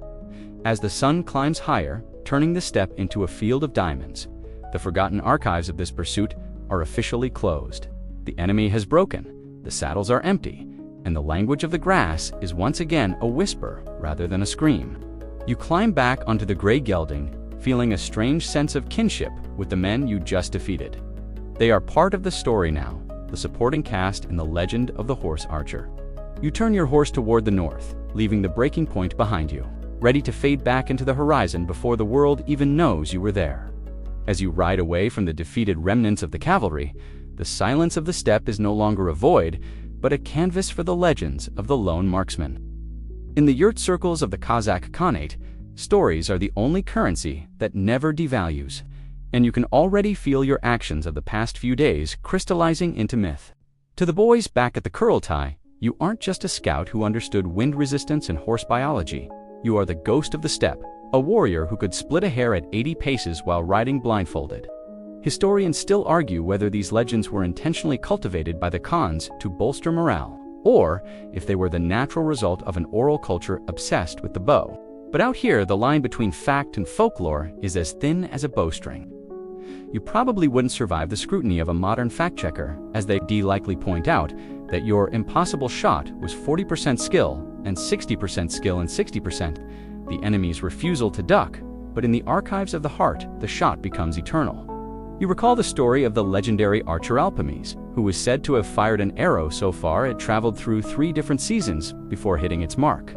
As the sun climbs higher, turning the steppe into a field of diamonds, the forgotten archives of this pursuit are officially closed. The enemy has broken, the saddles are empty, and the language of the grass is once again a whisper rather than a scream. You climb back onto the gray gelding, feeling a strange sense of kinship with the men you just defeated. They are part of the story now, the supporting cast in the legend of the horse archer. You turn your horse toward the north, leaving the breaking point behind you, ready to fade back into the horizon before the world even knows you were there. As you ride away from the defeated remnants of the cavalry, the silence of the steppe is no longer a void, but a canvas for the legends of the lone marksman. In the yurt circles of the Kazakh Khanate, stories are the only currency that never devalues, and you can already feel your actions of the past few days crystallizing into myth. To the boys back at the kurultai, you aren't just a scout who understood wind resistance and horse biology. You are the ghost of the steppe, a warrior who could split a hair at 80 paces while riding blindfolded. Historians still argue whether these legends were intentionally cultivated by the Khans to bolster morale, or if they were the natural result of an oral culture obsessed with the bow. But out here, the line between fact and folklore is as thin as a bowstring. You probably wouldn't survive the scrutiny of a modern fact-checker, as they likely point out that your impossible shot was 40% skill and 60% skill and 60% the enemy's refusal to duck, but in the archives of the heart, the shot becomes eternal. You recall the story of the legendary archer Alpames, who was said to have fired an arrow so far it traveled through 3 different seasons before hitting its mark.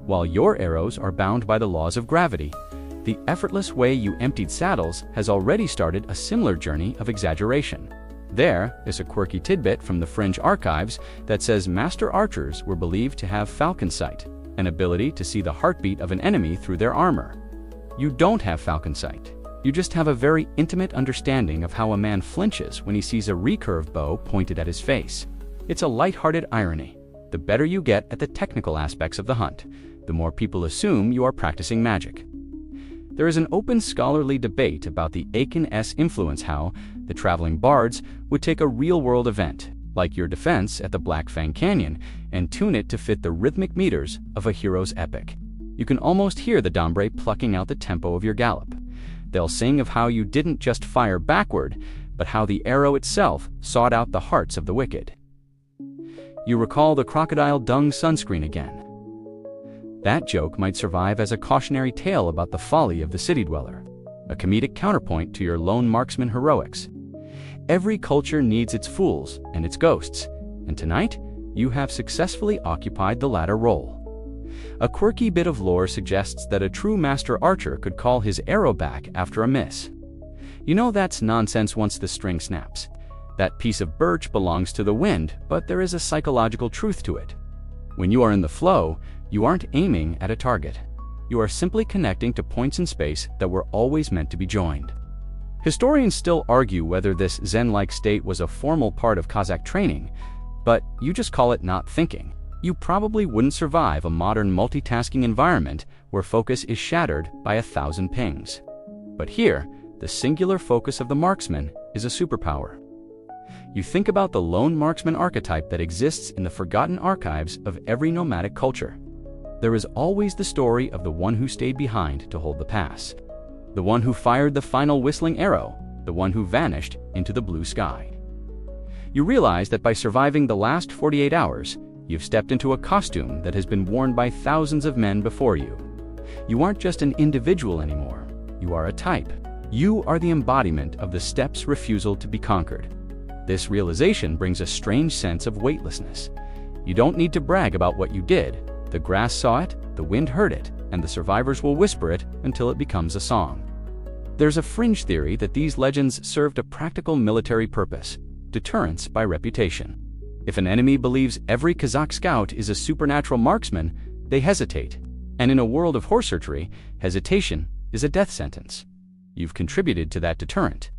While your arrows are bound by the laws of gravity, the effortless way you emptied saddles has already started a similar journey of exaggeration. There is a quirky tidbit from the fringe archives that says master archers were believed to have falcon sight, an ability to see the heartbeat of an enemy through their armor. You don't have falcon sight. You just have a very intimate understanding of how a man flinches when he sees a recurve bow pointed at his face. It's a light-hearted irony. The better you get at the technical aspects of the hunt, the more people assume you are practicing magic. There is an open scholarly debate about the Akin's influence, how the traveling bards would take a real-world event, like your defense at the Black Fang Canyon, and tune it to fit the rhythmic meters of a hero's epic. You can almost hear the dambre plucking out the tempo of your gallop. They'll sing of how you didn't just fire backward, but how the arrow itself sought out the hearts of the wicked. You recall the crocodile dung sunscreen again. That joke might survive as a cautionary tale about the folly of the city dweller, a comedic counterpoint to your lone marksman heroics. Every culture needs its fools and its ghosts, and tonight, you have successfully occupied the latter role. A quirky bit of lore suggests that a true master archer could call his arrow back after a miss. You know that's nonsense once the string snaps. That piece of birch belongs to the wind, but there is a psychological truth to it. When you are in the flow, you aren't aiming at a target. You are simply connecting to points in space that were always meant to be joined. Historians still argue whether this Zen-like state was a formal part of Kazakh training, but you just call it not thinking. You probably wouldn't survive a modern multitasking environment where focus is shattered by 1,000 pings. But here, the singular focus of the marksman is a superpower. You think about the lone marksman archetype that exists in the forgotten archives of every nomadic culture. There is always the story of the one who stayed behind to hold the pass, the one who fired the final whistling arrow, the one who vanished into the blue sky. You realize that by surviving the last 48 hours, you've stepped into a costume that has been worn by thousands of men before you. You aren't just an individual anymore. You are a type. You are the embodiment of the steppes refusal to be conquered. This realization brings a strange sense of weightlessness. You don't need to brag about what you did. The grass saw it, the wind heard it, and the survivors will whisper it until it becomes a song. There's a fringe theory that these legends served a practical military purpose: deterrence by reputation. If an enemy believes every Kazakh scout is a supernatural marksman, they hesitate. And in a world of horse archery, hesitation is a death sentence. You've contributed to that deterrent.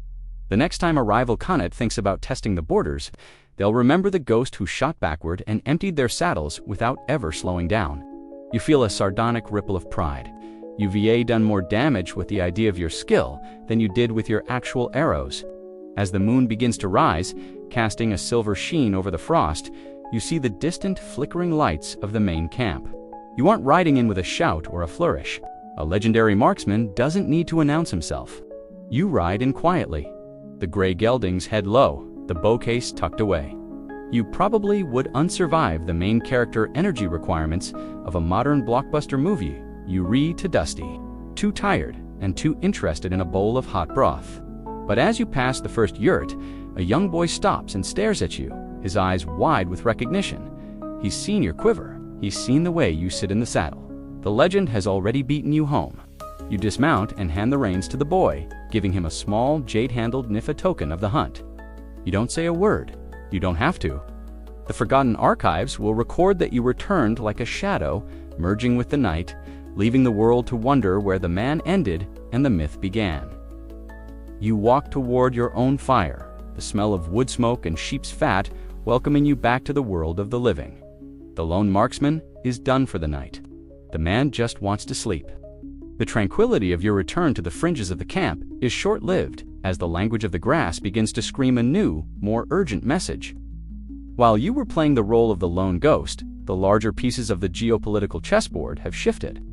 The next time a rival Khanate thinks about testing the borders, they'll remember the ghost who shot backward and emptied their saddles without ever slowing down. You feel a sardonic ripple of pride. You've done more damage with the idea of your skill than you did with your actual arrows. As the moon begins to rise, casting a silver sheen over the frost, you see the distant flickering lights of the main camp. You aren't riding in with a shout or a flourish. A legendary marksman doesn't need to announce himself. You ride in quietly. The gray geldings head low, the bow case tucked away. You probably would unsurvive the main character energy requirements of a modern blockbuster movie. You read to dusty, too tired, and too interested in a bowl of hot broth. But as you pass the first yurt, a young boy stops and stares at you, his eyes wide with recognition. He's seen your quiver. He's seen the way you sit in the saddle. The legend has already beaten you home. You dismount and hand the reins to the boy, giving him a small, jade-handled Nifa token of the hunt. You don't say a word. You don't have to. The forgotten archives will record that you returned like a shadow, merging with the night, leaving the world to wonder where the man ended and the myth began. You walk toward your own fire, the smell of wood smoke and sheep's fat welcoming you back to the world of the living. The lone marksman is done for the night. The man just wants to sleep. The tranquility of your return to the fringes of the camp is short-lived as the language of the grass begins to scream a new, more urgent message. While you were playing the role of the lone ghost, the larger pieces of the geopolitical chessboard have shifted.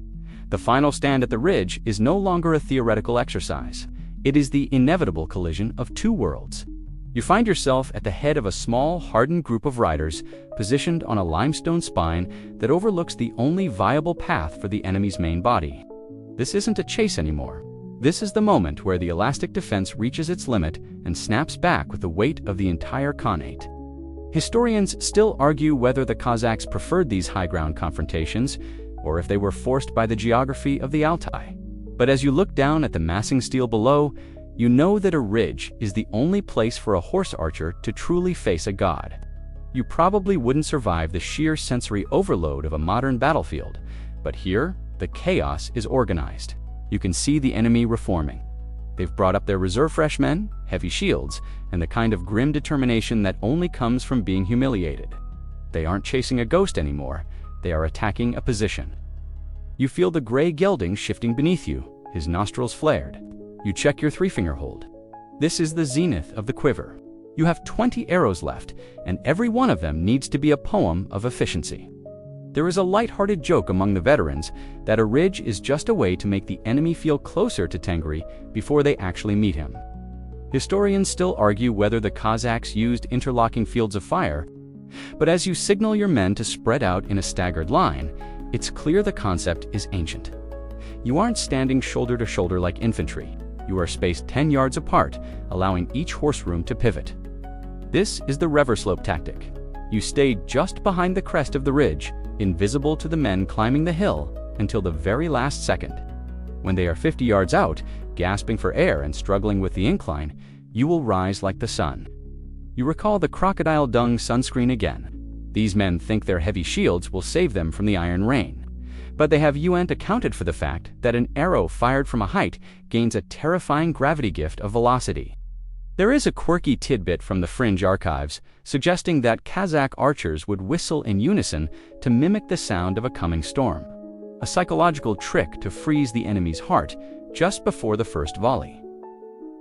The final stand at the ridge is no longer a theoretical exercise. It is the inevitable collision of two worlds. You find yourself at the head of a small, hardened group of riders, positioned on a limestone spine that overlooks the only viable path for the enemy's main body. This isn't a chase anymore. This is the moment where the elastic defense reaches its limit and snaps back with the weight of the entire Khanate. Historians still argue whether the Kazakhs preferred these high-ground confrontations, or if they were forced by the geography of the Altai. But as you look down at the massing steel below, you know that a ridge is the only place for a horse archer to truly face a god. You probably wouldn't survive the sheer sensory overload of a modern battlefield, but here, the chaos is organized. You can see the enemy reforming. They've brought up their reserve fresh men, heavy shields, and the kind of grim determination that only comes from being humiliated. They aren't chasing a ghost anymore. They are attacking a position. You feel the gray gelding shifting beneath you, his nostrils flared. You check your three-finger hold. This is the zenith of the quiver. You have 20 arrows left, and every one of them needs to be a poem of efficiency. There is a light-hearted joke among the veterans that a ridge is just a way to make the enemy feel closer to Tengri before they actually meet him. Historians still argue whether the Kazakhs used interlocking fields of fire, but as you signal your men to spread out in a staggered line, it's clear the concept is ancient. You aren't standing shoulder to shoulder like infantry. You are spaced 10 yards apart, allowing each horse room to pivot. This is the reverslope tactic. You stay just behind the crest of the ridge, invisible to the men climbing the hill, until the very last second. When they are 50 yards out, gasping for air and struggling with the incline, you will rise like the sun. You recall the crocodile dung sunscreen again. These men think their heavy shields will save them from the iron rain. But they have accounted for the fact that an arrow fired from a height gains a terrifying gravity gift of velocity. There is a quirky tidbit from the fringe archives suggesting that Kazakh archers would whistle in unison to mimic the sound of a coming storm, a psychological trick to freeze the enemy's heart just before the first volley.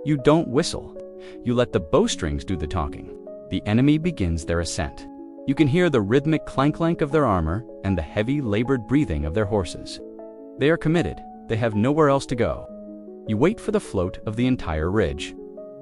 You don't whistle. You let the bowstrings do the talking. The enemy begins their ascent. You can hear the rhythmic clank-clank of their armor and the heavy, labored breathing of their horses. They are committed. They have nowhere else to go. You wait for the float of the entire ridge.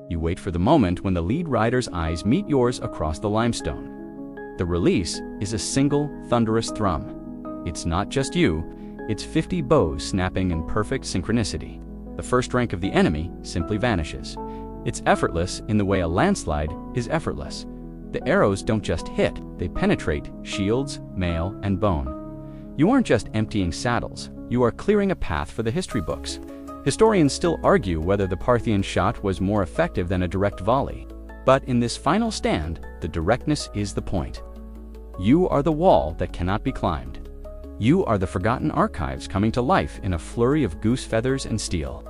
You wait for the moment when the lead rider's eyes meet yours across the limestone. The release is a single, thunderous thrum. It's not just you, it's 50 bows snapping in perfect synchronicity. The first rank of the enemy simply vanishes. It's effortless in the way a landslide is effortless. The arrows don't just hit, they penetrate shields, mail, and bone. You aren't just emptying saddles, you are clearing a path for the history books. Historians still argue whether the Parthian shot was more effective than a direct volley. But in this final stand, the directness is the point. You are the wall that cannot be climbed. You are the forgotten archives coming to life in a flurry of goose feathers and steel.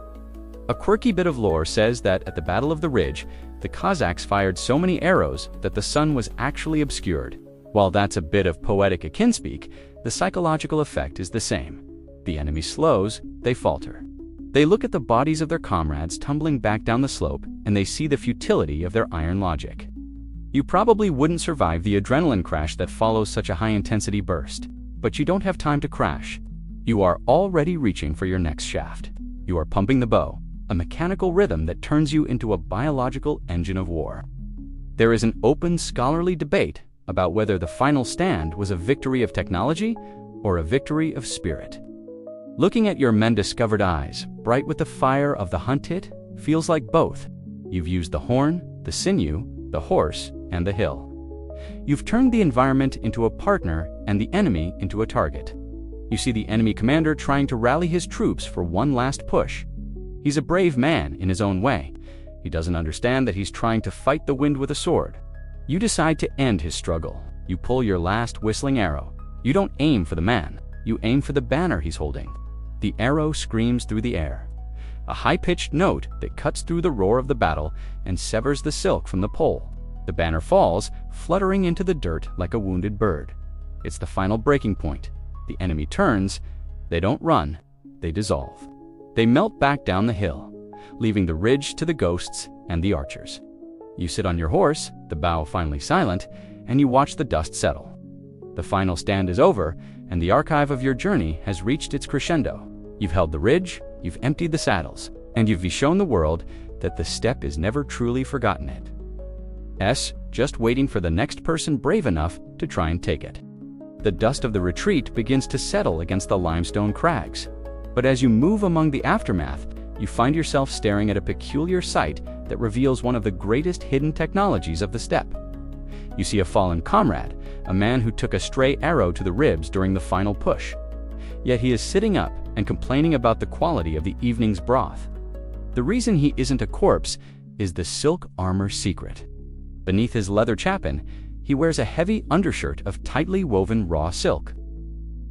A quirky bit of lore says that at the Battle of the Ridge, the Cossacks fired so many arrows that the sun was actually obscured. While that's a bit of poetic akinspeak, the psychological effect is the same. The enemy slows, they falter. They look at the bodies of their comrades tumbling back down the slope, and they see the futility of their iron logic. You probably wouldn't survive the adrenaline crash that follows such a high-intensity burst. But you don't have time to crash. You are already reaching for your next shaft. You are pumping the bow, a mechanical rhythm that turns you into a biological engine of war. There is an open scholarly debate about whether the final stand was a victory of technology or a victory of spirit. Looking at your men-discovered eyes, bright with the fire of the hunted, feels like both. You've used the horn, the sinew, the horse, and the hill. You've turned the environment into a partner and the enemy into a target. You see the enemy commander trying to rally his troops for one last push. He's a brave man in his own way. He doesn't understand that he's trying to fight the wind with a sword. You decide to end his struggle. You pull your last whistling arrow. You don't aim for the man. You aim for the banner he's holding. The arrow screams through the air, a high-pitched note that cuts through the roar of the battle and severs the silk from the pole. The banner falls, fluttering into the dirt like a wounded bird. It's the final breaking point. The enemy turns. They don't run, they dissolve. They melt back down the hill, leaving the ridge to the ghosts and the archers. You sit on your horse, the bow finally silent, and you watch the dust settle. The final stand is over, and the archive of your journey has reached its crescendo. You've held the ridge, you've emptied the saddles, and you've shown the world that the steppe is never truly forgotten just waiting for the next person brave enough to try and take it. The dust of the retreat begins to settle against the limestone crags. But as you move among the aftermath, you find yourself staring at a peculiar sight that reveals one of the greatest hidden technologies of the steppe. You see a fallen comrade, a man who took a stray arrow to the ribs during the final push. Yet he is sitting up and complaining about the quality of the evening's broth. The reason he isn't a corpse is the silk armor secret. Beneath his leather chapin, he wears a heavy undershirt of tightly woven raw silk.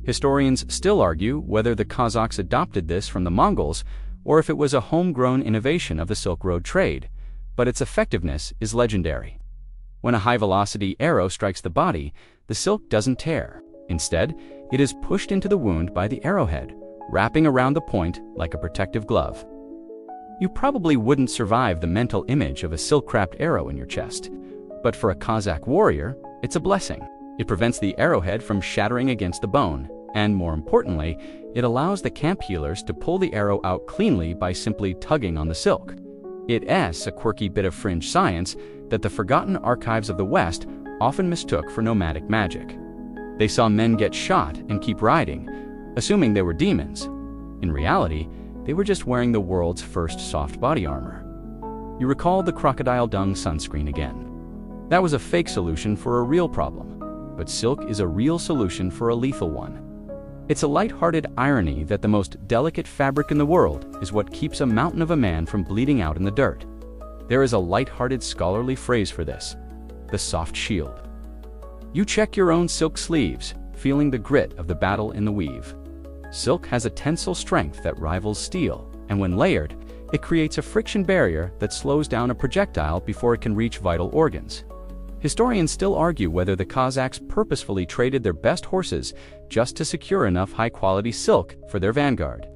Historians still argue whether the Kazakhs adopted this from the Mongols or if it was a homegrown innovation of the Silk Road trade, but its effectiveness is legendary. When a high-velocity arrow strikes the body, the silk doesn't tear. Instead, it is pushed into the wound by the arrowhead, wrapping around the point like a protective glove. You probably wouldn't survive the mental image of a silk-wrapped arrow in your chest, but for a Kazakh warrior, it's a blessing. It prevents the arrowhead from shattering against the bone, and more importantly, it allows the camp healers to pull the arrow out cleanly by simply tugging on the silk. It's a quirky bit of fringe science that the forgotten archives of the West often mistook for nomadic magic. They saw men get shot and keep riding, assuming they were demons. In reality, they were just wearing the world's first soft body armor. You recall the crocodile dung sunscreen again. That was a fake solution for a real problem. but silk is a real solution for a lethal one. It's a light-hearted irony that the most delicate fabric in the world is what keeps a mountain of a man from bleeding out in the dirt. There is a light-hearted scholarly phrase for this: the soft shield. You check your own silk sleeves, feeling the grit of the battle in the weave. Silk has a tensile strength that rivals steel, and when layered, it creates a friction barrier that slows down a projectile before it can reach vital organs. Historians still argue whether the Kazakhs purposefully traded their best horses just to secure enough high-quality silk for their vanguard.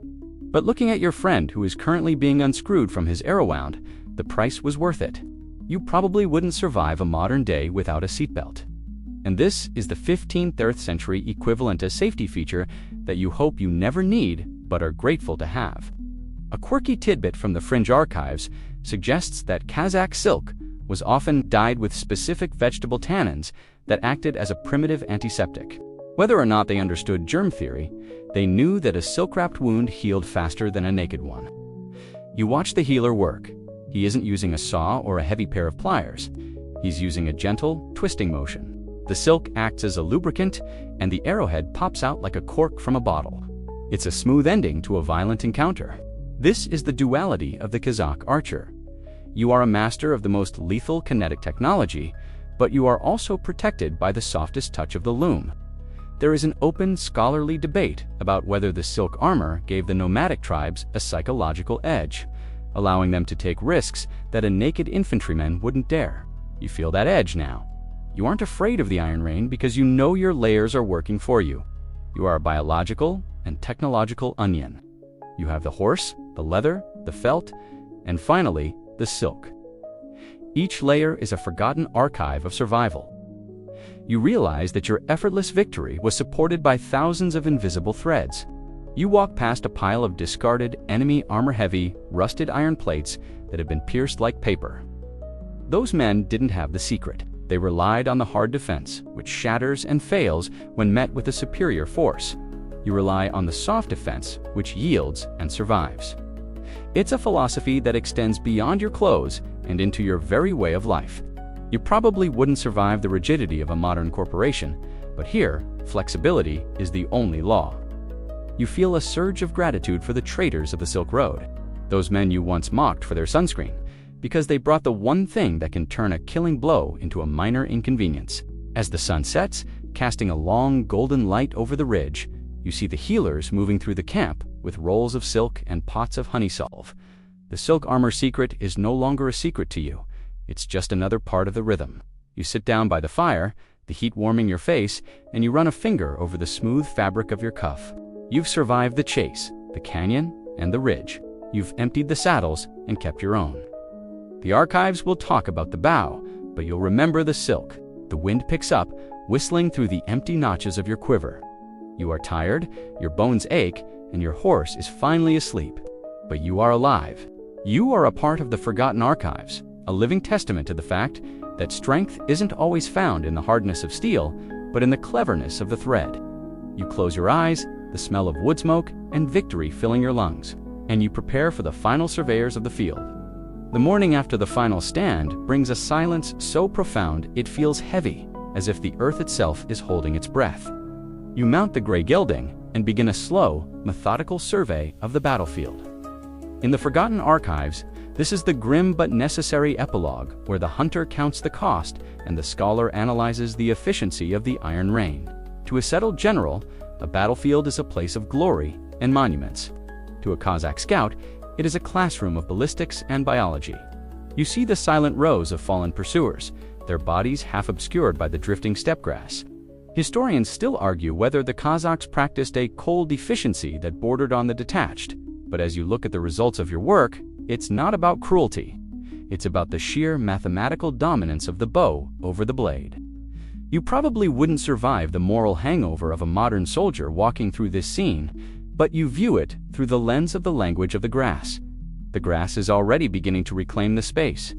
But looking at your friend who is currently being unscrewed from his arrow wound, the price was worth it. You probably wouldn't survive a modern day without a seatbelt. And this is the 15th century equivalent a safety feature that you hope you never need but are grateful to have. A quirky tidbit from the Fringe archives suggests that Kazakh silk was often dyed with specific vegetable tannins that acted as a primitive antiseptic. Whether or not they understood germ theory, they knew that a silk-wrapped wound healed faster than a naked one. You watch the healer work. He isn't using a saw or a heavy pair of pliers. He's using a gentle, twisting motion. The silk acts as a lubricant, and the arrowhead pops out like a cork from a bottle. It's a smooth ending to a violent encounter. This is the duality of the Kazakh archer. You are a master of the most lethal kinetic technology, but you are also protected by the softest touch of the loom. There is an open scholarly debate about whether the silk armor gave the nomadic tribes a psychological edge, allowing them to take risks that a naked infantryman wouldn't dare. You feel that edge now. You aren't afraid of the Iron Rain because you know your layers are working for you. You are a biological and technological onion. You have the horse, the leather, the felt, and finally, the silk. Each layer is a forgotten archive of survival. You realize that your effortless victory was supported by thousands of invisible threads. You walk past a pile of discarded, enemy armor-heavy, rusted iron plates that have been pierced like paper. Those men didn't have the secret. They relied on the hard defense, which shatters and fails when met with a superior force. You rely on the soft defense, which yields and survives. It's a philosophy that extends beyond your clothes and into your very way of life. You probably wouldn't survive the rigidity of a modern corporation, but here, flexibility is the only law. You feel a surge of gratitude for the traders of the Silk Road, those men you once mocked for their sunscreen, because they brought the one thing that can turn a killing blow into a minor inconvenience. As the sun sets, casting a long golden light over the ridge, you see the healers moving through the camp with rolls of silk and pots of honey salve. The silk armor secret is no longer a secret to you. It's just another part of the rhythm. You sit down by the fire, the heat warming your face, and you run a finger over the smooth fabric of your cuff. You've survived the chase, the canyon, and the ridge. You've emptied the saddles and kept your own. The archives will talk about the bow, but you'll remember the silk. The wind picks up, whistling through the empty notches of your quiver. You are tired, your bones ache, and your horse is finally asleep. But you are alive. You are a part of the forgotten archives, a living testament to the fact that strength isn't always found in the hardness of steel, but in the cleverness of the thread. You close your eyes, the smell of wood smoke and victory filling your lungs, and you prepare for the final surveyors of the field. The morning after the final stand brings a silence so profound it feels heavy, as if the earth itself is holding its breath. You mount the gray gelding and begin a slow, methodical survey of the battlefield. In the forgotten archives, this is the grim but necessary epilogue where the hunter counts the cost and the scholar analyzes the efficiency of the Iron Rain. To a settled general, a battlefield is a place of glory and monuments. To a Kazakh scout, it is a classroom of ballistics and biology. You see the silent rows of fallen pursuers, their bodies half obscured by the drifting steppe grass. Historians still argue whether the Kazakhs practiced a cold efficiency that bordered on the detached, but as you look at the results of your work, it's not about cruelty. It's about the sheer mathematical dominance of the bow over the blade. You probably wouldn't survive the moral hangover of a modern soldier walking through this scene, but you view it through the lens of the language of the grass. The grass is already beginning to reclaim the space.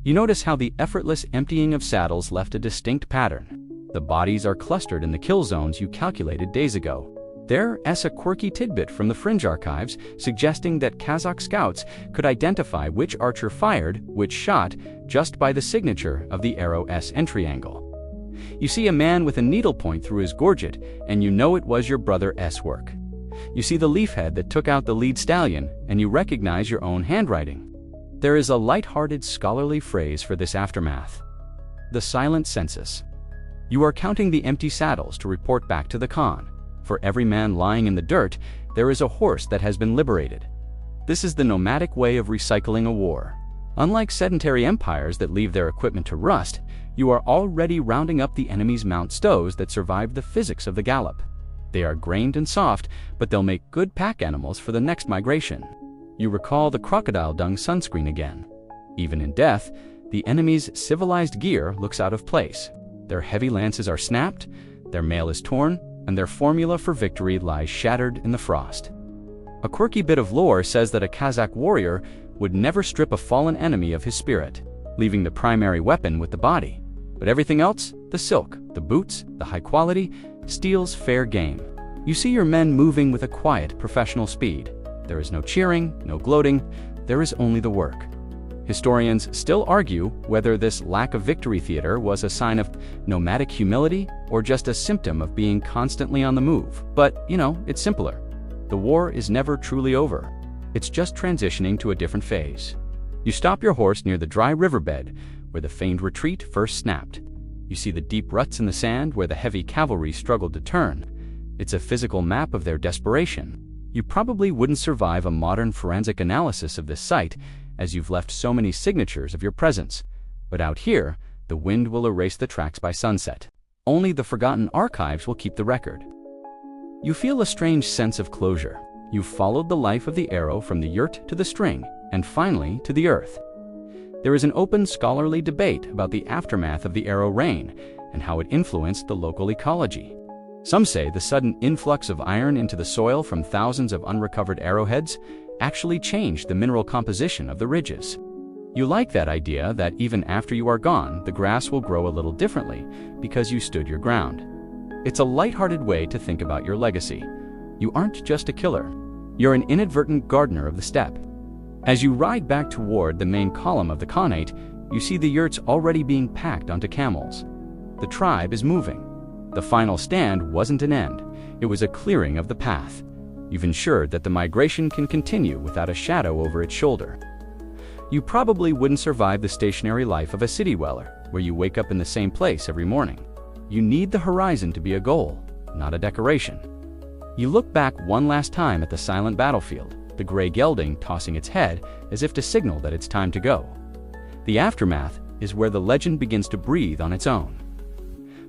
You notice how the effortless emptying of saddles left a distinct pattern. The bodies are clustered in the kill zones you calculated days ago. There's a quirky tidbit from the Fringe archives suggesting that Kazakh scouts could identify which archer fired which shot just by the signature of the arrow's entry angle. You see a man with a needlepoint through his gorget, and you know it was your brother's work. You see the leaf head that took out the lead stallion, and you recognize your own handwriting. There is a light-hearted scholarly phrase for this aftermath: the silent census. You are counting the empty saddles to report back to the Khan. For every man lying in the dirt, there is a horse that has been liberated. This is the nomadic way of recycling a war. Unlike sedentary empires that leave their equipment to rust, you are already rounding up the enemy's mount stows that survived the physics of the gallop. They are grained and soft, but they'll make good pack animals for the next migration. You recall the crocodile dung sunscreen again. Even in death, the enemy's civilized gear looks out of place. Their heavy lances are snapped, their mail is torn, and their formula for victory lies shattered in the frost. A quirky bit of lore says that a Kazakh warrior would never strip a fallen enemy of his spirit, leaving the primary weapon with the body. But everything else, the silk, the boots, the high quality, steals fair game. You see your men moving with a quiet, professional speed. There is no cheering, no gloating, there is only the work. Historians still argue whether this lack of victory theater was a sign of nomadic humility or just a symptom of being constantly on the move. But, it's simpler. The war is never truly over. It's just transitioning to a different phase. You stop your horse near the dry riverbed where the feigned retreat first snapped. You see the deep ruts in the sand where the heavy cavalry struggled to turn. It's a physical map of their desperation. You probably wouldn't survive a modern forensic analysis of this site, as you've left so many signatures of your presence. But out here, the wind will erase the tracks by sunset. Only the forgotten archives will keep the record. You feel a strange sense of closure. You've followed the life of the arrow from the yurt to the string, and finally to the earth. There is an open scholarly debate about the aftermath of the arrow rain and how it influenced the local ecology. Some say the sudden influx of iron into the soil from thousands of unrecovered arrowheads actually changed the mineral composition of the ridges. You like that idea that even after you are gone, the grass will grow a little differently because you stood your ground. It's a lighthearted way to think about your legacy. You aren't just a killer. You're an inadvertent gardener of the steppe. As you ride back toward the main column of the Khanate, you see the yurts already being packed onto camels. The tribe is moving. The final stand wasn't an end. It was a clearing of the path. You've ensured that the migration can continue without a shadow over its shoulder. You probably wouldn't survive the stationary life of a city dweller, where you wake up in the same place every morning. You need the horizon to be a goal, not a decoration. You look back one last time at the silent battlefield, the gray gelding tossing its head as if to signal that it's time to go. The aftermath is where the legend begins to breathe on its own.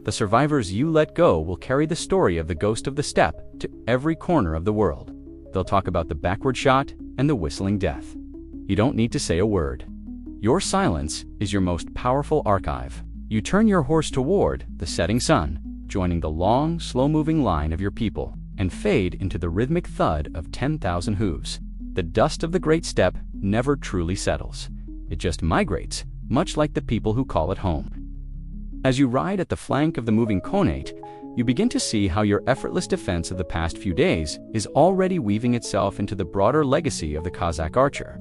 The survivors you let go will carry the story of the ghost of the steppe to every corner of the world. They'll talk about the backward shot and the whistling death. You don't need to say a word. Your silence is your most powerful archive. You turn your horse toward the setting sun, joining the long, slow-moving line of your people, and fade into the rhythmic thud of 10,000 hooves. The dust of the great steppe never truly settles. It just migrates, much like the people who call it home. As you ride at the flank of the moving Khanate, you begin to see how your effortless defense of the past few days is already weaving itself into the broader legacy of the Kazakh archer.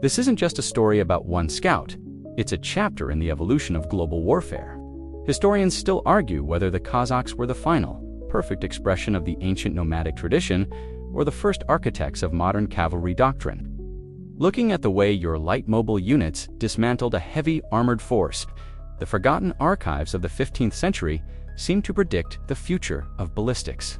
This isn't just a story about one scout. It's a chapter in the evolution of global warfare. Historians still argue whether the Kazakhs were the final, perfect expression of the ancient nomadic tradition or the first architects of modern cavalry doctrine. Looking at the way your light mobile units dismantled a heavy armored force, the forgotten archives of the 15th century seem to predict the future of ballistics.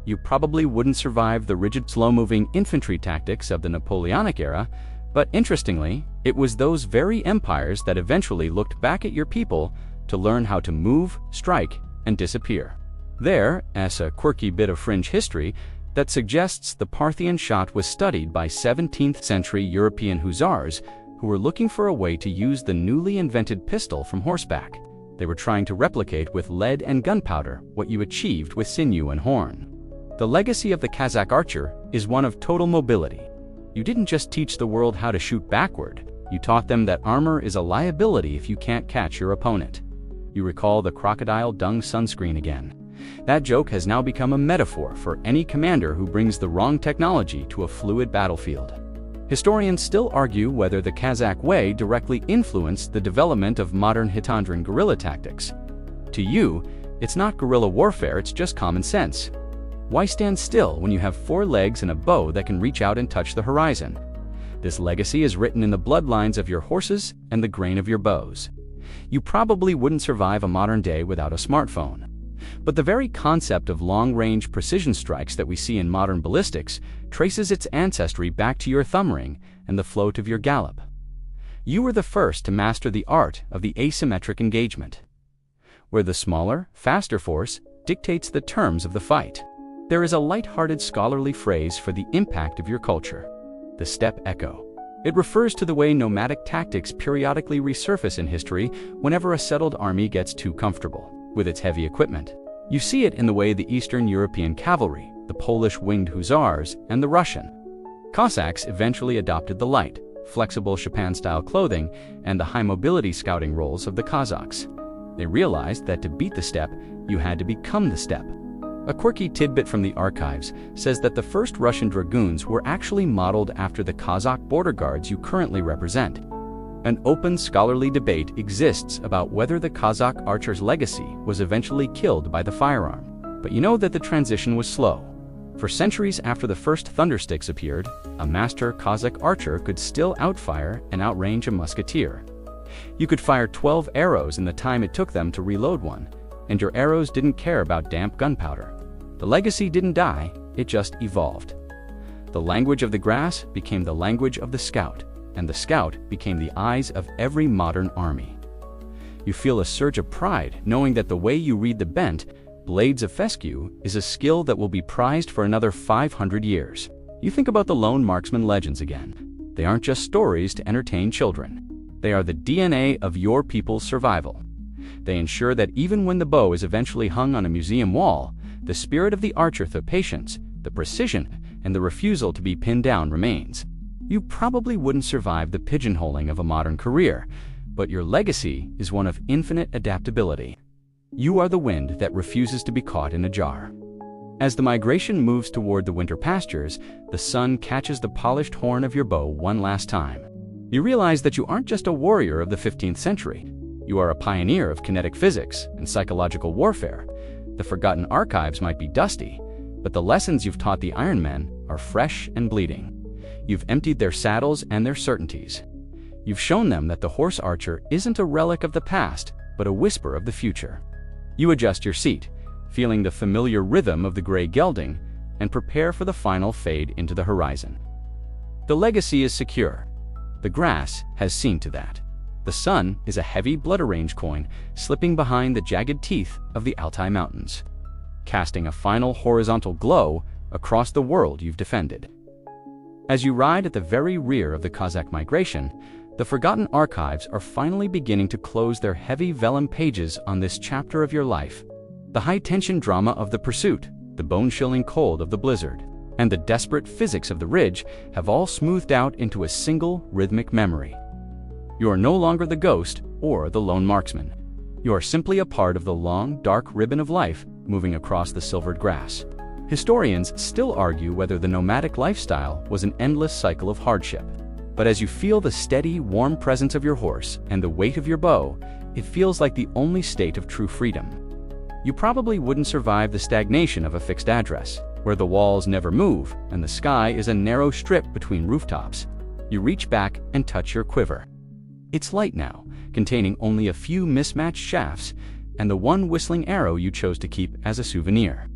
You probably wouldn't survive the rigid, slow-moving infantry tactics of the Napoleonic era, but interestingly, it was those very empires that eventually looked back at your people to learn how to move, strike, and disappear. There's a quirky bit of fringe history that suggests the Parthian shot was studied by 17th century European hussars who were looking for a way to use the newly invented pistol from horseback. They were trying to replicate with lead and gunpowder what you achieved with sinew and horn. The legacy of the Kazakh archer is one of total mobility. You didn't just teach the world how to shoot backward, you taught them that armor is a liability if you can't catch your opponent. You recall the crocodile dung sunscreen again. That joke has now become a metaphor for any commander who brings the wrong technology to a fluid battlefield. Historians still argue whether the Kazakh way directly influenced the development of modern Hitandran guerrilla tactics. To you, it's not guerrilla warfare, it's just common sense. Why stand still when you have 4 legs and a bow that can reach out and touch the horizon? This legacy is written in the bloodlines of your horses and the grain of your bows. You probably wouldn't survive a modern day without a smartphone. But the very concept of long-range precision strikes that we see in modern ballistics traces its ancestry back to your thumb ring and the float of your gallop. You were the first to master the art of the asymmetric engagement, where the smaller, faster force dictates the terms of the fight. There is a light-hearted scholarly phrase for the impact of your culture: the steppe echo. It refers to the way nomadic tactics periodically resurface in history whenever a settled army gets too comfortable with its heavy equipment. You see it in the way the Eastern European cavalry, the Polish winged hussars, and the Russian Cossacks eventually adopted the light, flexible Chopin-style clothing and the high-mobility scouting roles of the Kazakhs. They realized that to beat the steppe, you had to become the steppe. A quirky tidbit from the archives says that the first Russian dragoons were actually modeled after the Kazakh border guards you currently represent. An open scholarly debate exists about whether the Kazakh archer's legacy was eventually killed by the firearm, but you know that the transition was slow. For centuries after the first thundersticks appeared, a master Kazakh archer could still outfire and outrange a musketeer. You could fire 12 arrows in the time it took them to reload one, and your arrows didn't care about damp gunpowder. The legacy didn't die, it just evolved. The language of the grass became the language of the scout, and the scout became the eyes of every modern army. You feel a surge of pride knowing that the way you read the bent blades of fescue is a skill that will be prized for another 500 years. You think about the lone marksman legends again. They aren't just stories to entertain children. They are the DNA of your people's survival. They ensure that even when the bow is eventually hung on a museum wall, the spirit of the archer, the patience, the precision, and the refusal to be pinned down remains. You probably wouldn't survive the pigeonholing of a modern career, but your legacy is one of infinite adaptability. You are the wind that refuses to be caught in a jar. As the migration moves toward the winter pastures, the sun catches the polished horn of your bow one last time. You realize that you aren't just a warrior of the 15th century. You are a pioneer of kinetic physics and psychological warfare. The forgotten archives might be dusty, but the lessons you've taught the Iron Men are fresh and bleeding. You've emptied their saddles and their certainties. You've shown them that the horse archer isn't a relic of the past, but a whisper of the future. You adjust your seat, feeling the familiar rhythm of the gray gelding, and prepare for the final fade into the horizon. The legacy is secure. The grass has seen to that. The sun is a heavy blood-arranged coin slipping behind the jagged teeth of the Altai Mountains, casting a final horizontal glow across the world you've defended. As you ride at the very rear of the Kazakh migration, the forgotten archives are finally beginning to close their heavy vellum pages on this chapter of your life. The high-tension drama of the pursuit, the bone-chilling cold of the blizzard, and the desperate physics of the ridge have all smoothed out into a single rhythmic memory. You are no longer the ghost or the lone marksman. You are simply a part of the long, dark ribbon of life moving across the silvered grass. Historians still argue whether the nomadic lifestyle was an endless cycle of hardship. But as you feel the steady, warm presence of your horse and the weight of your bow, it feels like the only state of true freedom. You probably wouldn't survive the stagnation of a fixed address, where the walls never move and the sky is a narrow strip between rooftops. You reach back and touch your quiver. It's light now, containing only a few mismatched shafts and the one whistling arrow you chose to keep as a souvenir.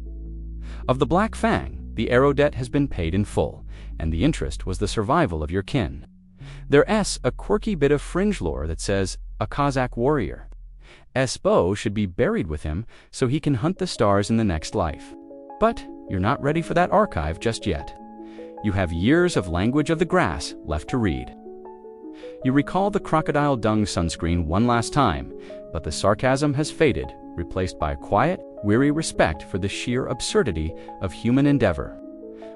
Of the Black Fang, the arrow debt has been paid in full, and the interest was the survival of your kin. There's a quirky bit of fringe lore that says, a Kazakh warrior. Bow should be buried with him so he can hunt the stars in the next life. But you're not ready for that archive just yet. You have years of language of the grass left to read. You recall the crocodile dung sunscreen one last time, but the sarcasm has faded, replaced by a quiet, weary respect for the sheer absurdity of human endeavor.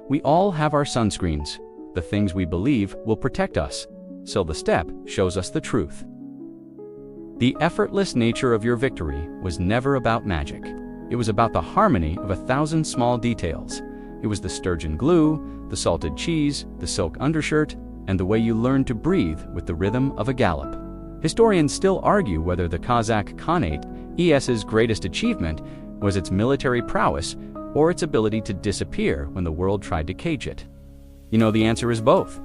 We all have our sunscreens, the things we believe will protect us, so the steppe shows us the truth. The effortless nature of your victory was never about magic. It was about the harmony of 1,000 small details. It was the sturgeon glue, the salted cheese, the silk undershirt, and the way you learned to breathe with the rhythm of a gallop. Historians still argue whether the Kazakh Khanate ES's greatest achievement was its military prowess or its ability to disappear when the world tried to cage it. You know, the answer is both.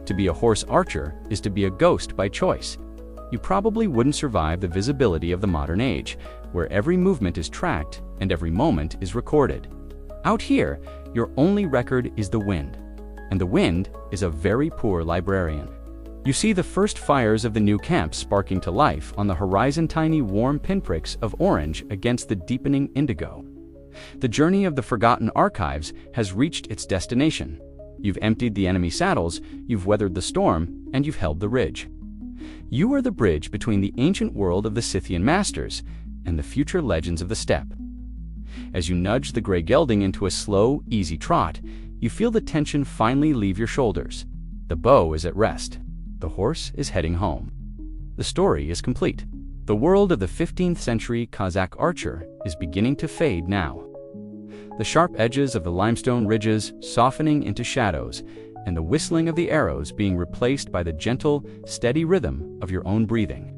To be a horse archer is to be a ghost by choice. You probably wouldn't survive the visibility of the modern age, where every movement is tracked and every moment is recorded. Out here, your only record is the wind, and the wind is a very poor librarian. You see the first fires of the new camp sparking to life on the horizon, tiny warm pinpricks of orange against the deepening indigo. The journey of the forgotten archives has reached its destination. You've emptied the enemy saddles, you've weathered the storm, and you've held the ridge. You are the bridge between the ancient world of the Scythian masters and the future legends of the steppe. As you nudge the gray gelding into a slow, easy trot, you feel the tension finally leave your shoulders. The bow is at rest. The horse is heading home. The story is complete. The world of the 15th century Kazakh archer is beginning to fade now. The sharp edges of the limestone ridges softening into shadows, and the whistling of the arrows being replaced by the gentle, steady rhythm of your own breathing.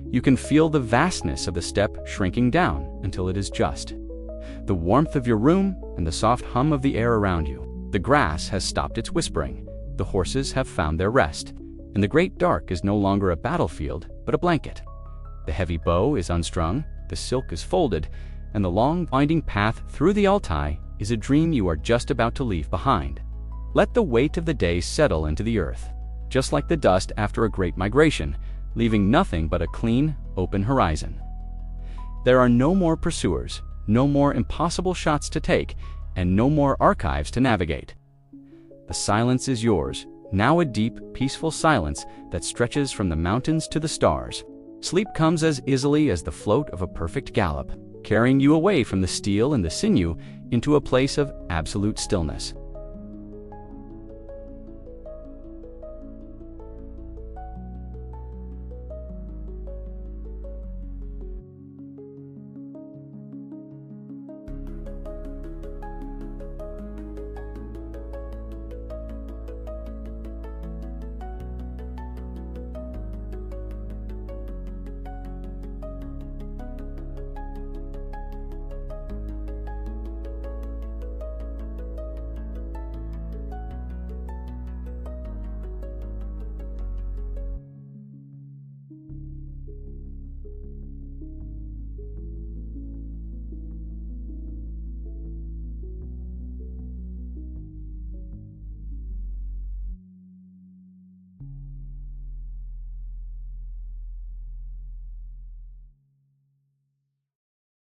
You can feel the vastness of the steppe shrinking down until it is just. The warmth of your room and the soft hum of the air around you. The grass has stopped its whispering, the horses have found their rest, and the great dark is no longer a battlefield, but a blanket. The heavy bow is unstrung, the silk is folded, and the long, winding path through the Altai is a dream you are just about to leave behind. Let the weight of the day settle into the earth, just like the dust after a great migration, leaving nothing but a clean, open horizon. There are no more pursuers, no more impossible shots to take, and no more archives to navigate. The silence is yours, now a deep, peaceful silence that stretches from the mountains to the stars. Sleep comes as easily as the float of a perfect gallop, carrying you away from the steel and the sinew into a place of absolute stillness.